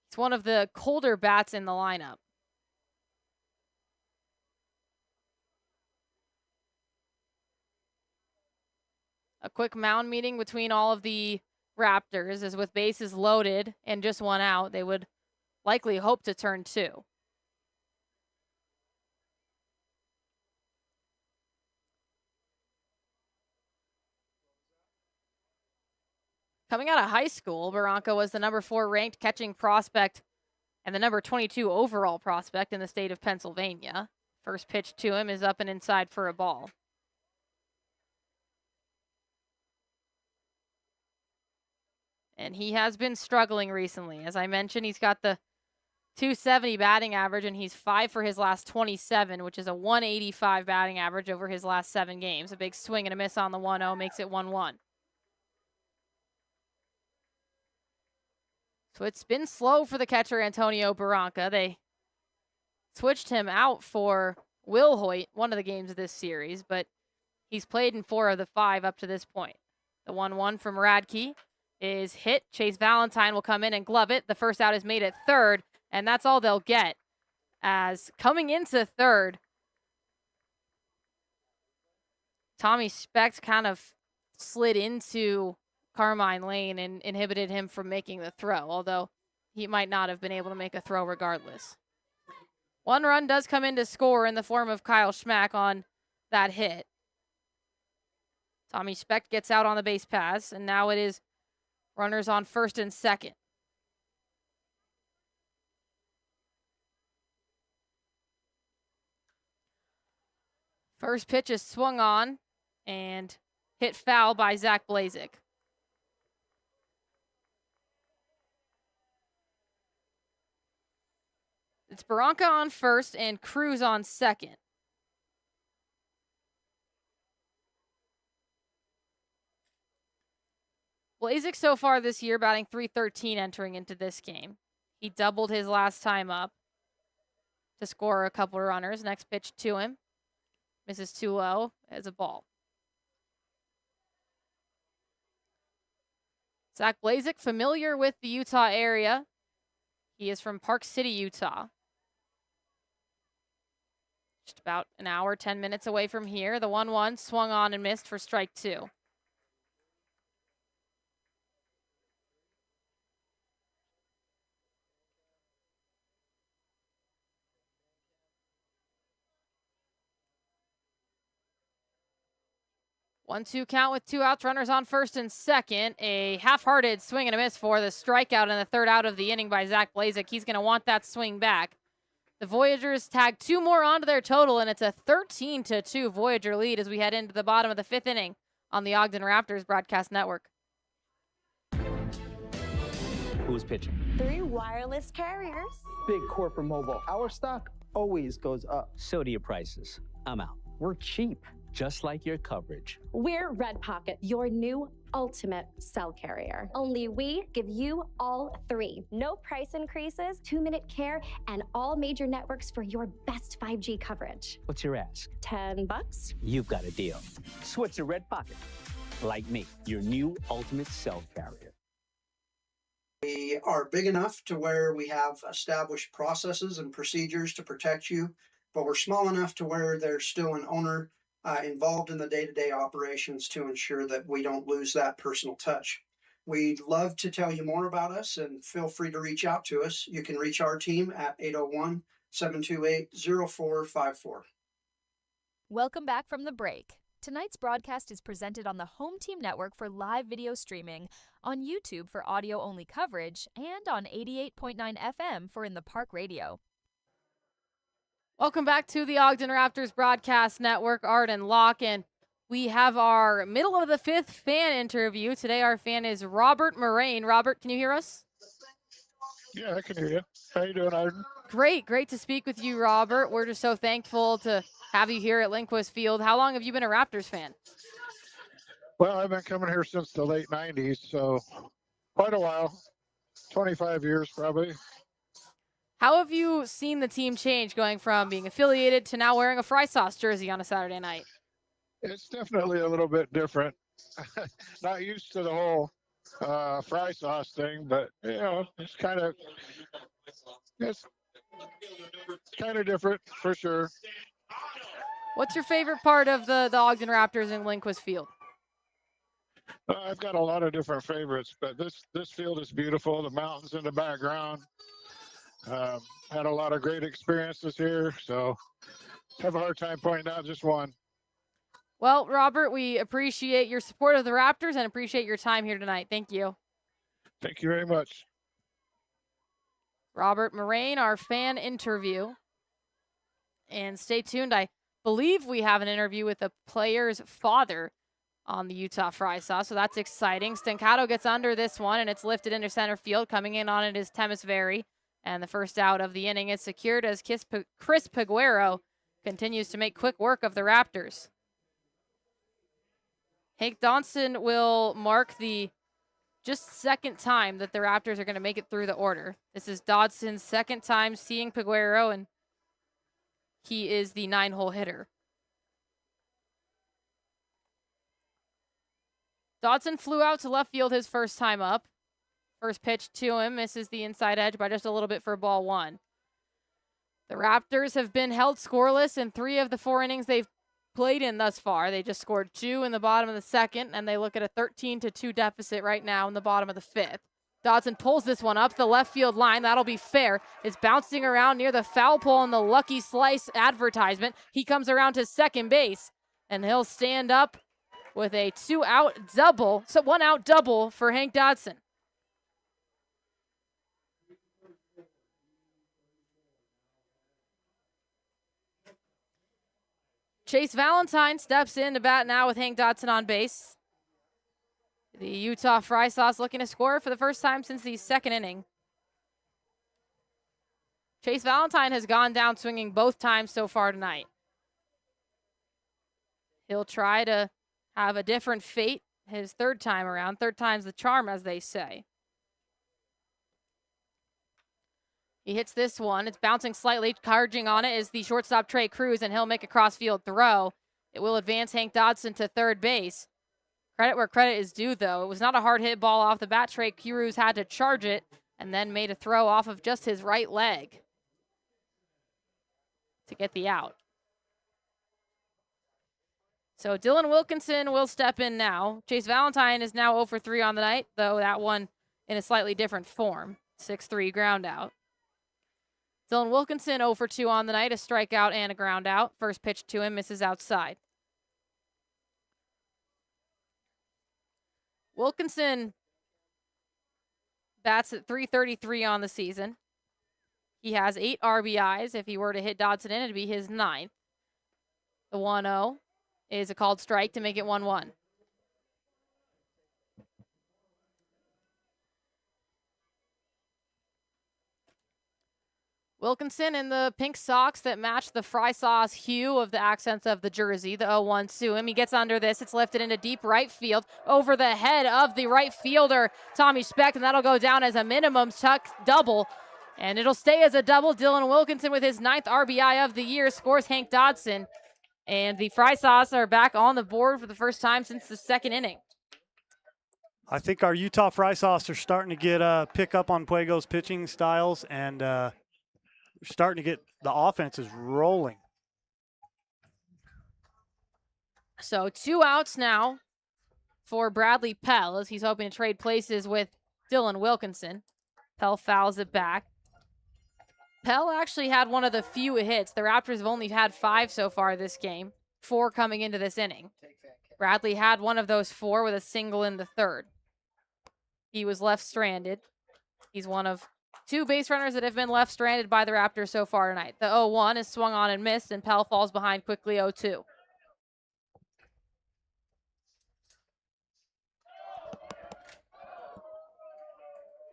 It's one of the colder bats in the lineup. A quick mound meeting between all of the Raptors, as with bases loaded and just 1 out, they would likely hope to turn 2. Coming out of high school, Barranca was the number 4 ranked catching prospect and the number 22 overall prospect in the state of Pennsylvania. First pitch to him is up and inside for a ball. And he has been struggling recently. As I mentioned, he's got the .270 batting average, and he's 5 for his last 27, which is a .185 batting average over his last 7 games. A big swing and a miss on the 1-0 makes it 1-1. So it's been slow for the catcher, Antonio Barranca. They switched him out for Will Hoyt, one of the games of this series, but he's played in 4 of the 5 up to this point. The 1-1 from Radke is hit. Chase Valentine will come in and glove it. The first out is made at third, and that's all they'll get. As coming into third, Tommy Specht kind of slid into Carmine Lane and inhibited him from making the throw, although he might not have been able to make a throw regardless. 1 run does come in to score in the form of Kyle Schmack on that hit. Tommy Specht gets out on the base pass, and now it is runners on first and second. First pitch is swung on and hit foul by Zach Blazik. It's Barranca on first and Cruz on second. Blazek so far this year batting .313 entering into this game. He doubled his last time up to score a couple of runners. Next pitch to him. Misses too low as a ball. Zach Blazek, familiar with the Utah area. He is from Park City, Utah. Just about an hour, 10 minutes away from here. The 1-1 swung on and missed for strike 2. One-two count with 2 outs, runners on first and second. A half-hearted swing and a miss for the strikeout in the 3rd out of the inning by Zach Blazek. He's going to want that swing back. The Voyagers tag 2 more onto their total, and it's a 13-2 Voyager lead as we head into the bottom of the 5th inning on the Ogden Raptors Broadcast Network. Who's pitching? 3 wireless carriers. Big corporate mobile. Our stock always goes up. So do your prices. I'm out. We're cheap. Just like your coverage. We're Red Pocket, your new ultimate cell carrier. Only we give you all 3. No price increases, 2-minute care, and all major networks for your best 5G coverage. What's your ask? $10. You've got a deal. Switch to Red Pocket. Like me, your new ultimate cell carrier. We are big enough to where we have established processes and procedures to protect you, but we're small enough to where there's still an owner involved in the day-to-day operations to ensure that we don't lose that personal touch. We'd love to tell you more about us, and feel free to reach out to us. You can reach our team at 801-728-0454. Welcome back from the break. Tonight's broadcast is presented on the Home Team Network for live video streaming, on YouTube for audio-only coverage, and on 88.9 FM for In the Park Radio. Welcome back to the Ogden Raptors Broadcast Network, Art and Locke, and we have our middle of the 5th fan interview. Today our fan is Robert Moraine. Robert, can you hear us? Yeah, I can hear you. How you doing, Arden? Great to speak with you, Robert. We're just so thankful to have you here at Lindquist Field. How long have you been a Raptors fan? Well, I've been coming here since the late 90s, so quite a while. 25 years probably. How have you seen the team change going from being affiliated to now wearing a Fry Sauce jersey on a Saturday night? It's definitely a little bit different. Not used to the whole Fry Sauce thing, but you know, it's kind of different for sure. What's your favorite part of the Ogden Raptors in Lindquist Field? I've got a lot of different favorites, but this field is beautiful. The mountains in the background. Had a lot of great experiences here, so have a hard time pointing out just one. Well, Robert, we appreciate your support of the Raptors and appreciate your time here tonight. Thank you. Thank you very much. Robert Moraine, our fan interview. And stay tuned. I believe we have an interview with the player's father on the Utah Fry Sauce, so that's exciting. Stancato gets under this one, and it's lifted into center field. Coming in on it is Temis Very. And the first out of the inning is secured as Chris Peguero continues to make quick work of the Raptors. Hank Dodson will mark the just second time that the Raptors are going to make it through the order. This is Dodson's second time seeing Peguero, and he is the 9-hole hitter. Dodson flew out to left field his first time up. First pitch to him, misses the inside edge by just a little bit for ball 1. The Raptors have been held scoreless in 3 of the 4 innings they've played in thus far. They just scored 2 in the bottom of the 2nd, and they look at a 13-2 deficit right now in the bottom of the 5th. Dodson pulls this one up the left field line. That'll be fair. It's bouncing around near the foul pole in the Lucky Slice advertisement. He comes around to second base, and he'll stand up with a 2-out double. So 1-out double for Hank Dodson. Chase Valentine steps in to bat now with Hank Dodson on base. The Utah Fry Sauce looking to score for the first time since the 2nd inning. Chase Valentine has gone down swinging both times so far tonight. He'll try to have a different fate his third time around. Third time's the charm, as they say. He hits this one. It's bouncing slightly. Charging on it is the shortstop Trey Cruz, and he'll make a cross-field throw. It will advance Hank Dodson to third base. Credit where credit is due, though. It was not a hard hit ball off the bat. Trey Cruz had to charge it and then made a throw off of just his right leg to get the out. So Dylan Wilkinson will step in now. Chase Valentine is now 0 for 3 on the night, though that one in a slightly different form. 6-3 ground out. Dylan Wilkinson 0 for 2 on the night, a strikeout and a ground out. First pitch to him misses outside. Wilkinson bats at .333 on the season. He has 8 RBIs. If he were to hit Dodson in, it'd be his 9th. The 1-0 is a called strike to make it 1-1. Wilkinson in the pink socks that match the fry sauce hue of the accents of the jersey, the 0-1 to him. He gets under this. It's lifted into deep right field over the head of the right fielder, Tommy Speck, and that'll go down as a minimum tuck double. And it'll stay as a double. Dylan Wilkinson with his 9th RBI of the year scores Hank Dodson. And the Fry Sauce are back on the board for the first time since the second inning. I think our Utah Fry Sauce are starting to get pick up on Puego's pitching styles, and starting to get the offenses rolling. So 2 outs now for Bradley Pell as he's hoping to trade places with Dylan Wilkinson. Pell fouls it back. Pell actually had one of the few hits. The Raptors have only had 5 so far this game, 4 coming into this inning. Bradley had one of those 4 with a single in the third. He was left stranded. He's one of 2 base runners that have been left stranded by the Raptors so far tonight. The 0-1 is swung on and missed, and Pell falls behind quickly 0-2.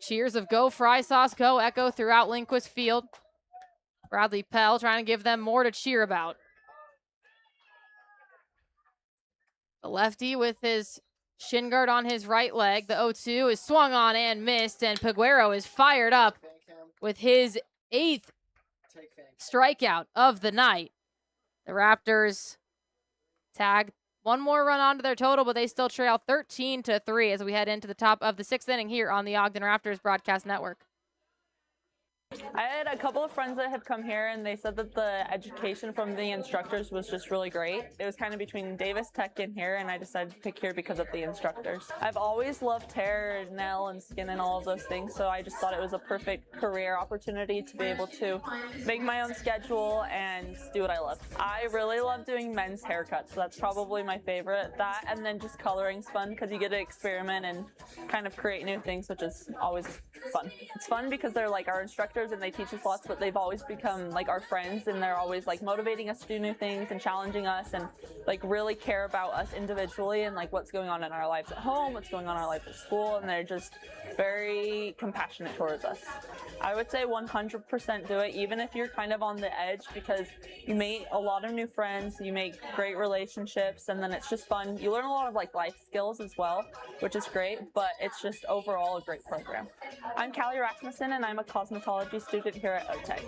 Cheers of go Fry Sauce, go echo throughout Lindquist Field. Bradley Pell trying to give them more to cheer about. The lefty with his shin guard on his right leg. The 0-2 is swung on and missed, and Peguero is fired up with his 8th strikeout of the night. The Raptors tag one more run onto their total, but they still trail 13-3 as we head into the top of the 6th inning here on the Ogden Raptors Broadcast Network. I had a couple of friends that have come here, and they said that the education from the instructors was just really great. It was kind of between Davis Tech and here, and I decided to pick here because of the instructors. I've always loved hair, nail, and skin and all of those things, so I just thought it was a perfect career opportunity to be able to make my own schedule and do what I love. I really love doing men's haircuts, so that's probably my favorite. That, and then just coloring's fun because you get to experiment and kind of create new things, which is always fun. It's fun because they're like our instructors and they teach us lots, but they've always become like our friends, and they're always like motivating us to do new things and challenging us and like really care about us individually and like what's going on in our lives at home, what's going on in our life at school, and they're just very compassionate towards us. I would say 100% do it, even if you're kind of on the edge, because you meet a lot of new friends, you make great relationships, and then it's just fun. You learn a lot of like life skills as well, which is great, but it's just overall a great program. I'm Callie Rasmussen, and I'm a cosmetology student here at OTEC.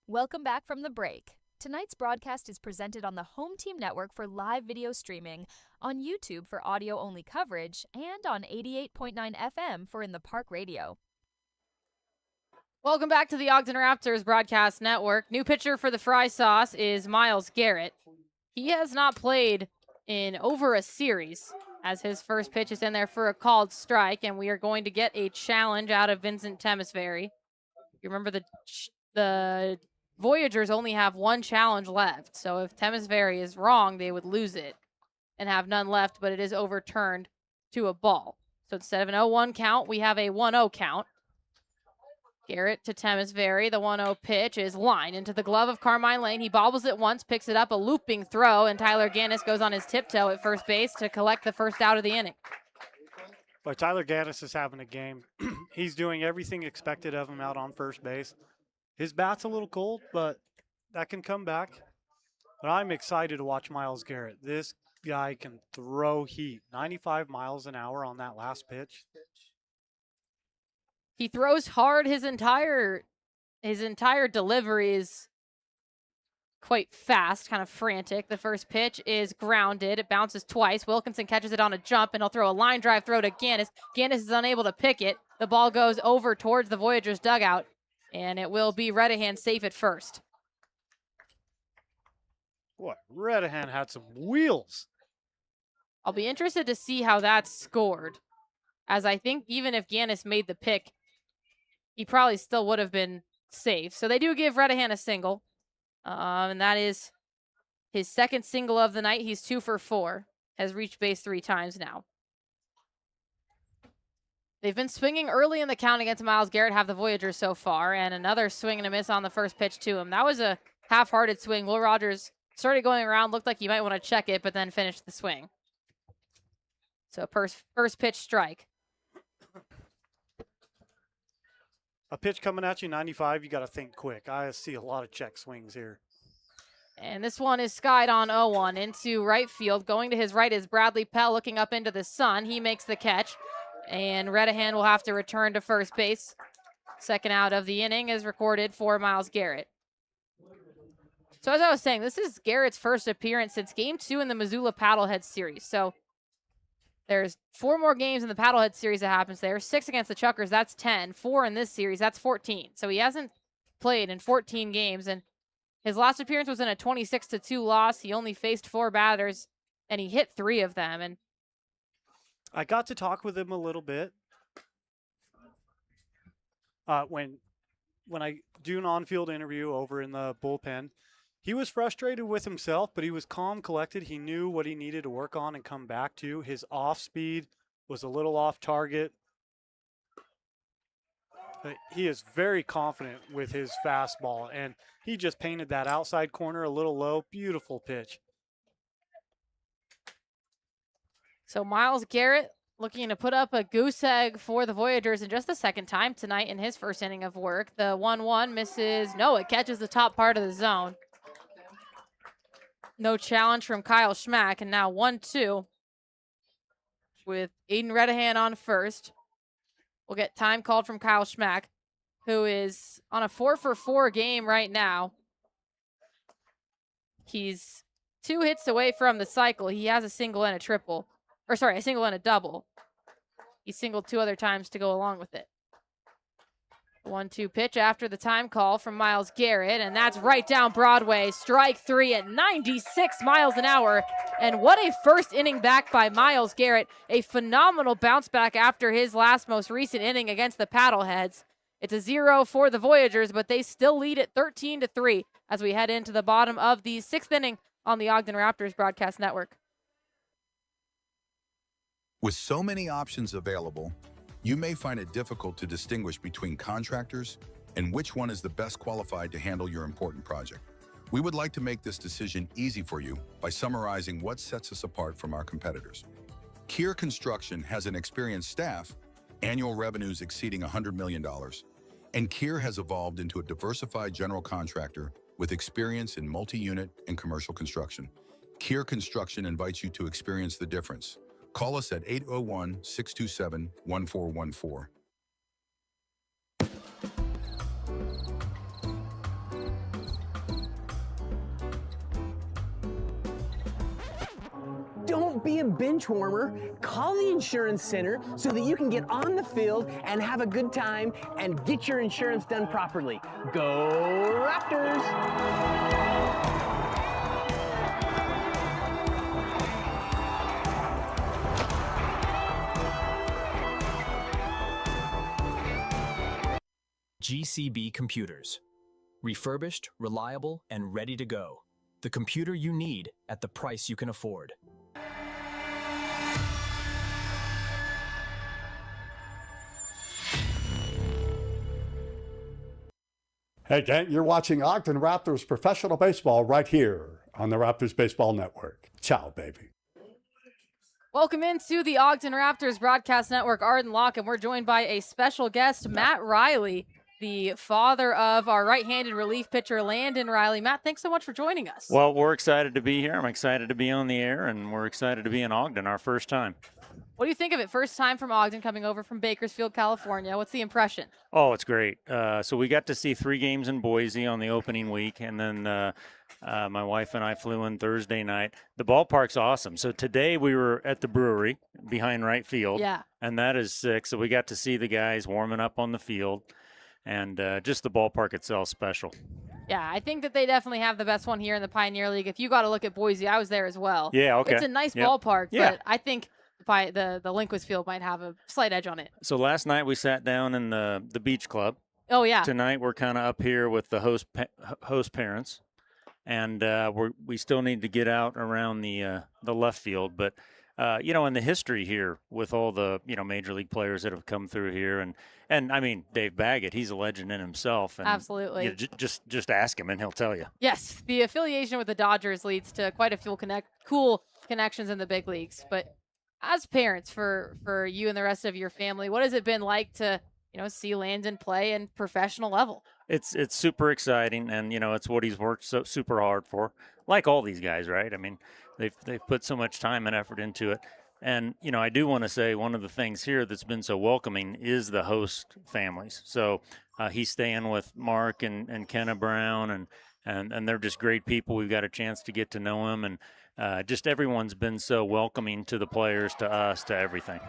Welcome back from the break. Tonight's broadcast is presented on the Home Team Network for live video streaming, on YouTube for audio-only coverage, and on 88.9 FM for In the Park Radio. Welcome back to the Ogden Raptors Broadcast Network. New pitcher for the Fry Sauce is Miles Garrett. He has not played in over a series, as his first pitch is in there for a called strike, and we are going to get a challenge out of Vincent Temesbury. You remember the Voyagers only have one challenge left. So if Temesbury is wrong, they would lose it and have none left, but it is overturned to a ball. So instead of an 0-1 count, we have a 1-0 count. Garrett to Temesbury. The 1-0 pitch is line into the glove of Carmine Lane. He bobbles it once, picks it up, a looping throw, and Tyler Gannis goes on his tiptoe at first base to collect the first out of the inning. But Tyler Gannis is having a game. He's doing everything expected of him out on first base. His bat's a little cold, but that can come back. But I'm excited to watch Myles Garrett. This guy can throw heat. 95 miles an hour on that last pitch. He throws hard. His entire delivery is quite fast, kind of frantic. The first pitch is grounded. It bounces twice. Wilkinson catches it on a jump, and he'll throw a line drive throw to Gannis. Gannis is unable to pick it. The ball goes over towards the Voyagers dugout, and it will be Redahan safe at first. Boy, Redahan had some wheels. I'll be interested to see how that's scored, as I think even if Gannis made the pick, he probably still would have been safe. So they do give Redahan a single, and that is his second single of the night. He's 2 for 4, has reached base 3 times now. They've been swinging early in the count against Myles Garrett, have the Voyagers so far, and another swing and a miss on the first pitch to him. That was a half-hearted swing. Will Rogers started going around, looked like he might want to check it, but then finished the swing. So first pitch strike. A pitch coming at you, 95, you got to think quick. I see a lot of check swings here. And this one is skied on 0-1 into right field. Going to his right is Bradley Pell looking up into the sun. He makes the catch, and Redahan will have to return to first base. Second out of the inning is recorded for Myles Garrett. So as I was saying, this is Garrett's first appearance since Game 2 in the Missoula Paddlehead Series. So there's 4 more games in the Paddlehead Series that happens there. 6 against the Chuckers, that's 10. 4 in this series, that's 14. So he hasn't played in 14 games, and his last appearance was in a 26-2 loss. He only faced 4 batters, and he hit 3 of them. And I got to talk with him a little bit. When I do an on-field interview over in the bullpen, he was frustrated with himself, but he was calm, collected. He knew what he needed to work on and come back to. His off speed was a little off target. He is very confident with his fastball, and he just painted that outside corner a little low. Beautiful pitch. so Myles Garrett looking to put up a goose egg for the Voyagers in just the second time tonight in his first inning of work. The 1-1 misses. No, it catches the top part of the zone. No challenge from Kyle Schmack, and now 1-2 with Aiden Redahan on first. We'll get time called from Kyle Schmack, who is on a 4 for 4 game right now. He's 2 hits away from the cycle. He has a single and a triple. Or sorry, a single and a double. He singled 2 other times to go along with it. 1-2 pitch after the time call from Myles Garrett, and that's right down Broadway. Strike 3 at 96 miles an hour. And what a first inning back by Myles Garrett. A phenomenal bounce back after his most recent inning against the Paddleheads. It's a 0 for the Voyagers, but they still lead at 13-3 as we head into the bottom of the 6th inning on the Ogden Raptors Broadcast Network. With so many options available, you may find it difficult to distinguish between contractors and which one is the best qualified to handle your important project. We would like to make this decision easy for you by summarizing what sets us apart from our competitors. Kier Construction has an experienced staff, annual revenues exceeding $100 million, and Kier has evolved into a diversified general contractor with experience in multi-unit and commercial construction. Kier Construction invites you to experience the difference. Call us at 801-627-1414. Don't be a bench warmer. Call the insurance center so that you can get on the field and have a good time and get your insurance done properly. Go Raptors! GCB Computers. Refurbished, reliable, and ready to go. The computer you need at the price you can afford. Hey, gang, you're watching Ogden Raptors professional baseball right here on the Raptors Baseball Network. Ciao, baby. Welcome into the Ogden Raptors Broadcast Network. Arden Locke, and we're joined by a special guest, Matt Riley, the father of our right-handed relief pitcher, Landon Riley. Matt, thanks so much for joining us. Well, we're excited to be here. I'm excited to be on the air, and we're excited to be in Ogden, our first time. What do you think of it? First time from Ogden, coming over from Bakersfield, California. What's the impression? Oh, it's great. So we got to see 3 games in Boise on the opening week, and then my wife and I flew in Thursday night. The ballpark's awesome. So today we were at the brewery behind right field, Yeah. and that is sick. So we got to see the guys warming up on the field, and just the ballpark itself special. Yeah, I think that they definitely have the best one here in the Pioneer League. If you got to look at Boise, I was there as well. Yeah, okay. It's a nice Yep. ballpark, Yeah. but I think the Linquist Field might have a slight edge on it. So last night we sat down in the beach club. Oh, yeah. Tonight we're kind of up here with the host parents, and we still need to get out around the left field. But in the history here with all the major league players that have come through here, and I mean Dave Baggett, he's a legend in himself. And, Absolutely. Just ask him and he'll tell you. Yes, the affiliation with the Dodgers leads to quite a few cool connections in the big leagues. But as parents, for you and the rest of your family, what has it been like to see Landon play in professional level? It's super exciting, and it's what he's worked so super hard for. Like all these guys, right? I mean, they've put so much time and effort into it. And I do want to say one of the things here that's been so welcoming is the host families. So he's staying with Mark and Kenna Brown, and they're just great people. We've got a chance to get to know him, and just everyone's been so welcoming to the players, to us, to everything.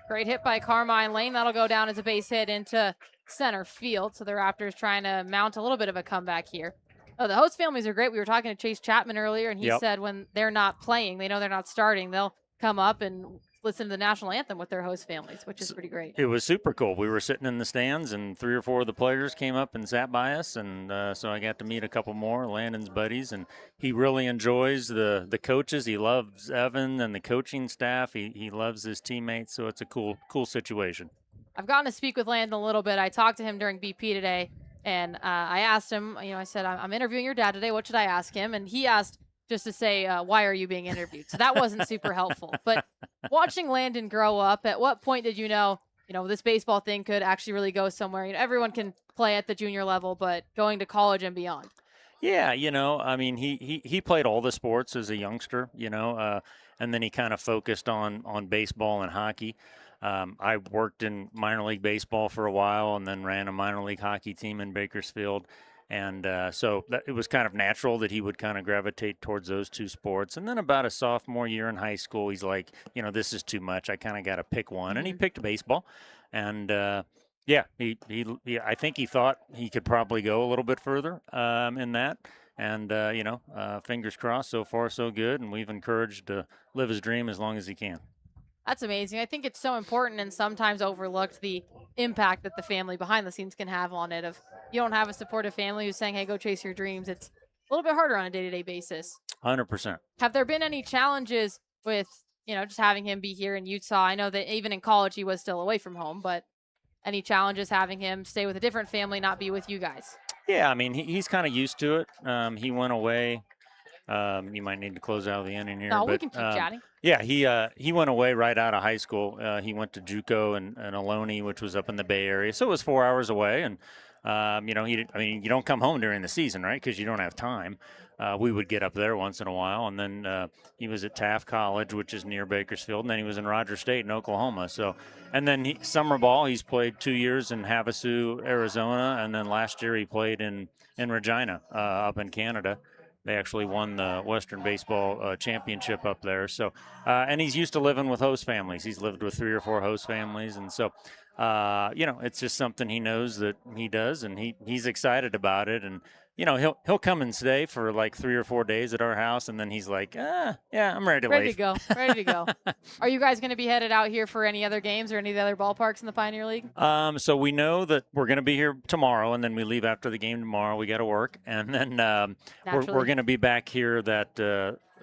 Great hit by Carmine Lane. That'll go down as a base hit into center field. So the Raptors trying to mount a little bit of a comeback here. Oh, the host families are great. We were talking to Chase Chapman earlier, and he said when they're not playing, they know they're not starting, they'll come up and listen to the national anthem with their host families, which is pretty great. It was super cool. We were sitting in the stands, and 3 or 4 of the players came up and sat by us, and so I got to meet a couple more, Landon's buddies, and he really enjoys the coaches. He loves Evan and the coaching staff. He loves his teammates, so it's a cool situation. I've gotten to speak with Landon a little bit. I talked to him during BP today, and I asked him, I said, I'm interviewing your dad today. What should I ask him? And he asked just to say, why are you being interviewed? So that wasn't super helpful. But watching Landon grow up, at what point did you know, this baseball thing could actually really go somewhere? Everyone can play at the junior level, but going to college and beyond. Yeah, I mean, he played all the sports as a youngster, and then he kind of focused on baseball and hockey. I worked in minor league baseball for a while and then ran a minor league hockey team in Bakersfield. And so it was kind of natural that he would kind of gravitate towards those 2 sports. And then about a sophomore year in high school, he's like, this is too much. I kind of got to pick one. And he picked baseball. And, I think he thought he could probably go a little bit further in that. And, fingers crossed, so far so good. And we've encouraged to live his dream as long as he can. That's amazing. I think it's so important and sometimes overlooked, the impact that the family behind the scenes can have on it. If you don't have a supportive family who's saying, hey, go chase your dreams, it's a little bit harder on a day-to-day basis. 100%. Have there been any challenges with, just having him be here in Utah? I know that even in college he was still away from home, but any challenges having him stay with a different family, not be with you guys? Yeah, I mean, he's kind of used to it. He went away. You might need to close out the inning here. No, but, we can keep chatting. Yeah, he went away right out of high school. He went to JUCO and Ohlone, which was up in the Bay Area. So it was 4 hours away. And, you don't come home during the season, right, because you don't have time. We would get up there once in a while. And then he was at Taft College, which is near Bakersfield. And then he was in Rogers State in Oklahoma. So, and then summer ball, he's played 2 years in Havasu, Arizona. And then last year he played in Regina up in Canada. They actually won the Western Baseball Championship up there. So, and he's used to living with host families. He's lived with 3 or 4 host families. And so, it's just something he knows that he does, and he's excited about it. And you know, he'll come and stay for like 3 or 4 days at our house, and then he's like, yeah, I'm ready to Ready leave. to go. Ready to go. Are you guys going to be headed out here for any other games or any of the other ballparks in the Pioneer League? So we know that we're going to be here tomorrow, and then we leave after the game tomorrow. We got to work, and then we're going to be back here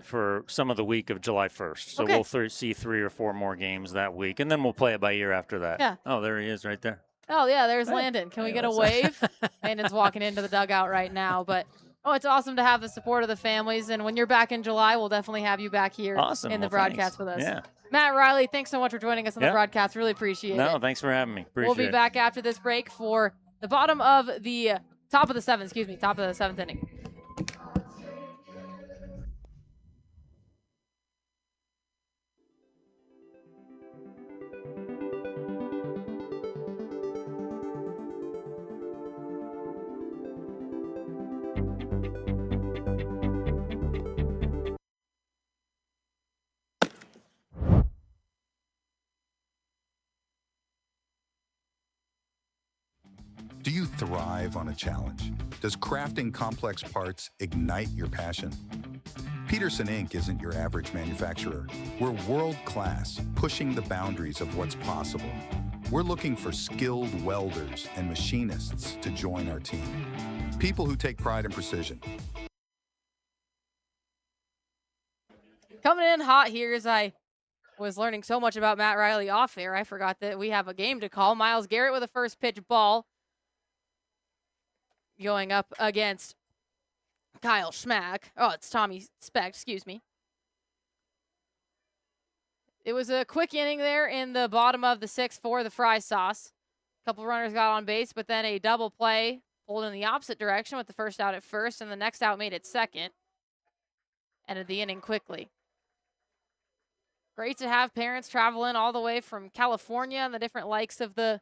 for some of the week of July 1st. So Okay. we'll see 3 or 4 more games that week, and then we'll play it by ear after that. Yeah. Oh, there he is right there. Oh, yeah, there's Landon. Can we get a wave? Landon's walking into the dugout right now. But, it's awesome to have the support of the families. And when you're back in July, we'll definitely have you back here in the broadcast with us. Yeah. Matt Riley, thanks so much for joining us on the broadcast. Really appreciate it. No, thanks for having me. Appreciate We'll be back after this break for the top of the seventh inning. Do you thrive on a challenge? Does crafting complex parts ignite your passion? Peterson Inc. isn't your average manufacturer. We're world-class, pushing the boundaries of what's possible. We're looking for skilled welders and machinists to join our team. People who take pride in precision. Coming in hot here as I was learning so much about Matt Riley off air, I forgot that we have a game to call. Myles Garrett with a first pitch ball going up against Kyle Schmack. Oh, it's Tommy Speck, excuse me. It was a quick inning there in the bottom of the sixth for the Fry Sauce. A couple runners got on base, but then a double play pulled in the opposite direction with the first out at first, and the next out made it second. Ended the inning quickly. Great to have parents travel in all the way from California and the different likes of the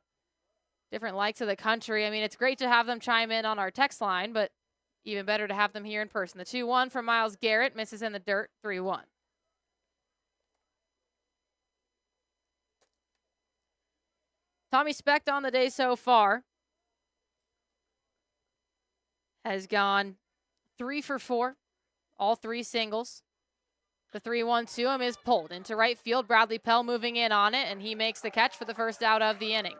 country. I mean, it's great to have them chime in on our text line, but even better to have them here in person. The 2-1 from Myles Garrett misses in the dirt, 3-1. Tommy Speck on the day so far has gone 3 for 4, all 3 singles. The 3-1 to him is pulled into right field. Bradley Pell moving in on it, and he makes the catch for the first out of the inning.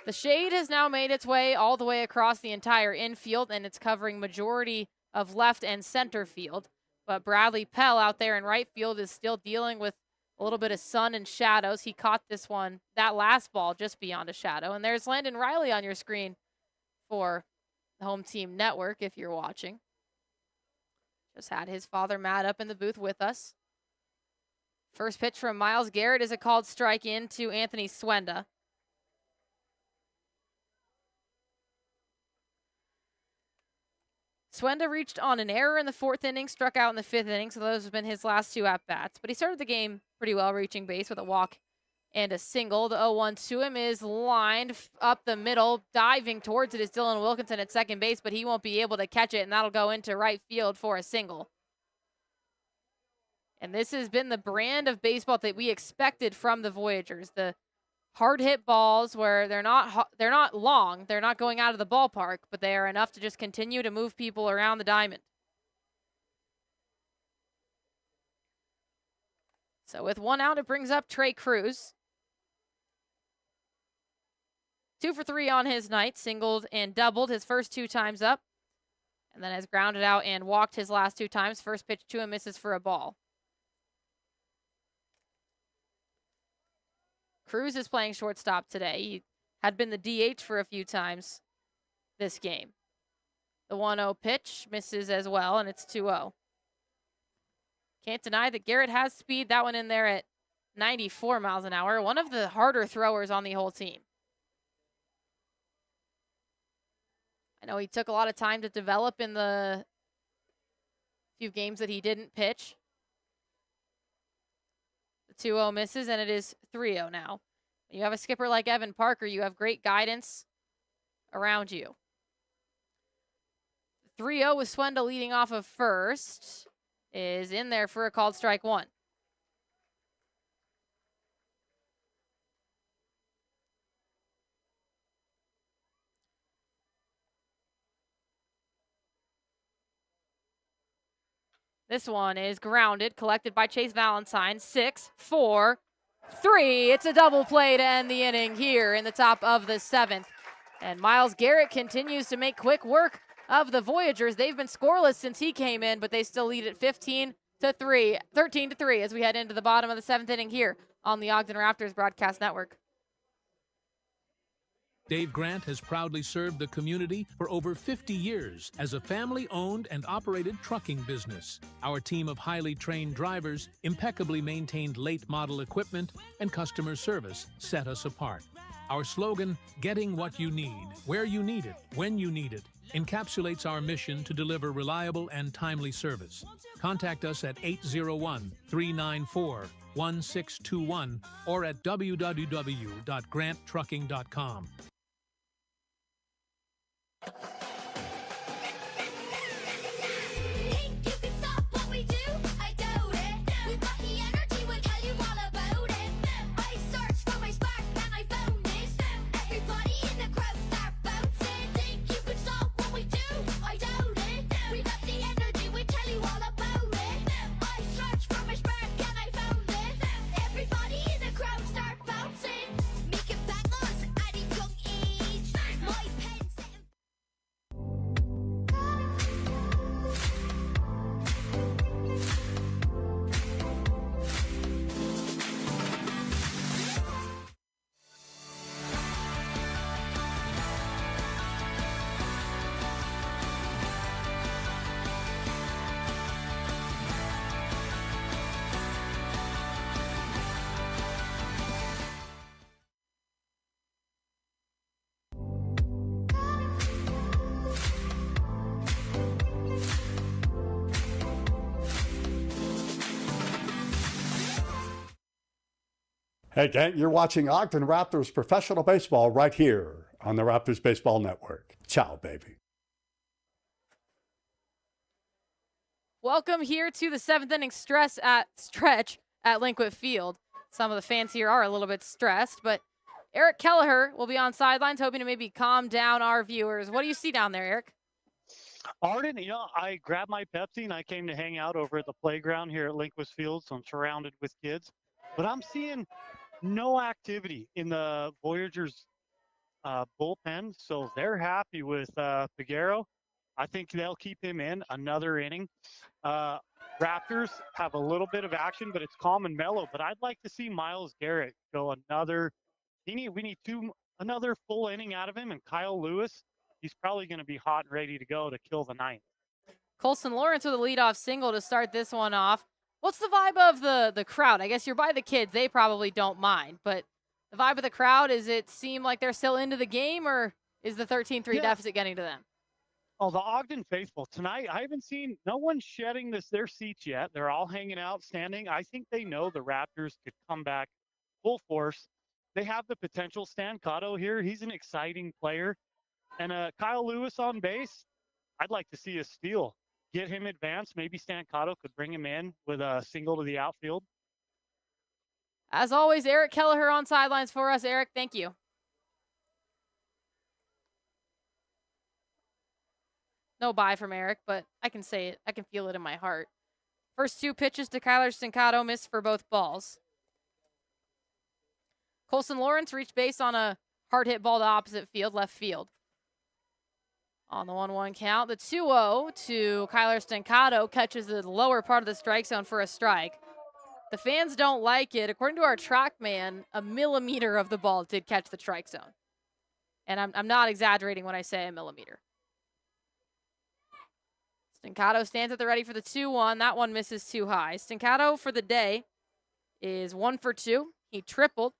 The shade has now made its way all the way across the entire infield, and it's covering majority of left and center field. But Bradley Pell out there in right field is still dealing with a little bit of sun and shadows. He caught that last ball just beyond a shadow. And there's Landon Riley on your screen for the Home Team Network if you're watching. Just had his father Matt up in the booth with us. First pitch from Myles Garrett is a called strike in to Anthony Swenda. Swenda reached on an error in the 4th inning, struck out in the 5th inning, so those have been his last 2 at-bats. But he started the game pretty well, reaching base with a walk and a single. The 0-1 to him is lined up the middle. Diving towards it is Dylan Wilkinson at second base, but he won't be able to catch it, and that'll go into right field for a single. And this has been the brand of baseball that we expected from the Voyagers. The hard hit balls where they're not long, they're not going out of the ballpark, but they are enough to just continue to move people around the diamond. So with 1 out, it brings up Trey Cruz. 2 for 3 on his night, singled and doubled his first 2 times up, and then has grounded out and walked his last 2 times. First pitch to him misses for a ball. Cruz is playing shortstop today. He had been the DH for a few times this game. The 1-0 pitch misses as well, and it's 2-0. Can't deny that Garrett has speed. That one in there at 94 miles an hour. One of the harder throwers on the whole team. I know he took a lot of time to develop in the few games that he didn't pitch. The 2-0 misses, and it is 3-0 now. When you have a skipper like Evan Parker, you have great guidance around you. 3-0 with Swenda leading off of first is in there for a called strike 1. This one is grounded, collected by Chase Valentine. 6, 4, 3. It's a double play to end the inning here in the top of the 7th. And Myles Garrett continues to make quick work of the Voyagers. They've been scoreless since he came in, but they still lead at 13 to 3 as we head into the bottom of the 7th inning here on the Ogden Raptors Broadcast Network. Dave Grant has proudly served the community for over 50 years as a family-owned and operated trucking business. Our team of highly trained drivers, impeccably maintained late model equipment, and customer service set us apart. Our slogan, "Getting what you need, where you need it, when you need it," encapsulates our mission to deliver reliable and timely service. Contact us at 801-394-1621 or at www.granttrucking.com. Hey, gang, you're watching Ogden Raptors professional baseball right here on the Raptors Baseball Network. Ciao, baby. Welcome here to the 7th inning stretch at Linquit Field. Some of the fans here are a little bit stressed, but Eric Kelleher will be on sidelines hoping to maybe calm down our viewers. What do you see down there, Eric? Arden, I grabbed my Pepsi and I came to hang out over at the playground here at Linquist Field, so I'm surrounded with kids. But I'm seeing no activity in the Voyagers bullpen, so they're happy with Figueroa. I think they'll keep him in another inning. Raptors have a little bit of action, but it's calm and mellow. But I'd like to see Myles Garrett go another. We need another full inning out of him, and Kyle Lewis, he's probably going to be hot and ready to go to kill the ninth. Colson Lawrence with a leadoff single to start this one off. What's the vibe of the crowd? I guess you're by the kids. They probably don't mind. But the vibe of the crowd, is it seem like they're still into the game, or is the 13-3 deficit getting to them? Oh, the Ogden faithful. Tonight, I haven't seen no one shedding their seats yet. They're all hanging out, standing. I think they know the Raptors could come back full force. They have the potential. Stan Cotto here, he's an exciting player. And Kyle Lewis on base, I'd like to see a steal. Get him advanced. Maybe Stan Cotto could bring him in with a single to the outfield. As always, Eric Kelleher on sidelines for us. Eric, thank you. No bye from Eric, but I can say it. I can feel it in my heart. First 2 pitches to Kyler Stancato, missed for both balls. Colson Lawrence reached base on a hard hit ball to opposite field, left field. On the 1-1 count, the 2-0 to Kyler Stancato catches the lower part of the strike zone for a strike. The fans don't like it. According to our track man, a millimeter of the ball did catch the strike zone. And I'm not exaggerating when I say a millimeter. Stancato stands at the ready for the 2-1. That one misses too high. Stancato for the day is 1 for 2. He tripled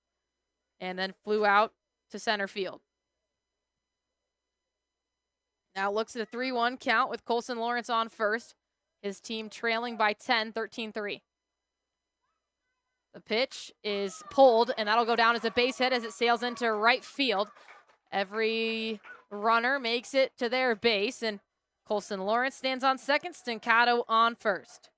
and then flew out to center field. Now looks at a 3-1 count with Colson Lawrence on first. His team trailing by 10, 13-3. The pitch is pulled, and that'll go down as a base hit as it sails into right field. Every runner makes it to their base, and Colson Lawrence stands on second, Stancato on first.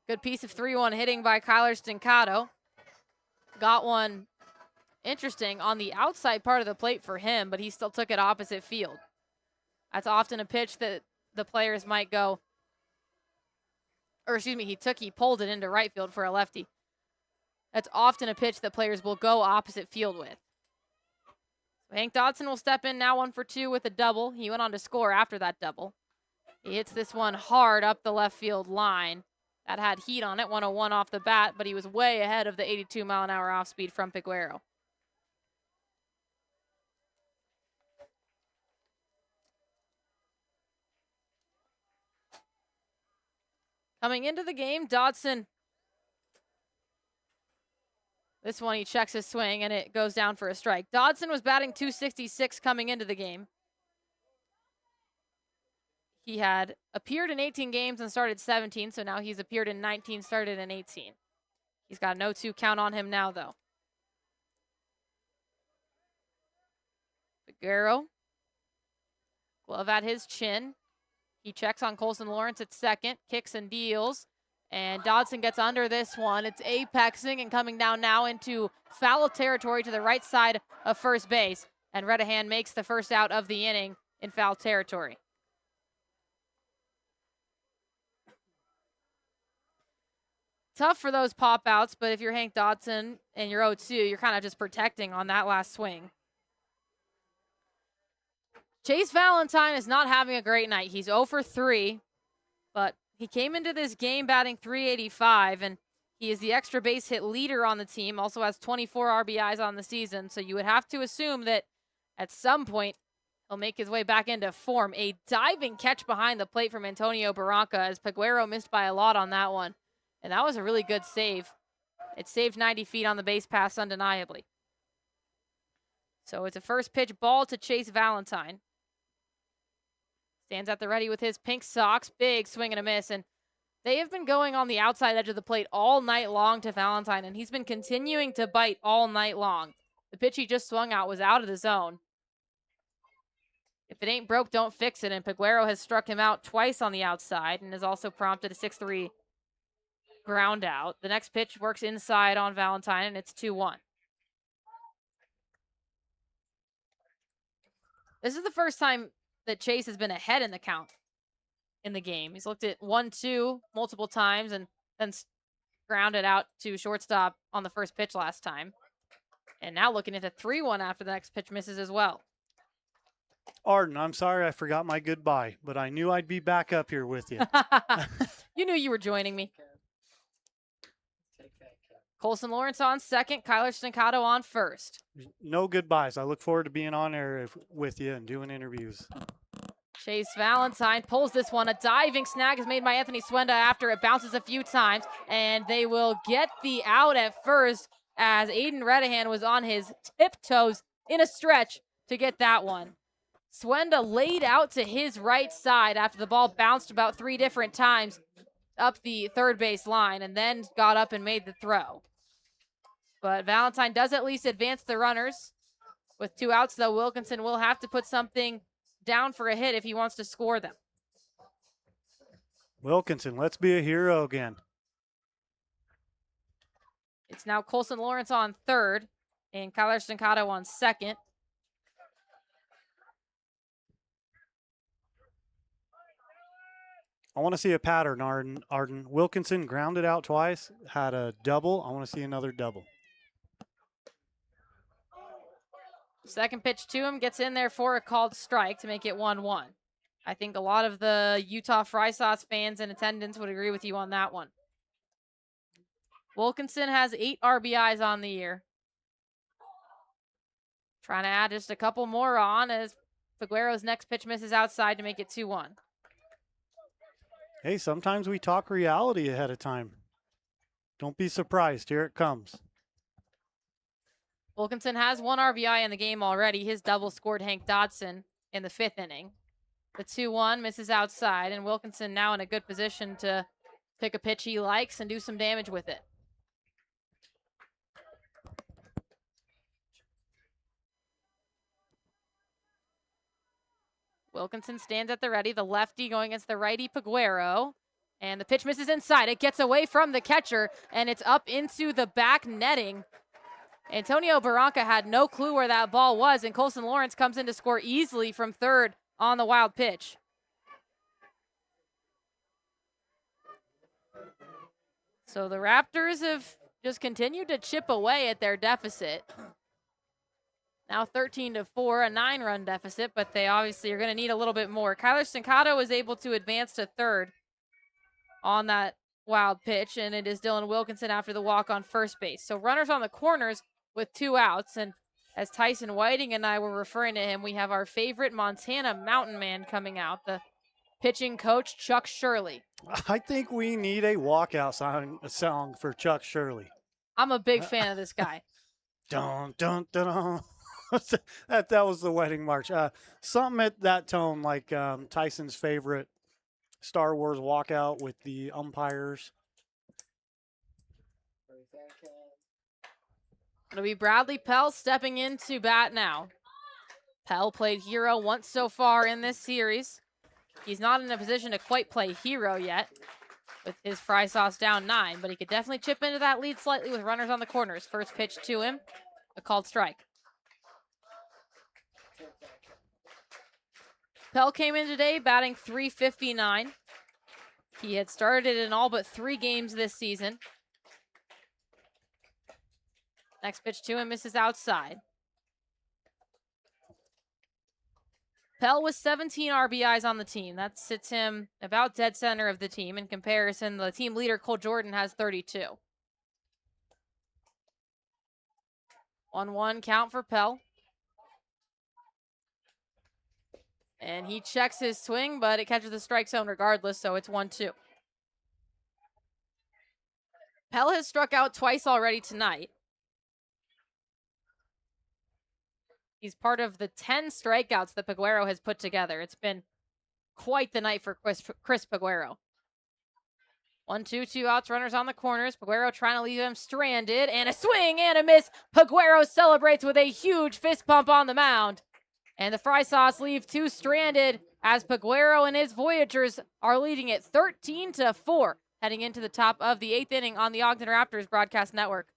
Good piece of 3-1 hitting by Kyler Stancato. Got one interesting on the outside part of the plate for him, but he still took it opposite field. That's often a pitch that the players might go, or excuse me, he pulled it into right field for a lefty. That's often a pitch that players will go opposite field with. So Hank Dodson will step in now 1 for 2 with a double. He went on to score after that double. He hits this one hard up the left field line. That had heat on it, 101 off the bat, but he was way ahead of the 82-mile-an-hour off speed from Peguero. Coming into the game, Dodson. This one, he checks his swing, and it goes down for a strike. Dodson was batting .266 coming into the game. He had appeared in 18 games and started 17, so now he's appeared in 19, started in 18. He's got a 0-2 count on him now, though. Peguero. Glove at his chin. He checks on Colson Lawrence at second, kicks and deals. And Dodson gets under this one. It's apexing and coming down now into foul territory to the right side of first base. And Redahan makes the first out of the inning in foul territory. Tough for those pop outs, but if you're Hank Dodson and you're 0-2, you're kind of just protecting on that last swing. Chase Valentine is not having a great night. He's 0 for 3, but he came into this game batting .385, and he is the extra base hit leader on the team, also has 24 RBIs on the season, so you would have to assume that at some point he'll make his way back into form. A diving catch behind the plate from Antonio Barranca as Peguero missed by a lot on that one, and that was a really good save. It saved 90 feet on the base pass undeniably. So it's a first pitch ball to Chase Valentine. Stands at the ready with his pink socks. Big swing and a miss. And they have been going on the outside edge of the plate all night long to Valentine, and he's been continuing to bite all night long. The pitch he just swung out was out of the zone. If it ain't broke, don't fix it. And Peguero has struck him out twice on the outside and has also prompted a 6-3 ground out. The next pitch works inside on Valentine, and it's 2-1. This is the first time that Chase has been ahead in the count in the game. He's looked at 1-2 multiple times and then grounded out to shortstop on the first pitch last time. And now looking at a 3-1 after the next pitch misses as well. Arden, I'm sorry I forgot my goodbye, but I knew I'd be back up here with you. You knew you were joining me. Colson Lawrence on second, Kyler Stancato on first. No goodbyes. I look forward to being on air with you and doing interviews. Chase Valentine pulls this one. A diving snag is made by Anthony Swenda after it bounces a few times, and they will get the out at first as Aiden Redahan was on his tiptoes in a stretch to get that one. Swenda laid out to his right side after the ball bounced about 3 different times up the third base line and then got up and made the throw. But Valentine does at least advance the runners. With 2 outs, though, Wilkinson will have to put something down for a hit if he wants to score them. Wilkinson, let's be a hero again. It's now Colson Lawrence on third and Kyler Stancato on second. I want to see a pattern, Arden. Wilkinson grounded out twice, had a double. I want to see another double. Second pitch to him, gets in there for a called strike to make it 1-1. I think a lot of the Utah Fry Sauce fans in attendance would agree with you on that one. Wilkinson has 8 RBIs on the year. Trying to add just a couple more on as Peguero's next pitch misses outside to make it 2-1. Hey, sometimes we talk reality ahead of time. Don't be surprised. Here it comes. Wilkinson has 1 RBI in the game already. His double scored Hank Dodson in the 5th inning. The 2-1 misses outside, and Wilkinson now in a good position to pick a pitch he likes and do some damage with it. Wilkinson stands at the ready. The lefty going against the righty Peguero. And the pitch misses inside. It gets away from the catcher, and it's up into the back netting. Antonio Barranca had no clue where that ball was, and Colson Lawrence comes in to score easily from third on the wild pitch. So the Raptors have just continued to chip away at their deficit. Now 13-4, a 9-run deficit, but they obviously are going to need a little bit more. Kyler Sincato was able to advance to third on that wild pitch, and it is Dylan Wilkinson after the walk on first base. So runners on the corners with 2 outs, and as Tyson Whiting and I were referring to him, we have our favorite Montana mountain man coming out, the pitching coach, Chuck Shirley. I think we need a walkout song for Chuck Shirley. I'm a big fan of this guy. Dun, dun, dun, dun. that was the wedding march. Something at that tone, like Tyson's favorite Star Wars walkout with the umpires. It'll be Bradley Pell stepping into bat now. Pell played hero once so far in this series. He's not in a position to quite play hero yet with his fry sauce down 9, but he could definitely chip into that lead slightly with runners on the corners. First pitch to him, a called strike. Pell came in today batting .359. He had started in all but 3 games this season. Next pitch to him misses outside. Pell with 17 RBIs on the team. That sits him about dead center of the team. In comparison, the team leader, Cole Jordan, has 32. 1-1 count for Pell. And he checks his swing, but it catches the strike zone regardless, so it's 1-2. Pell has struck out twice already tonight. He's part of the 10 strikeouts that Peguero has put together. It's been quite the night for Chris Peguero. 1-2, 2 outs, runners on the corners. Peguero trying to leave him stranded, and a swing and a miss. Peguero celebrates with a huge fist pump on the mound. And the Fry Sauce leave 2 stranded as Peguero and his Voyagers are leading it 13-4, heading into the top of the 8th inning on the Ogden Raptors Broadcast Network.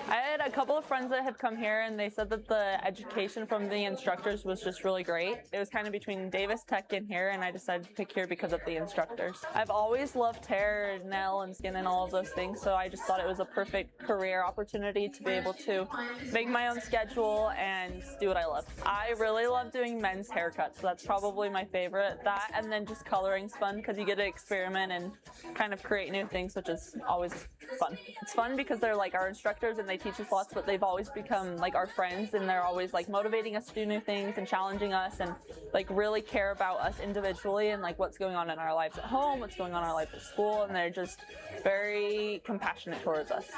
I had a couple of friends that have come here and they said that the education from the instructors was just really great. It was kind of between Davis Tech and here, and I decided to pick here because of the instructors. I've always loved hair, nail, and skin and all of those things, so I just thought it was a perfect career opportunity to be able to make my own schedule and do what I love. I really love doing men's haircuts, so that's probably my favorite. That and then just coloring's fun because you get to experiment and kind of create new things, which is always fun. It's fun because they're like our instructors and they teach us lots, but they've always become like our friends, and they're always like motivating us to do new things and challenging us and like really care about us individually and like what's going on in our lives at home, what's going on in our life at school, and they're just very compassionate towards us.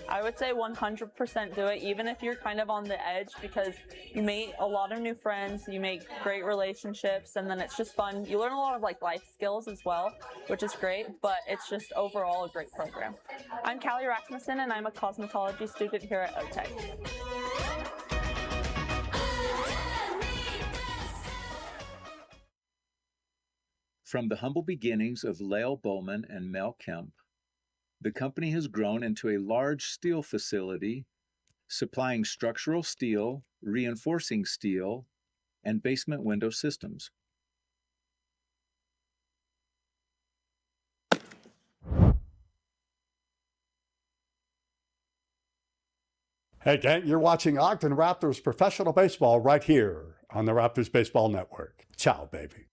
I would say 100% do it, even if you're kind of on the edge, because you meet a lot of new friends, you make great relationships, and then it's just fun. You learn a lot of like life skills as well, which is great, but it's just overall a great program. I'm Callie Rasmussen, and I'm a cosmetology student here at OTEC. From the humble beginnings of Lael Bowman and Mel Kemp, the company has grown into a large steel facility supplying structural steel, reinforcing steel, and basement window systems. Hey, gang, you're watching Ogden Raptors professional baseball right here on the Raptors Baseball Network. Ciao, baby.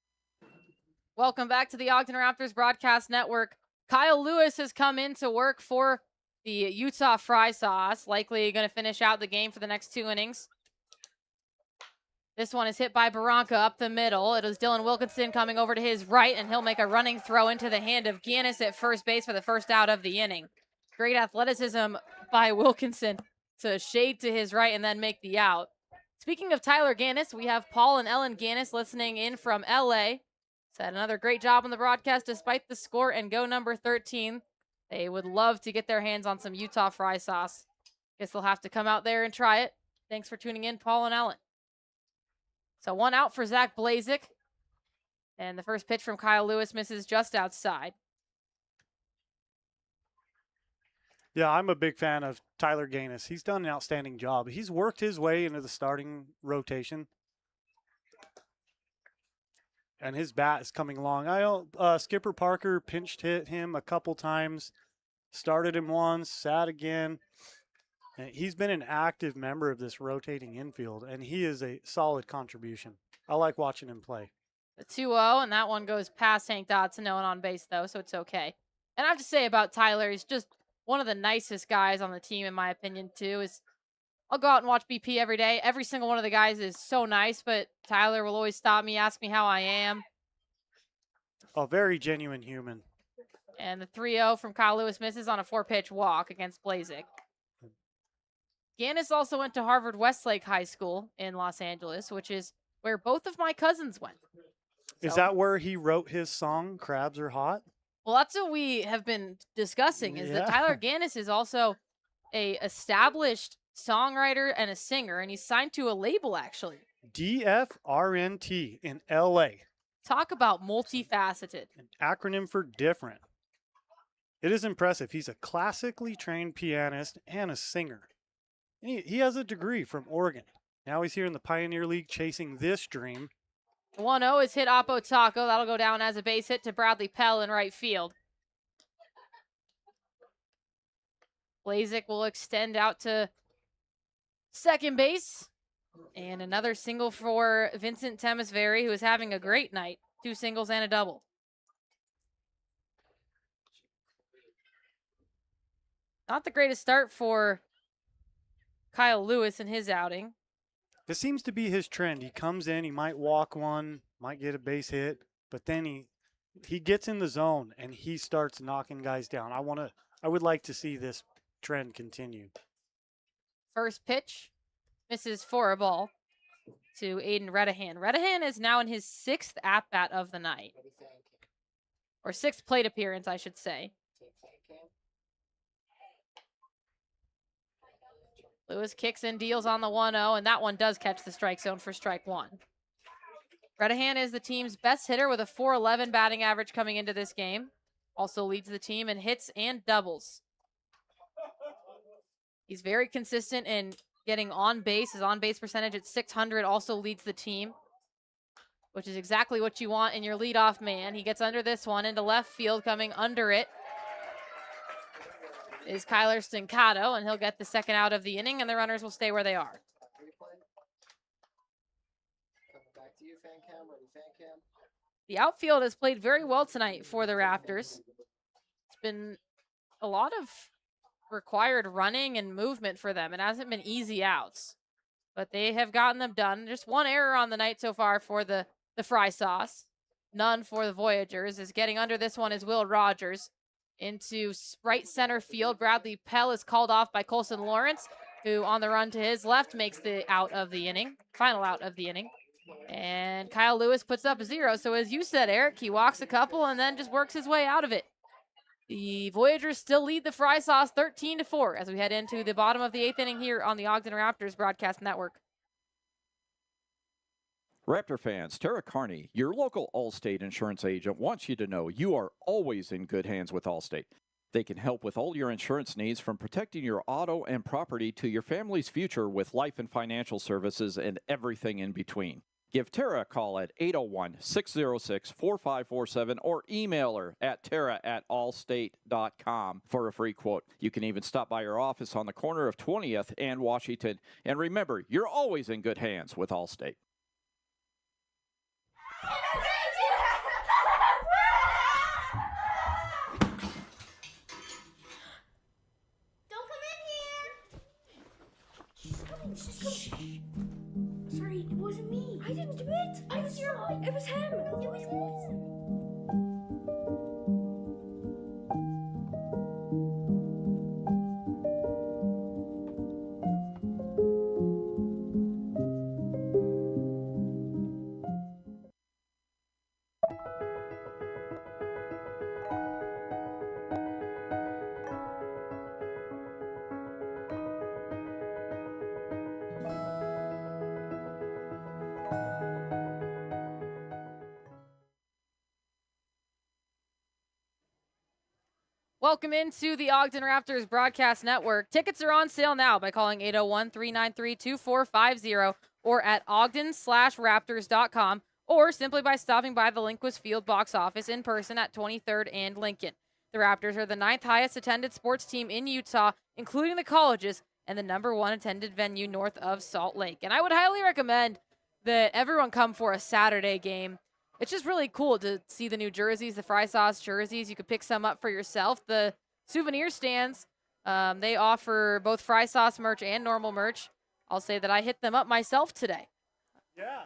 Welcome back to the Ogden Raptors Broadcast Network. Kyle Lewis has come in to work for the Utah Fry Sauce, likely going to finish out the game for the next 2 innings. This one is hit by Barranca up the middle. It is Dylan Wilkinson coming over to his right, and he'll make a running throw into the hand of Gannis at first base for the first out of the inning. Great athleticism by Wilkinson to shade to his right and then make the out. Speaking of Tyler Gannis, we have Paul and Ellen Gannis listening in from LA. Said another great job on the broadcast despite the score and go number 13. They would love to get their hands on some Utah Fry Sauce. Guess they'll have to come out there and try it. Thanks for tuning in, Paul and Ellen. So 1 out for Zach Blazik. And the first pitch from Kyle Lewis misses just outside. Yeah, I'm a big fan of Tyler Gaines. He's done an outstanding job. He's worked his way into the starting rotation, and his bat is coming along. Skipper Parker pinched hit him a couple times, started him once, sat again. And he's been an active member of this rotating infield, and he is a solid contribution. I like watching him play. The 2-0, and that one goes past Hank Dodson, no one on base, though, so it's okay. And I have to say about Tyler, he's just one of the nicest guys on the team, in my opinion, too. I'll go out and watch BP every day. Every single one of the guys is so nice, but Tyler will always stop me, ask me how I am. A very genuine human. And the 3-0 from Kyle Lewis misses on a 4-pitch walk against Blazek. Ganis also went to Harvard Westlake High School in Los Angeles, which is where both of my cousins went. Is that where he wrote his song, Crabs Are Hot? Well, that's what we have been discussing, is that Tyler Ganis is also a established songwriter and a singer, and he's signed to a label, actually. DFRNT in L.A. Talk about multifaceted. An acronym for different. It is impressive. He's a classically trained pianist and a singer. He has a degree from Oregon. Now he's here in the Pioneer League chasing this dream. 1-0 is hit Oppo Taco. That'll go down as a base hit to Bradley Pell in right field. Blazek will extend out to second base. And another single for Vincent Temisveri, who is having a great night. 2 singles and a double. Not the greatest start for Kyle Lewis in his outing. This seems to be his trend. He comes in, he might walk one, might get a base hit, but then he gets in the zone and he starts knocking guys down. I would like to see this trend continue. First pitch misses for a ball to Aiden Redahan. Redahan is now in his 6th at-bat of the night. Or 6th plate appearance, I should say. Lewis kicks and deals on the 1-0, and that one does catch the strike zone for strike one. Redahan is the team's best hitter with a .411 batting average coming into this game. Also leads the team in hits and doubles. He's very consistent in getting on base. His on-base percentage at .600 also leads the team, which is exactly what you want in your leadoff man. He gets under this one into left field. Coming under it is Kyler Stincato, and he'll get the second out of the inning, and the runners will stay where they are. The outfield has played very well tonight for the Raptors. It's been a lot of required running and movement for them. It hasn't been easy outs, but they have gotten them done. Just one error on the night so far for the Fry Sauce. None for the Voyagers. Is getting under this one is Will Rogers. Into right center field, Bradley Pell is called off by Colson Lawrence, who on the run to his left makes the out of the inning, final out of the inning. And Kyle Lewis puts up a 0. So as you said, Eric, he walks a couple and then just works his way out of it. The Voyagers still lead the Fry Sauce 13-4 as we head into the bottom of the 8th inning here on the Ogden Raptors Broadcast Network. Raptor fans, Tara Carney, your local Allstate insurance agent, wants you to know you are always in good hands with Allstate. They can help with all your insurance needs, from protecting your auto and property to your family's future with life and financial services and everything in between. Give Tara a call at 801-606-4547 or email her at tara@allstate.com for a free quote. You can even stop by her office on the corner of 20th and Washington. And remember, you're always in good hands with Allstate. Sorry, it wasn't me. I didn't do it. It was him. It was him. welcome into the Ogden Raptors Broadcast Network. Tickets are on sale now by calling 801-393-2450 or at ogden/raptors.com or simply by stopping by the Lindquist Field box office in person at 23rd and Lincoln. The Raptors are the 9th highest attended sports team in Utah, including the colleges, and the #1 attended venue north of Salt Lake. And I would highly recommend that everyone come for a Saturday game. It's just really cool to see the new jerseys, the Fry Sauce jerseys. You could pick some up for yourself. The souvenir stands, they offer both Fry Sauce merch and normal merch. I'll say that I hit them up myself today. Yeah,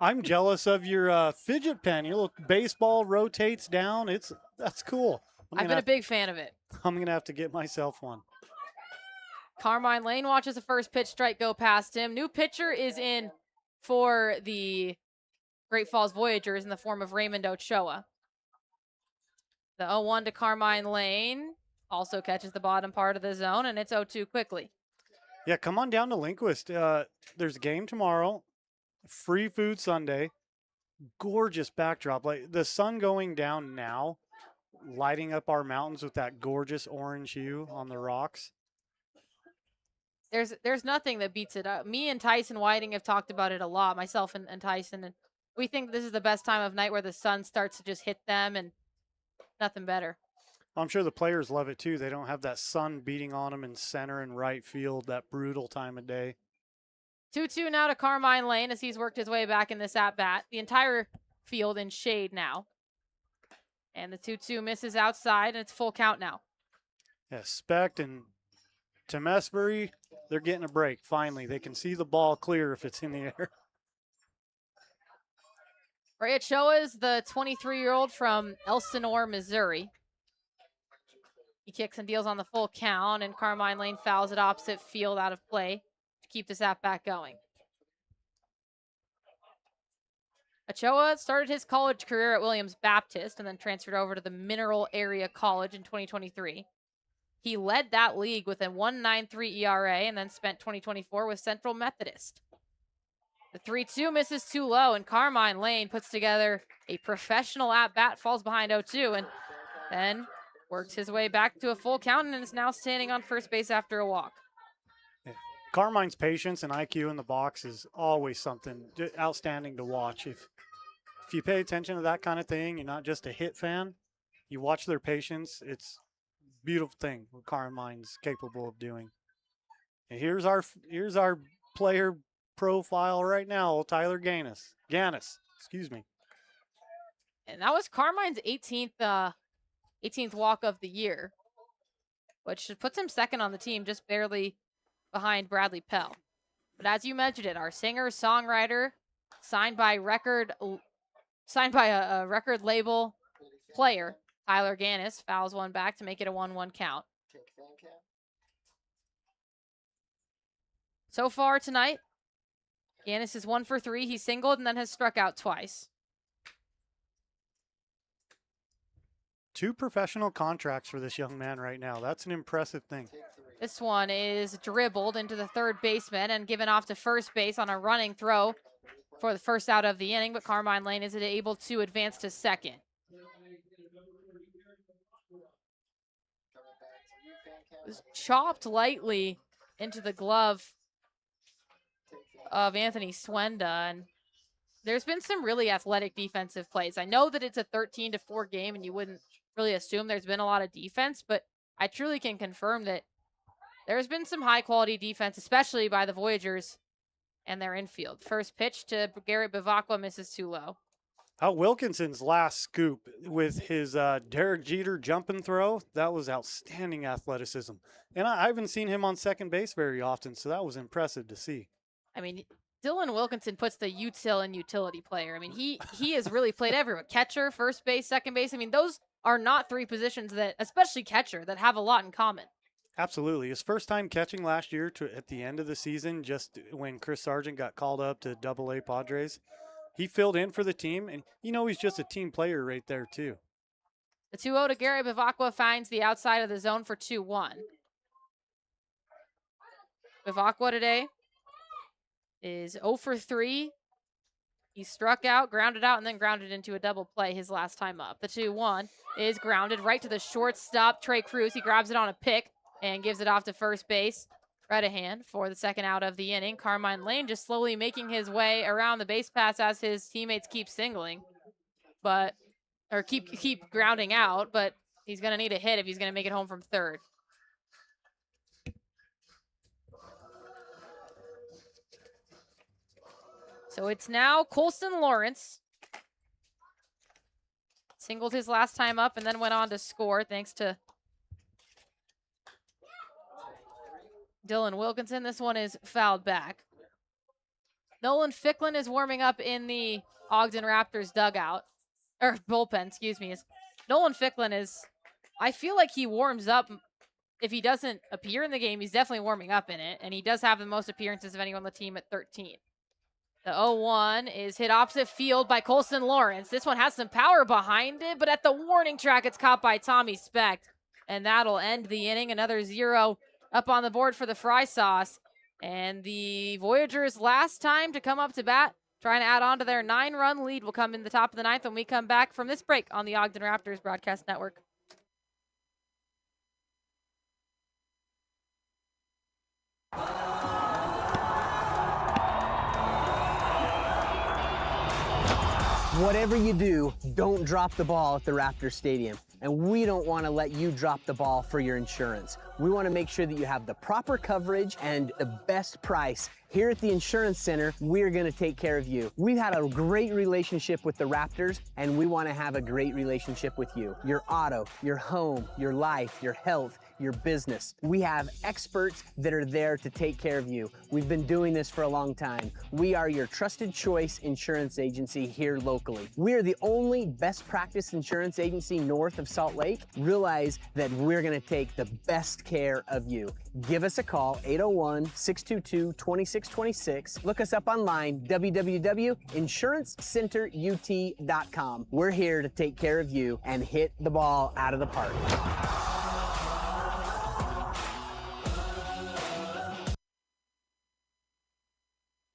I'm jealous of your fidget pen. Your little baseball rotates down. That's cool. I've been a big fan of it. I'm gonna have to get myself one. Carmine Lane watches the first pitch strike go past him. New pitcher is in for the Great Falls Voyagers in the form of Raymond Ochoa. The 0-1 to Carmine Lane also catches the bottom part of the zone, and it's 0-2 quickly. Yeah, come on down to Lindquist. There's a game tomorrow. Free food Sunday. Gorgeous backdrop. Like the sun going down now, lighting up our mountains with that gorgeous orange hue on the rocks. There's nothing that beats it. Me and Tyson Whiting have talked about it a lot, myself and Tyson, and we think this is the best time of night where the sun starts to just hit them, and nothing better. I'm sure the players love it too. They don't have that sun beating on them in center and right field, that brutal time of day. 2-2 now to Carmine Lane as he's worked his way back in this at-bat. The entire field in shade now. And the 2-2 misses outside, and it's full count now. Yeah, Specht and Temesbury, they're getting a break, finally. They can see the ball clear if it's in the air. Ray Ochoa is the 23-year-old from Elsinore, Missouri. He kicks and deals on the full count, and Carmine Lane fouls it opposite field out of play to keep this at-bat going. Ochoa started his college career at Williams Baptist and then transferred over to the Mineral Area College in 2023. He led that league with a 1.93 ERA and then spent 2024 with Central Methodist. The 3-2 misses too low, and Carmine Lane puts together a professional at-bat, falls behind 0-2, and then works his way back to a full count and is now standing on first base after a walk. Yeah. Carmine's patience and IQ in the box is always something outstanding to watch. If you pay attention to that kind of thing, you're not just a hit fan, you watch their patience, it's a beautiful thing what Carmine's capable of doing. And here's our player profile right now, Tyler Ganis, excuse me. And that was Carmine's 18th walk of the year, which puts him second on the team, just barely behind Bradley Pell. But as you mentioned it, our singer-songwriter, signed by a record label player, Tyler Ganis, fouls one back to make it a 1-1 count. So far tonight, Ganis is 1 for 3. He singled and then has struck out twice. 2 professional contracts for this young man right now. That's an impressive thing. This one is dribbled into the third baseman and given off to first base on a running throw for the first out of the inning, but Carmine Lane isn't able to advance to second. It was chopped lightly into the glove of Anthony Swenda, and there's been some really athletic defensive plays. I know that it's a 13-4 game, and you wouldn't really assume there's been a lot of defense, but I truly can confirm that there's been some high-quality defense, especially by the Voyagers and their infield. First pitch to Garrett Bivacqua misses too low. Wilkinson's last scoop with his Derek Jeter jump and throw, that was outstanding athleticism. And I haven't seen him on second base very often, so that was impressive to see. I mean, Dylan Wilkinson puts the util in utility player. I mean, he has really played everywhere. Catcher, first base, second base. I mean, those are not 3 positions that, especially catcher, that have a lot in common. Absolutely. His first time catching last year at the end of the season, just when Chris Sargent got called up to AA Padres. He filled in for the team, and he's just a team player right there, too. The 2-0 to Garrett Bivacqua finds the outside of the zone for 2-1. Bivacqua today is 0 for 3 He struck out, grounded out, and then grounded into a double play his last time up. The 2-1 is grounded right to the shortstop, Trey Cruz. He grabs it on a pick and gives it off to first base. Redahan for the second out of the inning. Carmine Lane just slowly making his way around the base paths as his teammates keep singling, or keep grounding out, but he's going to need a hit if he's going to make it home from third. So it's now Colson Lawrence. Singled his last time up and then went on to score thanks to Dylan Wilkinson. This one is fouled back. Nolan Ficklin is warming up in the Ogden Raptors dugout, or bullpen, excuse me. Nolan Ficklin is, I feel like he warms up. If he doesn't appear in the game, he's definitely warming up in it, and he does have the most appearances of anyone on the team at 13. The 0-1 is hit opposite field by Colson Lawrence. This one has some power behind it, but at the warning track, it's caught by Tommy Specht, and that'll end the inning. Another 0 up on the board for the Fry Sauce. And the Voyagers' last time to come up to bat, trying to add on to their 9-run lead, will come in the top of the ninth when we come back from this break on the Ogden Raptors Broadcast Network. Whatever you do, don't drop the ball at the Raptors Stadium. And we don't want to let you drop the ball for your insurance. We want to make sure that you have the proper coverage and the best price. Here at the Insurance Center, we're going to take care of you. We've had a great relationship with the Raptors, and we want to have a great relationship with you. Your auto, your home, your life, your health, your business. We have experts that are there to take care of you. We've been doing this for a long time. We are your trusted choice insurance agency here locally. We are the only best practice insurance agency north of Salt Lake. Realize that we're going to take the best care of you. Give us a call, 801-622-2626. Look us up online, www.insurancecenterut.com. We're here to take care of you and hit the ball out of the park.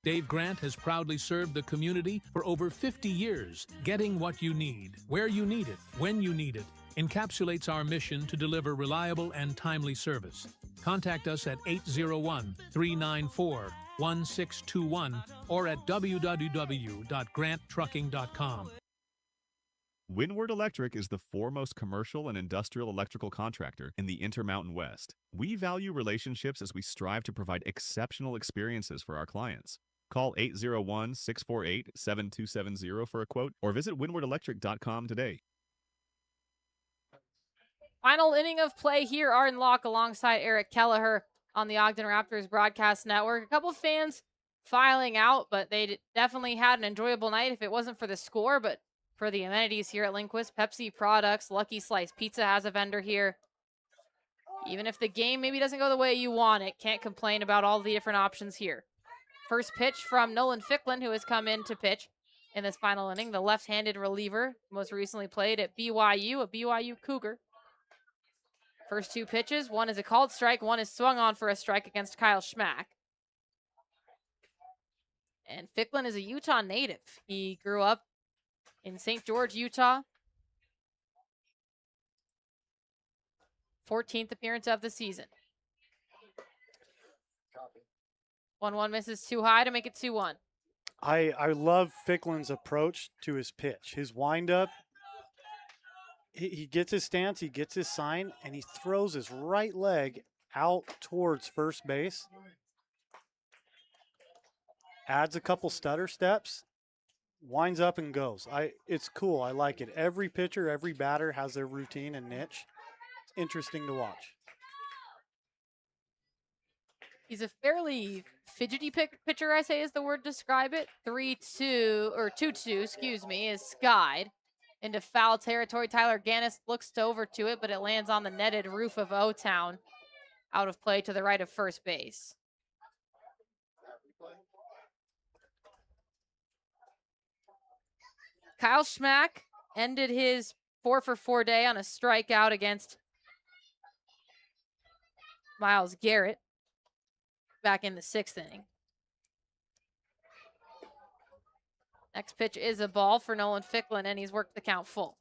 Dave Grant has proudly served the community for over 50 years, getting what you need, where you need it, when you need it, encapsulates our mission to deliver reliable and timely service. Contact us at 801-394-1621 or at www.granttrucking.com. Windward Electric is the foremost commercial and industrial electrical contractor in the Intermountain West. We value relationships as we strive to provide exceptional experiences for our clients. Call 801-648-7270 for a quote or visit windwardelectric.com today. Final inning of play here, Arden Locke alongside Eric Kelleher on the Ogden Raptors Broadcast Network. A couple fans filing out, but they definitely had an enjoyable night if it wasn't for the score, but for the amenities here at Lindquist. Pepsi products, Lucky Slice Pizza has a vendor here. Even if the game maybe doesn't go the way you want it, can't complain about all the different options here. First pitch from Nolan Ficklin, who has come in to pitch in this final inning. The left-handed reliever, most recently played at BYU, a BYU Cougar. First two pitches, one is a called strike, one is swung on for a strike against Kyle Schmack. And Ficklin is a Utah native. He grew up in St. George, Utah. 14th appearance of the season. 1-1 misses too high to make it 2-1. I love Ficklin's approach to his pitch. His windup, he gets his stance, he gets his sign, and he throws his right leg out towards first base. Adds a couple stutter steps, winds up and goes. It's cool. I like it. Every pitcher, every batter has their routine and niche. It's interesting to watch. He's a fairly fidgety pitcher, I say is the word to describe it. 3-2, or 2-2, excuse me, is skied into foul territory. Tyler Gannis looks over to it, but it lands on the netted roof of O-Town. Out of play to the right of first base. Kyle Schmack ended his 4-for-4 day on a strikeout against Miles Garrett back in the 6th inning. Next pitch is a ball for Nolan Ficklin, and he's worked the count full.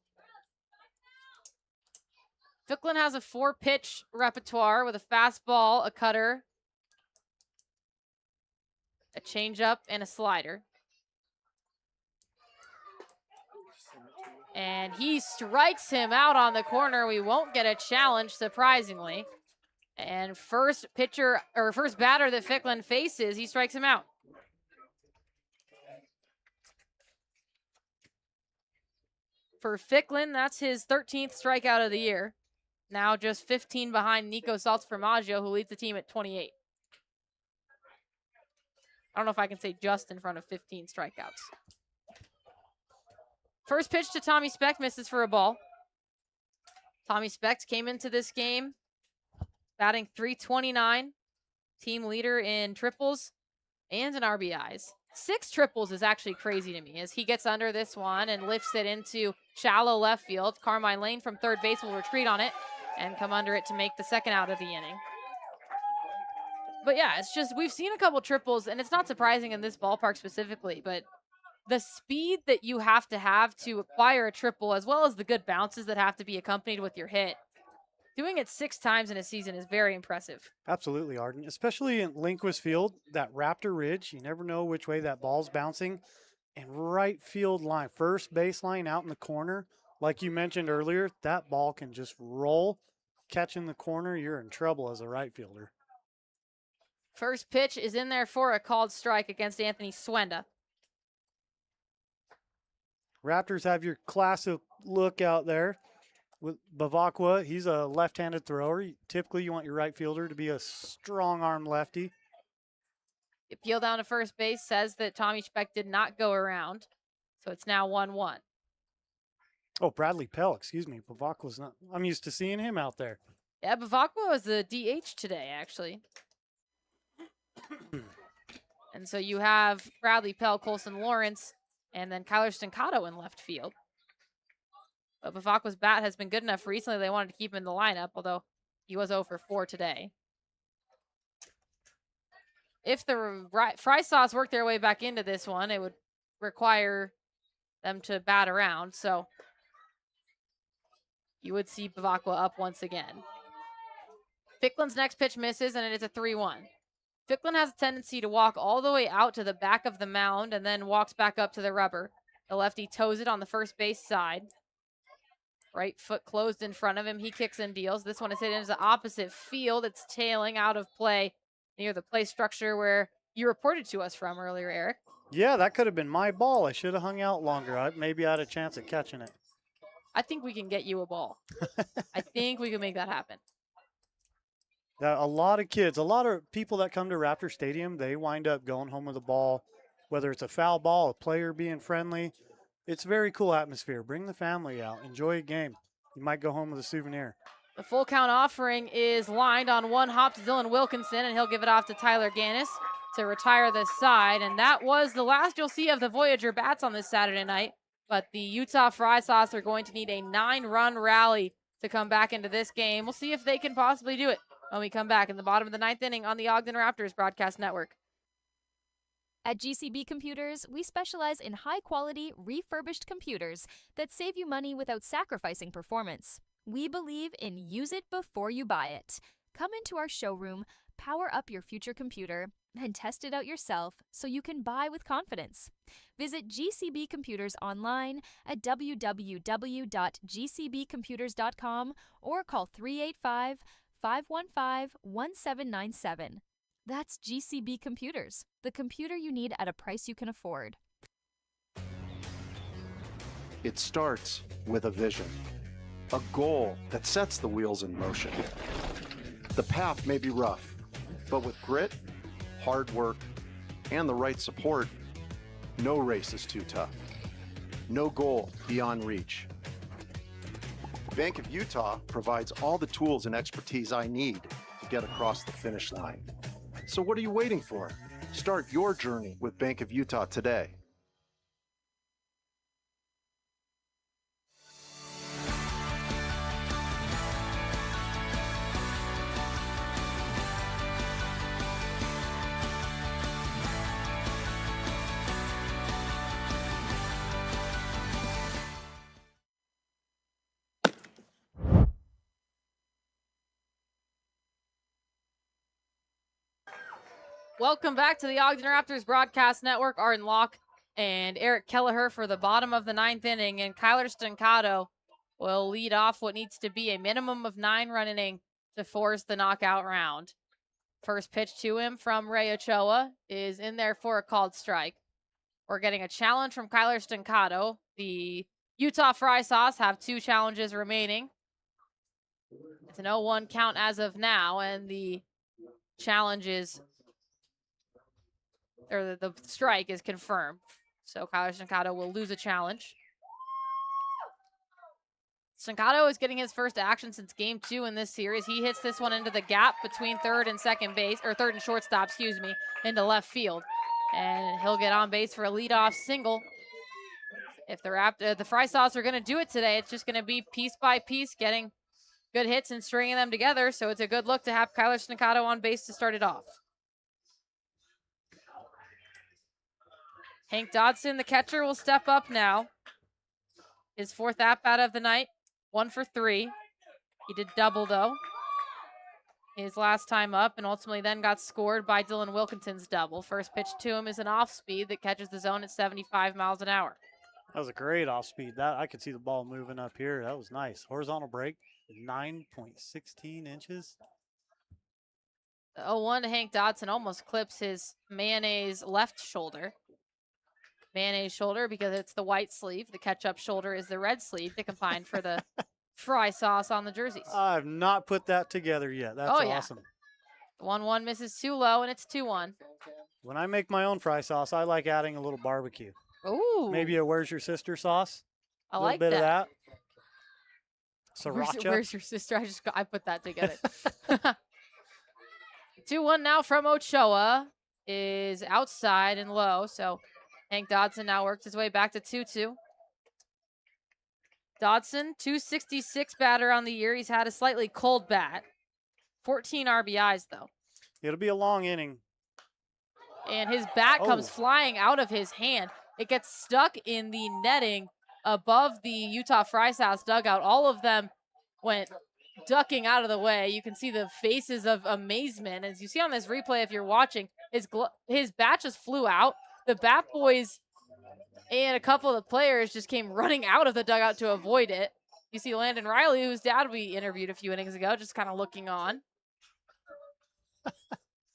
Ficklin has a 4-pitch repertoire with a fastball, a cutter, a changeup, and a slider. And he strikes him out on the corner. We won't get a challenge, surprisingly. And first batter that Ficklin faces, he strikes him out. For Ficklin, that's his 13th strikeout of the year. Now just 15 behind Nico Saltzformaggio, who leads the team at 28. I don't know if I can say just in front of 15 strikeouts. First pitch to Tommy Speck, misses for a ball. Tommy Speck came into this game batting .329, team leader in triples and in RBIs. 6 triples is actually crazy to me as he gets under this one and lifts it into shallow left field. Carmine Lane from third base will retreat on it and come under it to make the second out of the inning. But yeah, it's just, we've seen a couple triples, and it's not surprising in this ballpark specifically, but the speed that you have to acquire a triple, as well as the good bounces that have to be accompanied with your hit, doing it 6 times in a season is very impressive. Absolutely, Arden. Especially in Lindquist Field, that Raptor Ridge, you never know which way that ball's bouncing. And right field line, first base line out in the corner, like you mentioned earlier, that ball can just roll. Catch in the corner, you're in trouble as a right fielder. First pitch is in there for a called strike against Anthony Swenda. Raptors have your classic look out there with Bavacqua. He's a left-handed thrower. Typically, you want your right fielder to be a strong-arm lefty. Appeal down to first base says that Tommy Speck did not go around, so it's now 1-1. Oh, Bradley Pell, excuse me. Bavacqua's not. I'm used to seeing him out there. Yeah, Bavacqua was the DH today, actually. And so you have Bradley Pell, Colson Lawrence, and then Kyler Stancato in left field. But Bavacqua's bat has been good enough recently. They wanted to keep him in the lineup, although he was 0 for 4 today. If the Fry Sauce worked their way back into this one, it would require them to bat around. So you would see Bavacqua up once again. Ficklin's next pitch misses, and it is a 3-1. Ficklin has a tendency to walk all the way out to the back of the mound and then walks back up to the rubber. The lefty toes it on the first base side. Right foot closed in front of him. He kicks and deals. This one is hit into the opposite field. It's tailing out of play near the play structure where you reported to us from earlier, Eric. Yeah, that could have been my ball. I should have hung out longer. Maybe I had a chance at catching it. I think we can get you a ball. I think we can make that happen. A lot of kids, a lot of people that come to Raptor Stadium, they wind up going home with a ball, whether it's a foul ball, a player being friendly. It's a very cool atmosphere. Bring the family out. Enjoy a game. You might go home with a souvenir. The full count offering is lined on one hop to Dylan Wilkinson, and he'll give it off to Tyler Gannis to retire this side. And that was the last you'll see of the Voyager bats on this Saturday night. But the Utah Fry Sauce are going to need a 9-run rally to come back into this game. We'll see if they can possibly do it when we come back in the bottom of the 9th inning on the Ogden Raptors Broadcast Network. At GCB Computers, we specialize in high-quality, refurbished computers that save you money without sacrificing performance. We believe in use it before you buy it. Come into our showroom, power up your future computer, and test it out yourself so you can buy with confidence. Visit GCB Computers online at www.gcbcomputers.com or call 385-515-1797. That's GCB Computers, the computer you need at a price you can afford. It starts with a vision, a goal that sets the wheels in motion. The path may be rough, but with grit, hard work, and the right support, no race is too tough. No goal beyond reach. Bank of Utah provides all the tools and expertise I need to get across the finish line. So what are you waiting for? Start your journey with Bank of Utah today. Welcome back to the Ogden Raptors Broadcast Network. Arden Locke and Eric Kelleher for the bottom of the 9th inning, and Kyler Stancato will lead off what needs to be a minimum of 9-run inning to force the knockout round. First pitch to him from Ray Ochoa is in there for a called strike. We're getting a challenge from Kyler Stancato. The Utah Fry Sauce have 2 challenges remaining. It's an 0-1 count as of now, and the challenge is, or the strike is confirmed. So Kyler Stancato will lose a challenge. Stancato is getting his first action since game 2 in this series. He hits this one into the gap between third and shortstop, into left field. And he'll get on base for a leadoff single. If the Fry Sauce are going to do it today, it's just going to be piece by piece, getting good hits and stringing them together. So it's a good look to have Kyler Stancato on base to start it off. Hank Dodson, the catcher, will step up now. His 4th at-bat of the night, 1 for 3. He did double, though, his last time up, and ultimately then got scored by Dylan Wilkinson's double. First pitch to him is an off-speed that catches the zone at 75 miles an hour. That was a great off-speed. That I could see the ball moving up here. That was nice. Horizontal break, 9.16 inches. The 0-1 to Hank Dodson almost clips his mayonnaise left shoulder. Mayonnaise shoulder because it's the white sleeve. The ketchup shoulder is the red sleeve to combine for the Fry Sauce on the jerseys. I've not put that together yet. That's awesome. The 1-1 misses too low, and it's 2-1. When I make my own Fry Sauce, I like adding a little barbecue. Ooh. Maybe a Where's Your Sister sauce. I a little like bit that. of that. Sriracha. Where's your sister? I put that together. 2-1 now from Ochoa is outside and low, so Hank Dodson now works his way back to 2-2. Dodson, 266 batter on the year. He's had a slightly cold bat. 14 RBIs, though. It'll be a long inning. And his bat comes flying out of his hand. It gets stuck in the netting above the Utah Fry Sauce dugout. All of them went ducking out of the way. You can see the faces of amazement. As you see on this replay, if you're watching, his bat just flew out. The Bat Boys and a couple of the players just came running out of the dugout to avoid it. You see Landon Riley, whose dad we interviewed a few innings ago, just kind of looking on.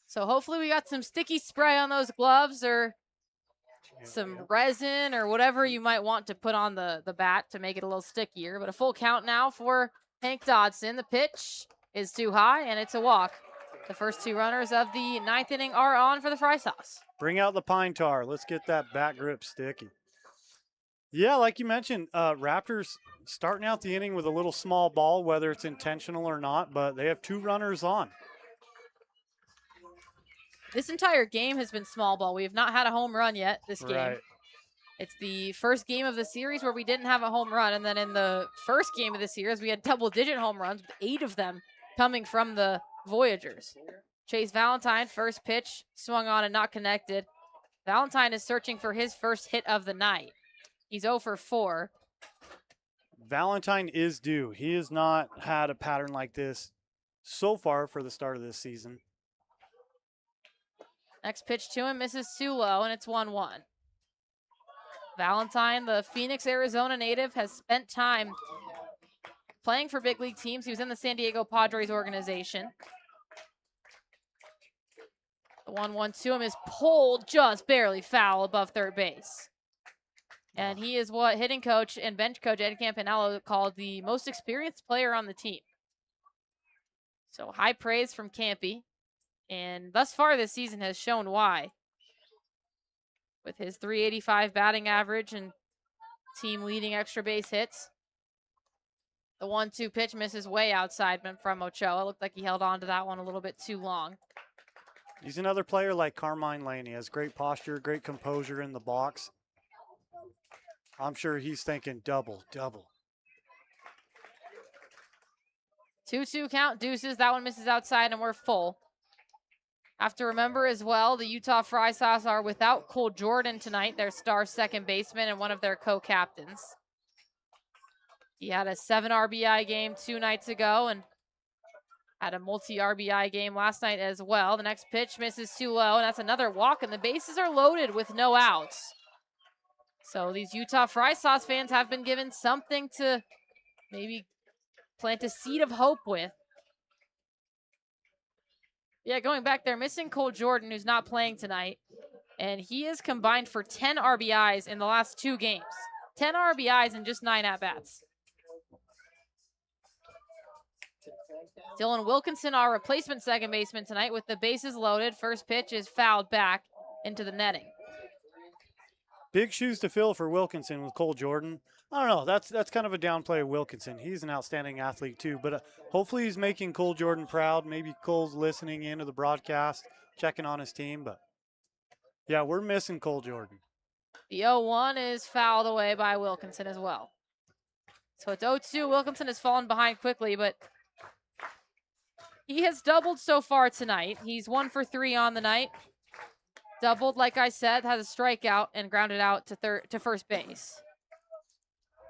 So hopefully we got some sticky spray on those gloves or some resin or whatever you might want to put on the bat to make it a little stickier. But a full count now for Hank Dodson. The pitch is too high, and it's a walk. The first 2 runners of the 9th inning are on for the Fry Sauce. Bring out the pine tar. Let's get that bat grip sticky. Yeah, like you mentioned, Raptors starting out the inning with a little small ball, whether it's intentional or not, but they have 2 runners on. This entire game has been small ball. We have not had a home run yet this game. Right. It's the first game of the series where we didn't have a home run, and then in the first game of the series, we had double-digit home runs, with 8 of them coming from the Voyagers. Chase Valentine, first pitch, swung on and not connected. Valentine is searching for his first hit of the night. He's 0 for 4. Valentine is due. He has not had a pattern like this so far for the start of this season. Next pitch to him misses too low, and it's 1-1. Valentine, the Phoenix, Arizona native, has spent time playing for big league teams. He was in the San Diego Padres organization. The 1-1 to him is pulled just barely foul above third base. And he is what hitting coach and bench coach Ed Campanello called the most experienced player on the team. So high praise from Campy. And thus far this season has shown why. With his .385 batting average and team leading extra base hits. The 1-2 pitch misses way outside from Ochoa. Looked like he held on to that one a little bit too long. He's another player like Carmine Lane. He has great posture, great composure in the box. I'm sure he's thinking double. 2-2 count, deuces. That one misses outside, and we're full. Have to remember as well, the Utah Fry Sauce are without Cole Jordan tonight, their star second baseman and one of their co-captains. He had a 7 RBI game 2 nights ago, and Had a multi-RBI game last night as well. The next pitch misses too low, and that's another walk, and the bases are loaded with no outs. So these Utah Fry Sauce fans have been given something to maybe plant a seed of hope with. Yeah, going back there, missing Cole Jordan, who's not playing tonight, and he is combined for 10 RBIs in the last 2 games. 10 RBIs in just 9 at-bats. Dylan Wilkinson, our replacement second baseman tonight, with the bases loaded. First pitch is fouled back into the netting. Big shoes to fill for Wilkinson with Cole Jordan. I don't know. That's kind of a downplay of Wilkinson. He's an outstanding athlete too, but hopefully he's making Cole Jordan proud. Maybe Cole's listening into the broadcast, checking on his team. But yeah, we're missing Cole Jordan. The 0-1 is fouled away by Wilkinson as well. So it's 0-2. Wilkinson has fallen behind quickly, but he has doubled so far tonight. He's 1 for 3 on the night. Doubled, like I said, has a strikeout and grounded out to first base.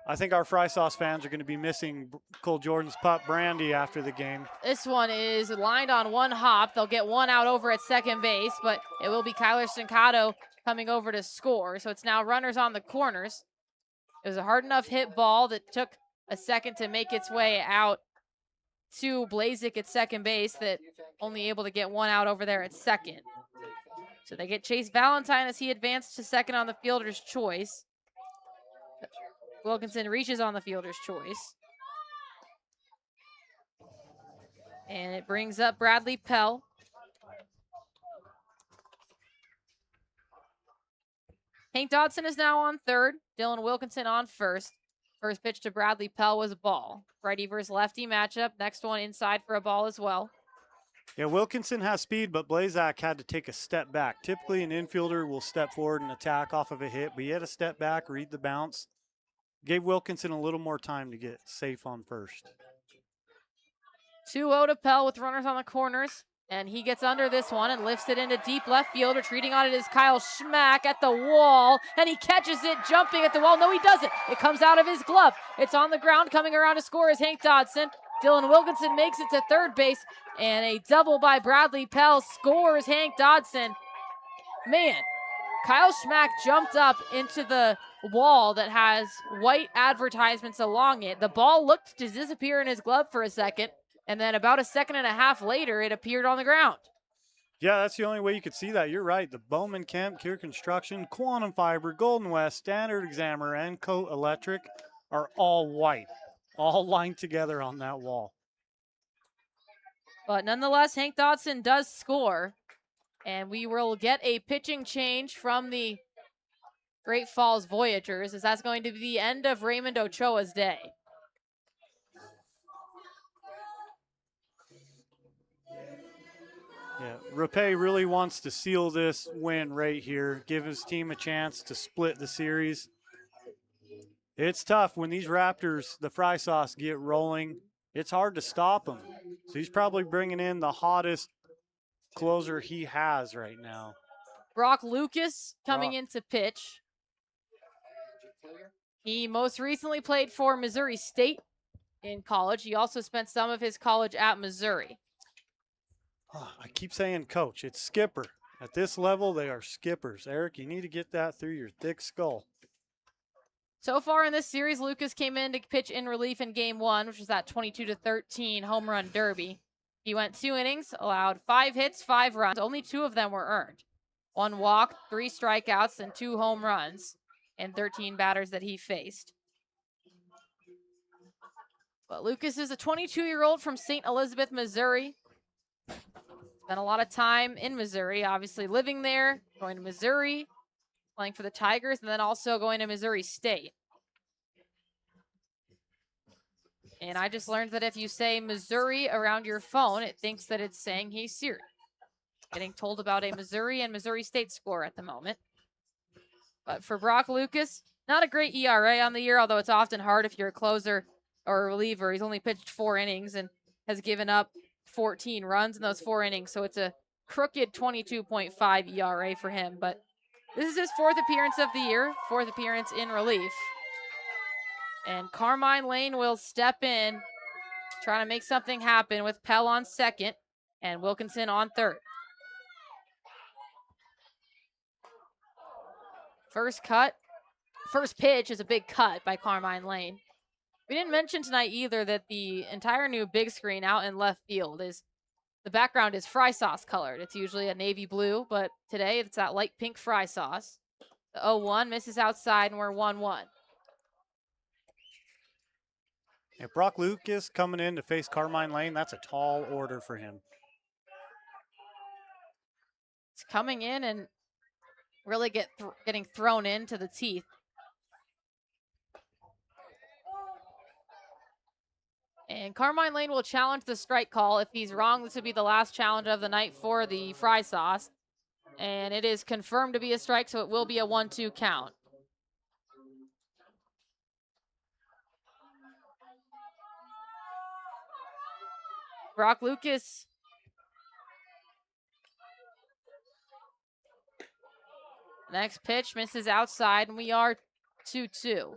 I think our Fry Sauce fans are going to be missing Cole Jordan's pup, Brandy, after the game. This one is lined on one hop. They'll get one out over at second base, but it will be Kyler Sincato coming over to score. So it's now runners on the corners. It was a hard enough hit ball that took a second to make its way out to Blazik at second base, that only able to get one out over there at second. So they get Chase Valentine as he advanced to second on the fielder's choice. Wilkinson reaches on the fielder's choice. And it brings up Bradley Pell. Hank Dodson is now on third. Dylan Wilkinson on first. First pitch to Bradley Pell was a ball. Righty versus lefty matchup. Next one inside for a ball as well. Yeah, Wilkinson has speed, but Blazak had to take a step back. Typically, an infielder will step forward and attack off of a hit, but he had to step back, read the bounce. Gave Wilkinson a little more time to get safe on first. 2-0 to Pell with runners on the corners. And he gets under this one and lifts it into deep left field. Retreating on it is Kyle Schmack at the wall. And he catches it, jumping at the wall. No, he doesn't. It comes out of his glove. It's on the ground. Coming around to score is Hank Dodson. Dylan Wilkinson makes it to third base. And a double by Bradley Pell scores Hank Dodson. Man, Kyle Schmack jumped up into the wall that has white advertisements along it. The ball looked to disappear in his glove for a second. And then about a second and a half later, it appeared on the ground. Yeah, that's the only way you could see that. You're right. The Bowman Kemp, Kier Construction, Quantum Fiber, Golden West, Standard Examiner, and Coat Electric are all white, all lined together on that wall. But nonetheless, Hank Dodson does score. And we will get a pitching change from the Great Falls Voyagers, as that's going to be the end of Raymond Ochoa's day. Yeah, Rapé really wants to seal this win right here, give his team a chance to split the series. It's tough when these Raptors, the Fry Sauce, get rolling. It's hard to stop them. So he's probably bringing in the hottest closer he has right now. Brock Lucas coming in to pitch. He most recently played for Missouri State in college. He also spent some of his college at Missouri. Oh, I keep saying coach. It's skipper. At this level, they are skippers. Eric, you need to get that through your thick skull. So far in this series, Lucas came in to pitch in relief in game one, which was that 22-13 home run derby. He went 2 innings, allowed 5 hits, 5 runs. Only 2 of them were earned. 1 walk, 3 strikeouts, and 2 home runs, and 13 batters that he faced. But Lucas is a 22-year-old from St. Elizabeth, Missouri. Spent a lot of time in Missouri, obviously living there, going to Missouri, playing for the Tigers, and then also going to Missouri State. And I just learned that if you say Missouri around your phone, it thinks that it's saying hey Siri. Getting told about a Missouri and Missouri State score at the moment. But for Brock Lucas, not a great ERA on the year, although it's often hard if you're a closer or a reliever. He's only pitched 4 innings and has given up 14 runs in those 4 innings. So it's a crooked 22.5 ERA for him. But this is his 4th appearance of the year, 4th appearance in relief. And Carmine Lane will step in trying to make something happen with Pell on second and Wilkinson on third. First pitch is a big cut by Carmine Lane. We didn't mention tonight either that the entire new big screen out in left field is, the background is fry sauce colored. It's usually a navy blue, but today it's that light pink fry sauce. The 0-1 misses outside and we're 1-1. Yeah, Brock Lucas coming in to face Carmine Lane, that's a tall order for him. It's coming in and really getting thrown into the teeth. And Carmine Lane will challenge the strike call. If he's wrong, this would be the last challenge of the night for the fry sauce. And it is confirmed to be a strike, so it will be a 1-2 count. Brock Lucas. Next pitch misses outside, and we are 2-2.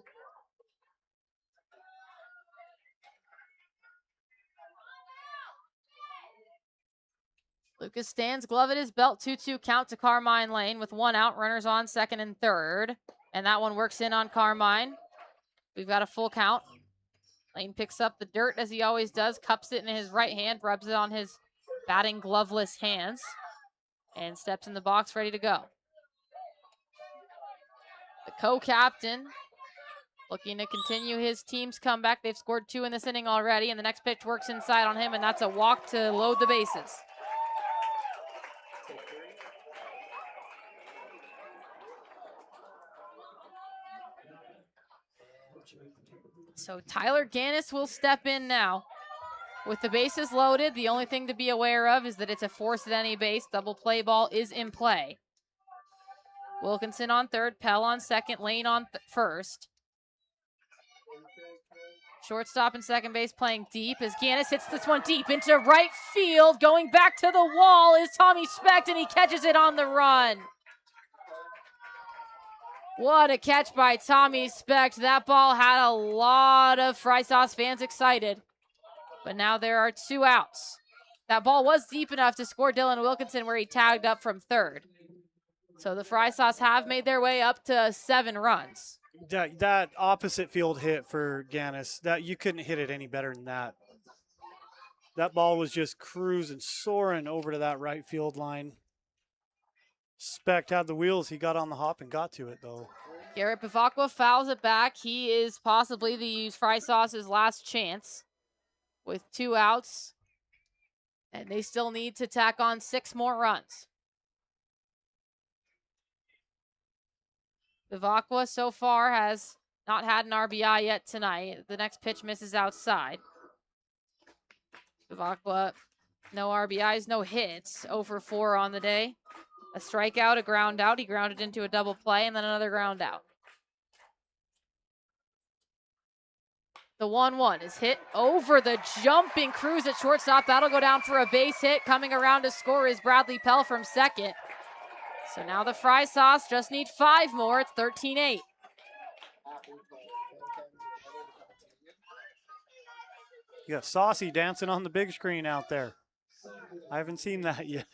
Lucas stands, glove at his belt, 2-2 count to Carmine Lane with 1 out, runners on second and third. And that one works in on Carmine. We've got a full count. Lane picks up the dirt as he always does, cups it in his right hand, rubs it on his batting gloveless hands, and steps in the box ready to go. The co-captain looking to continue his team's comeback. They've scored 2 in this inning already, and the next pitch works inside on him, and that's a walk to load the bases. So Tyler Gannis will step in now. With the bases loaded, the only thing to be aware of is that it's a force at any base. Double play ball is in play. Wilkinson on third, Pell on second, Lane on first. Shortstop and second base playing deep as Gannis hits this one deep into right field. Going back to the wall is Tommy Specht, and he catches it on the run. What a catch by Tommy Specht. That ball had a lot of Fry Sauce fans excited. But now there are 2 outs. That ball was deep enough to score Dylan Wilkinson where he tagged up from third. So the Fry Sauce have made their way up to 7 runs. That opposite field hit for Gannis, that you couldn't hit it any better than that. That ball was just cruising, soaring over to that right field line. Specht had the wheels. He got on the hop and got to it, though. Garrett Bavacqua fouls it back. He is possibly the Fry Sauce's last chance with 2 outs. And they still need to tack on 6 more runs. Bavacqua so far has not had an RBI yet tonight. The next pitch misses outside. Bavacqua, no RBIs, no hits. 0 for 4 on the day. A strikeout, a ground out. He grounded into a double play and then another ground out. The 1-1 is hit over the jumping cruise at shortstop. That'll go down for a base hit. Coming around to score is Bradley Pell from second. So now the Fry Sauce just need 5 more. It's 13-8. You got Saucy dancing on the big screen out there. I haven't seen that yet.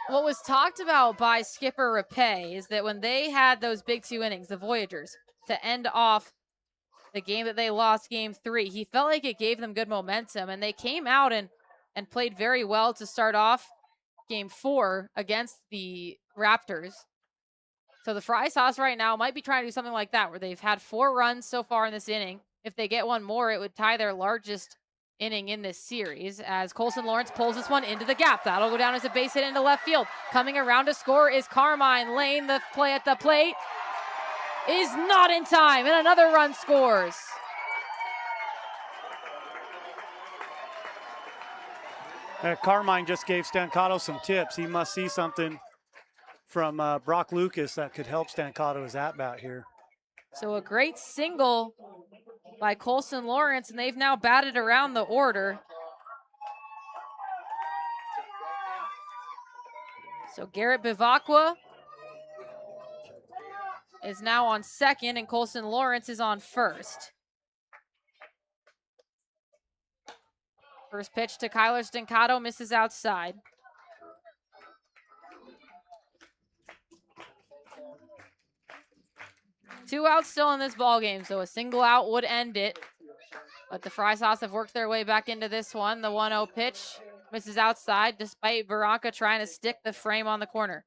What was talked about by Skipper Rapay is that when they had those big 2 innings, the Voyagers, to end off the game that they lost, game 3, he felt like it gave them good momentum, and they came out and played very well to start off game 4 against the Raptors. So the Fry Sauce right now might be trying to do something like that, where they've had 4 runs so far in this inning. If they get 1 more, it would tie their largest inning in this series as Colson Lawrence pulls this one into the gap. That'll go down as a base hit into left field. Coming around to score is Carmine Lane. The play at the plate is not in time, and another run scores. Carmine just gave Stancato some tips. He must see something from Brock Lucas that could help Stancato's at-bat here. So a great single by Colson Lawrence, and they've now batted around the order. So Garrett Bavacqua is now on second, and Colson Lawrence is on first. First pitch to Kyler Stancato, misses outside. Two outs still in this ball game, so a single out would end it. But the Fry Sauce have worked their way back into this one. The 1-0 pitch misses outside, despite Barranca trying to stick the frame on the corner.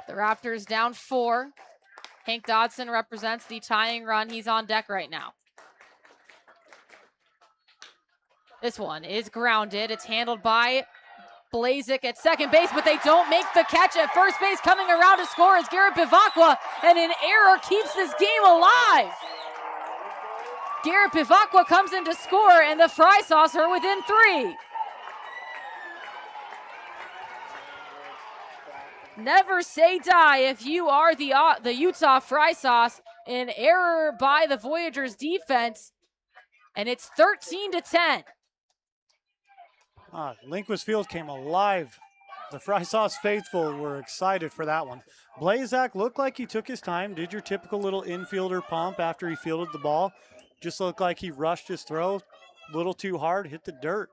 The Raptors down 4. Hank Dodson represents the tying run. He's on deck right now. This one is grounded. It's handled by Blazik at second base, but they don't make the catch at first base. Coming around to score is Garrett Bivacqua, and an error keeps this game alive. Garrett Bivacqua comes in to score, and the Fry Sauce are within 3. Never say die if you are the Utah Fry Sauce. An error by the Voyagers defense, and it's 13-10. Linquist Field came alive. The Fry Sauce faithful were excited for that one. Blazak looked like he took his time, did your typical little infielder pump after he fielded the ball. Just looked like he rushed his throw, a little too hard, hit the dirt.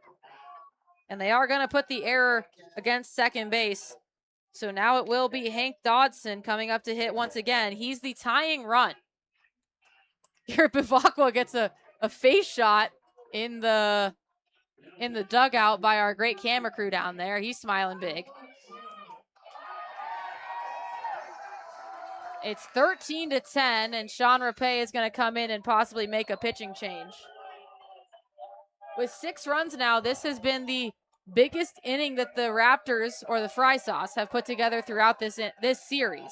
And they are going to put the error against second base. So now it will be Hank Dodson coming up to hit once again. He's the tying run. Garrett Bivacqua gets a face shot in the dugout by our great camera crew down there. He's smiling big. It's 13-10, and Sean Rapay is going to come in and possibly make a pitching change. With 6 runs now, this has been the biggest inning that the Raptors, or the Fry Sauce, have put together throughout this series.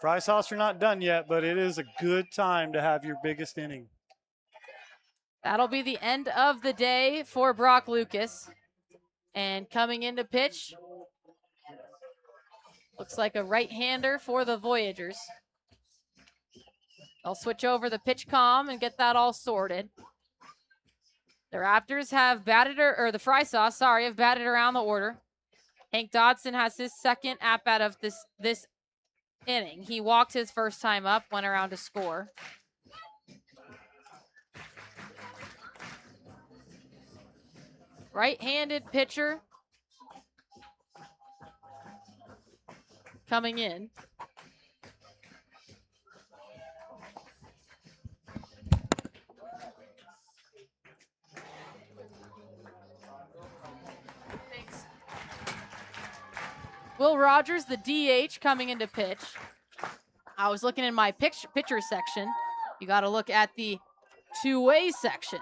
Fry Sauce are not done yet, but it is a good time to have your biggest inning. That'll be the end of the day for Brock Lucas. And coming into pitch, looks like a right-hander for the Voyagers. I'll switch over the pitch comm and get that all sorted. The Raptors have batted, or the Fry Sauce, sorry, have batted around the order. Hank Dodson has his second at-bat of this inning. He walked his first time up, went around to score. Right-handed pitcher coming in. Thanks. Will Rogers, the DH, coming into pitch. I was looking in my pitcher section. You got to look at the two-way section.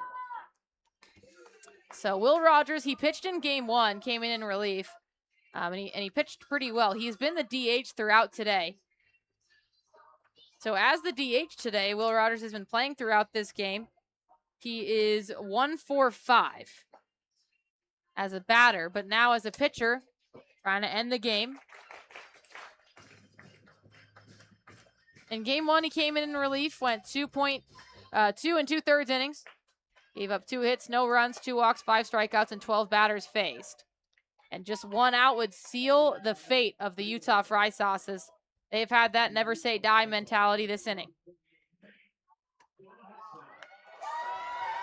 So Will Rogers, he pitched in game 1, came in relief, and he pitched pretty well. He's been the DH throughout today. So as the DH today, Will Rogers has been playing throughout this game. He is 1-for-5 as a batter, but now as a pitcher, trying to end the game. In game 1, he came in relief, went 2 2/3 innings. Gave up 2 hits, no runs, 2 walks, 5 strikeouts, and 12 batters faced. And just 1 out would seal the fate of the Utah Fry Sauces. They've had that never say die mentality this inning.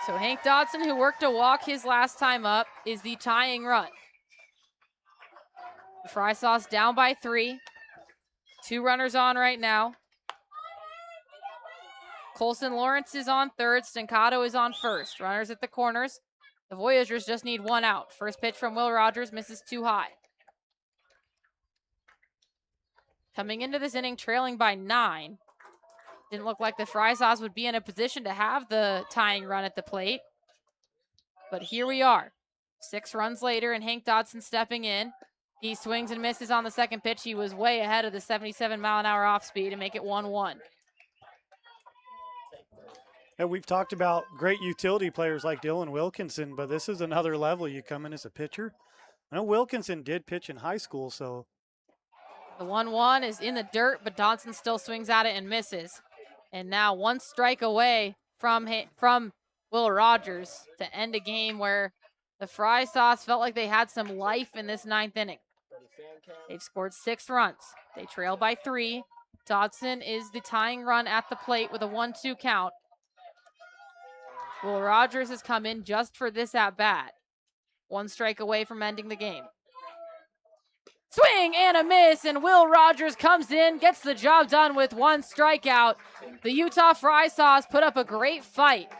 So Hank Dodson, who worked a walk his last time up, is the tying run. The Fry Sauce down by 3. 2 runners on right now. Colson Lawrence is on third. Stancato is on first. Runners at the corners. The Voyagers just need 1 out. First pitch from Will Rogers misses too high. Coming into this inning trailing by 9. Didn't look like the Fry Sauce would be in a position to have the tying run at the plate. But here we are. 6 runs later, and Hank Dodson stepping in. He swings and misses on the second pitch. He was way ahead of the 77-mile-an-hour off speed to make it 1-1. And we've talked about great utility players like Dylan Wilkinson, but this is another level. You come in as a pitcher. I know Wilkinson did pitch in high school, so. The 1-1 is in the dirt, but Dodson still swings at it and misses. And now 1 strike away from Will Rogers to end a game where the Fry Sauce felt like they had some life in this 9th inning. They've scored 6 runs. They trail by 3. Dodson is the tying run at the plate with a 1-2 count. Will Rogers has come in just for this at-bat. 1 strike away from ending the game. Swing and a miss, and Will Rogers comes in, gets the job done with 1 strikeout. The Utah Fry Sauce put up a great fight.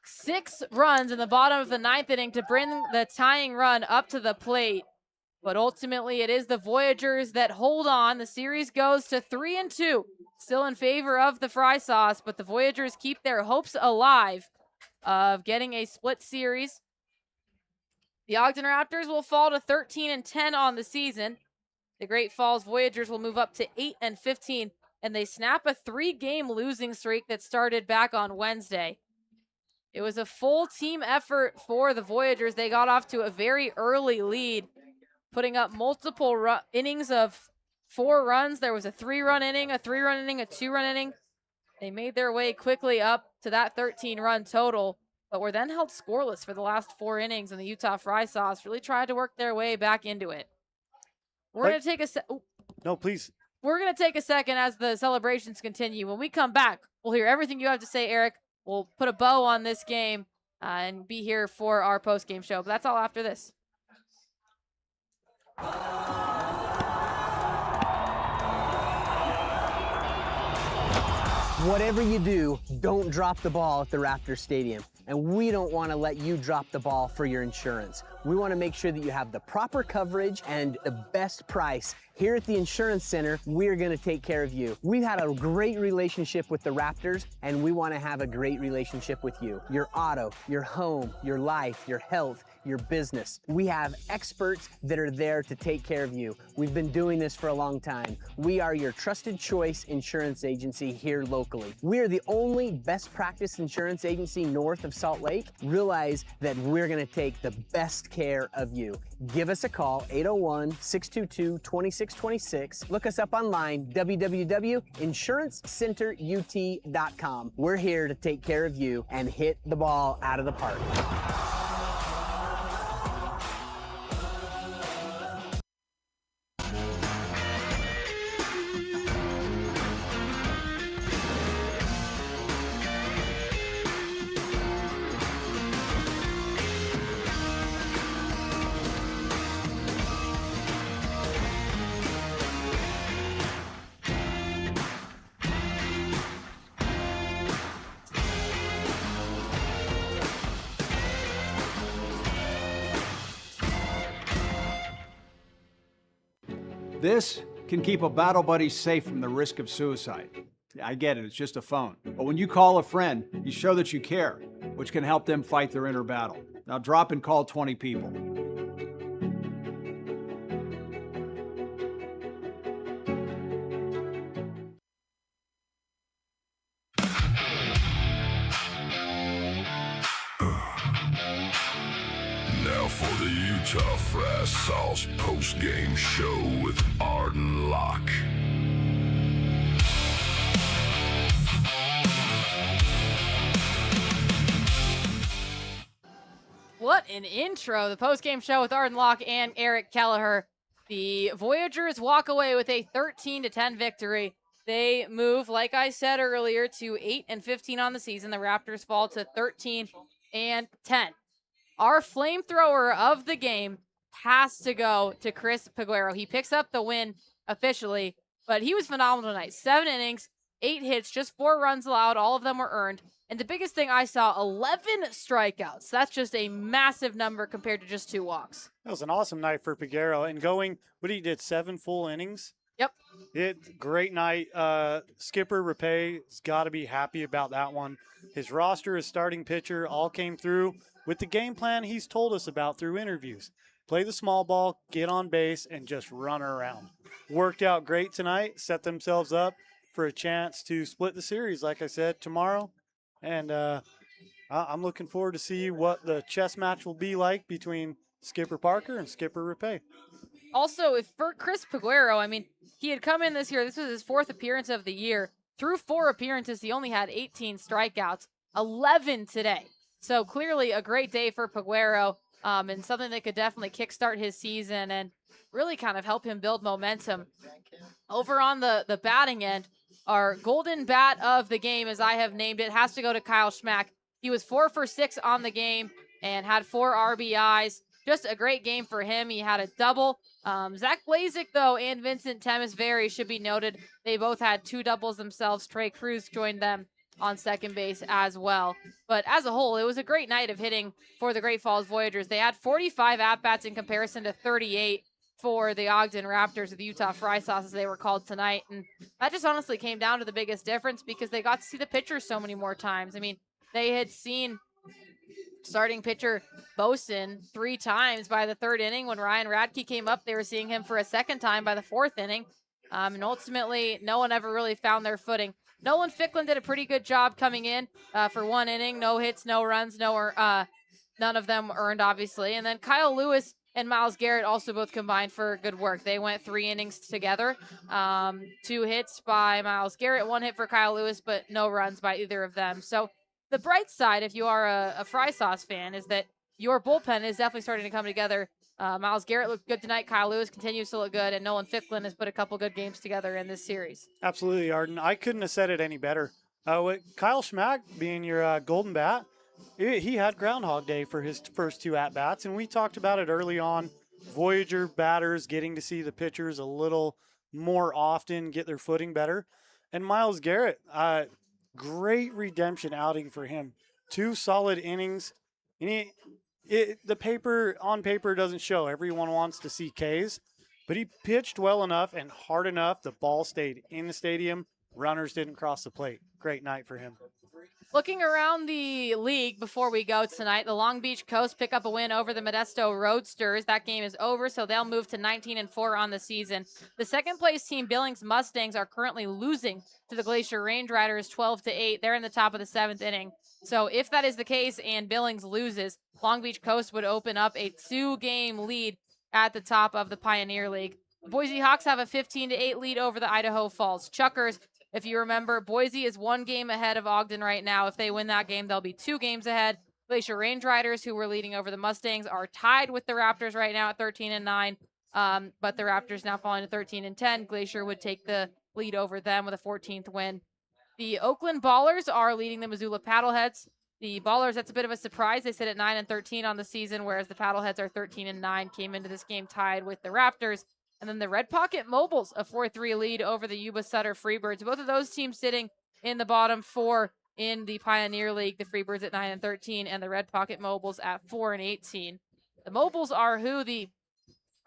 6 runs in the bottom of the 9th inning to bring the tying run up to the plate. But ultimately, it is the Voyagers that hold on. The series goes to 3-2. Still in favor of the Fry Sauce, but the Voyagers keep their hopes alive of getting a split series. The Ogden Raptors will fall to 13-10 on the season. The Great Falls Voyagers will move up to 8-15, and they snap a 3-game losing streak that started back on Wednesday. It was a full team effort for the Voyagers. They got off to a very early lead, putting up multiple innings of 4 runs. There was a 3-run inning, a 3-run inning, a 2-run inning. They made their way quickly up to that 13-run total, but were then held scoreless for the last 4 innings, and the Utah Fry Sauce really tried to work their way back into it. We're going to take No, please. We're going to take a second as the celebrations continue. When we come back, we'll hear everything you have to say, Eric. We'll put a bow on this game and be here for our post-game show. But that's all after this. Whatever you do, don't drop the ball at the Raptors Stadium. And we don't want to let you drop the ball for your insurance. We want to make sure that you have the proper coverage and the best price. Here at the Insurance Center, we're going to take care of you. We've had a great relationship with the Raptors, and we want to have a great relationship with you. Your auto, your home, your life, your health, your business. We have experts that are there to take care of you. We've been doing this for a long time. We are your trusted choice insurance agency here locally. We're the only best practice insurance agency north of Salt Lake. Realize that we're going to take the best care of you. Give us a call, 801-622-2626. Look us up online, www.insurancecenterut.com. We're here to take care of you and hit the ball out of the park. This can keep a battle buddy safe from the risk of suicide. I get it, it's just a phone. But when you call a friend, you show that you care, which can help them fight their inner battle. Now drop and call 20 people. Now for the Utah Fry Sauce post-game show with Arden Locke. What an intro. The post-game show with Arden Locke and Eric Kelleher. The Voyagers walk away with a 13-10 victory. They move, like I said earlier, to 8-15 on the season. The Raptors fall to 13-10. Our flamethrower of the game has to go to Chris Peguero. He picks up the win officially, but he was phenomenal tonight. 7 innings, 8 hits, just 4 runs allowed. All of them were earned. And the biggest thing I saw, 11 strikeouts. That's just a massive number compared to just 2 walks. That was an awesome night for Peguero. And going, what he did, 7 full innings? Yep. Great night. Skipper Rapay's got to be happy about that one. His roster, his starting pitcher, all came through with the game plan he's told us about through interviews. Play the small ball, get on base, and just run around. Worked out great tonight, set themselves up for a chance to split the series, like I said, tomorrow. And I'm looking forward to see what the chess match will be like between Skipper Parker and Skipper Rapay. Also, if for Chris Peguero, I mean, he had come in this year. This was his 4th appearance of the year. Through 4 appearances, he only had 18 strikeouts, 11 today. So clearly a great day for Peguero, and something that could definitely kickstart his season and really kind of help him build momentum. Over on the batting end, our golden bat of the game, as I have named it, has to go to Kyle Schmack. He was 4 for 6 on the game and had 4 RBIs. Just a great game for him. He had a double. Zach Blazik, though, and Vincent Temisveri should be noted. They both had 2 doubles themselves. Trey Cruz joined them on second base as well. But as a whole, it was a great night of hitting for the Great Falls Voyagers. They had 45 at-bats in comparison to 38 for the Ogden Raptors, or the Utah Fry Sauce as they were called tonight. And that just honestly came down to the biggest difference because they got to see the pitchers so many more times. I mean, they had seen starting pitcher Boson 3 times by the 3rd inning. When Ryan Radke came up, they were seeing him for a 2nd time by the 4th inning. And ultimately, no one ever really found their footing. Nolan Ficklin did a pretty good job coming in for 1 inning. No hits, no runs, none of them earned, obviously. And then Kyle Lewis and Miles Garrett also both combined for good work. They went 3 innings together. 2 hits by Miles Garrett, 1 hit for Kyle Lewis, but no runs by either of them. So the bright side, if you are a Fry Sauce fan, is that your bullpen is definitely starting to come together. Miles Garrett looked good tonight. Kyle Lewis continues to look good, and Nolan Ficklin has put a couple good games together in this series. Absolutely, Arden. I couldn't have said it any better. With Kyle Schmack being your golden bat, he had Groundhog Day for his first 2 at-bats, and we talked about it early on. Voyager batters getting to see the pitchers a little more often, get their footing better. And Miles Garrett, great redemption outing for him. 2 solid innings. And the paper on paper doesn't show. Everyone wants to see Ks, but he pitched well enough and hard enough. The ball stayed in the stadium. Runners didn't cross the plate. Great night for him. Looking around the league before we go tonight, the Long Beach Coast pick up a win over the Modesto Roadsters. That game is over, so they'll move to 19-4 on the season. The second place team, Billings Mustangs, are currently losing to the Glacier Range Riders 12-8. They're in the top of the 7th inning. So if that is the case and Billings loses, Long Beach Coast would open up a 2-game lead at the top of the Pioneer League. The Boise Hawks have a 15-8 lead over the Idaho Falls Chuckers. If you remember, Boise is 1 game ahead of Ogden right now. If they win that game, they'll be 2 games ahead. Glacier Range Riders, who were leading over the Mustangs, are tied with the Raptors right now at 13-9. But the Raptors now falling to 13-10. Glacier would take the lead over them with a 14th win. The Oakland Ballers are leading the Missoula Paddleheads. The Ballers, that's a bit of a surprise. They sit at 9-13 on the season, whereas the Paddleheads are 13-9, came into this game tied with the Raptors. And then the Red Pocket Mobiles, a 4-3 lead over the Yuba Sutter Freebirds. Both of those teams sitting in the bottom 4 in the Pioneer League. The Freebirds at 9-13 and the Red Pocket Mobiles at 4-18. The Mobiles are who the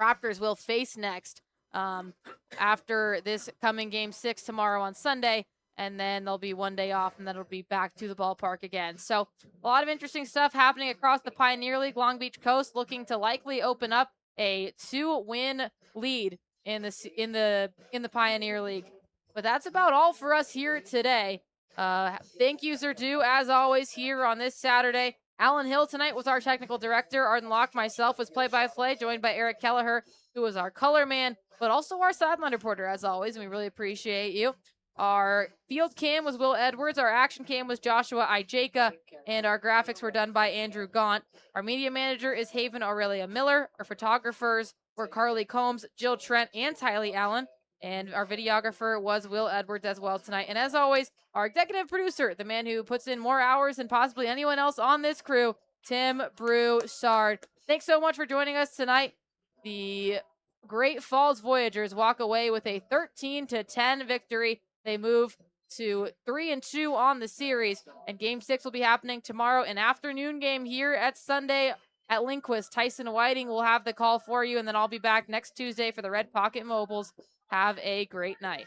Raptors will face next after this coming Game 6 tomorrow on Sunday. And then there'll be 1 day off, and then it'll be back to the ballpark again. So a lot of interesting stuff happening across the Pioneer League. Long Beach Coast looking to likely open up a 2-win lead in the Pioneer League. But that's about all for us here today. Thank yous are due, as always, here on this Saturday. Alan Hill tonight was our technical director. Arden Locke, myself, was play-by-play, joined by Eric Kelleher, who was our color man, but also our sideline reporter, as always, and we really appreciate you. Our field cam was Will Edwards. Our action cam was Joshua Ijeka. And our graphics were done by Andrew Gaunt. Our media manager is Haven Aurelia Miller. Our photographers were Carly Combs, Jill Trent, and Tylee Allen. And our videographer was Will Edwards as well tonight. And as always, our executive producer, the man who puts in more hours than possibly anyone else on this crew, Tim Broussard. Thanks so much for joining us tonight. The Great Falls Voyagers walk away with a 13-10 victory. They move to 3-2 on the series, and Game 6 will be happening tomorrow, an afternoon game here at Sunday at Lindquist. Tyson Whiting will have the call for you, and then I'll be back next Tuesday for the Red Pocket Mobiles. Have a great night.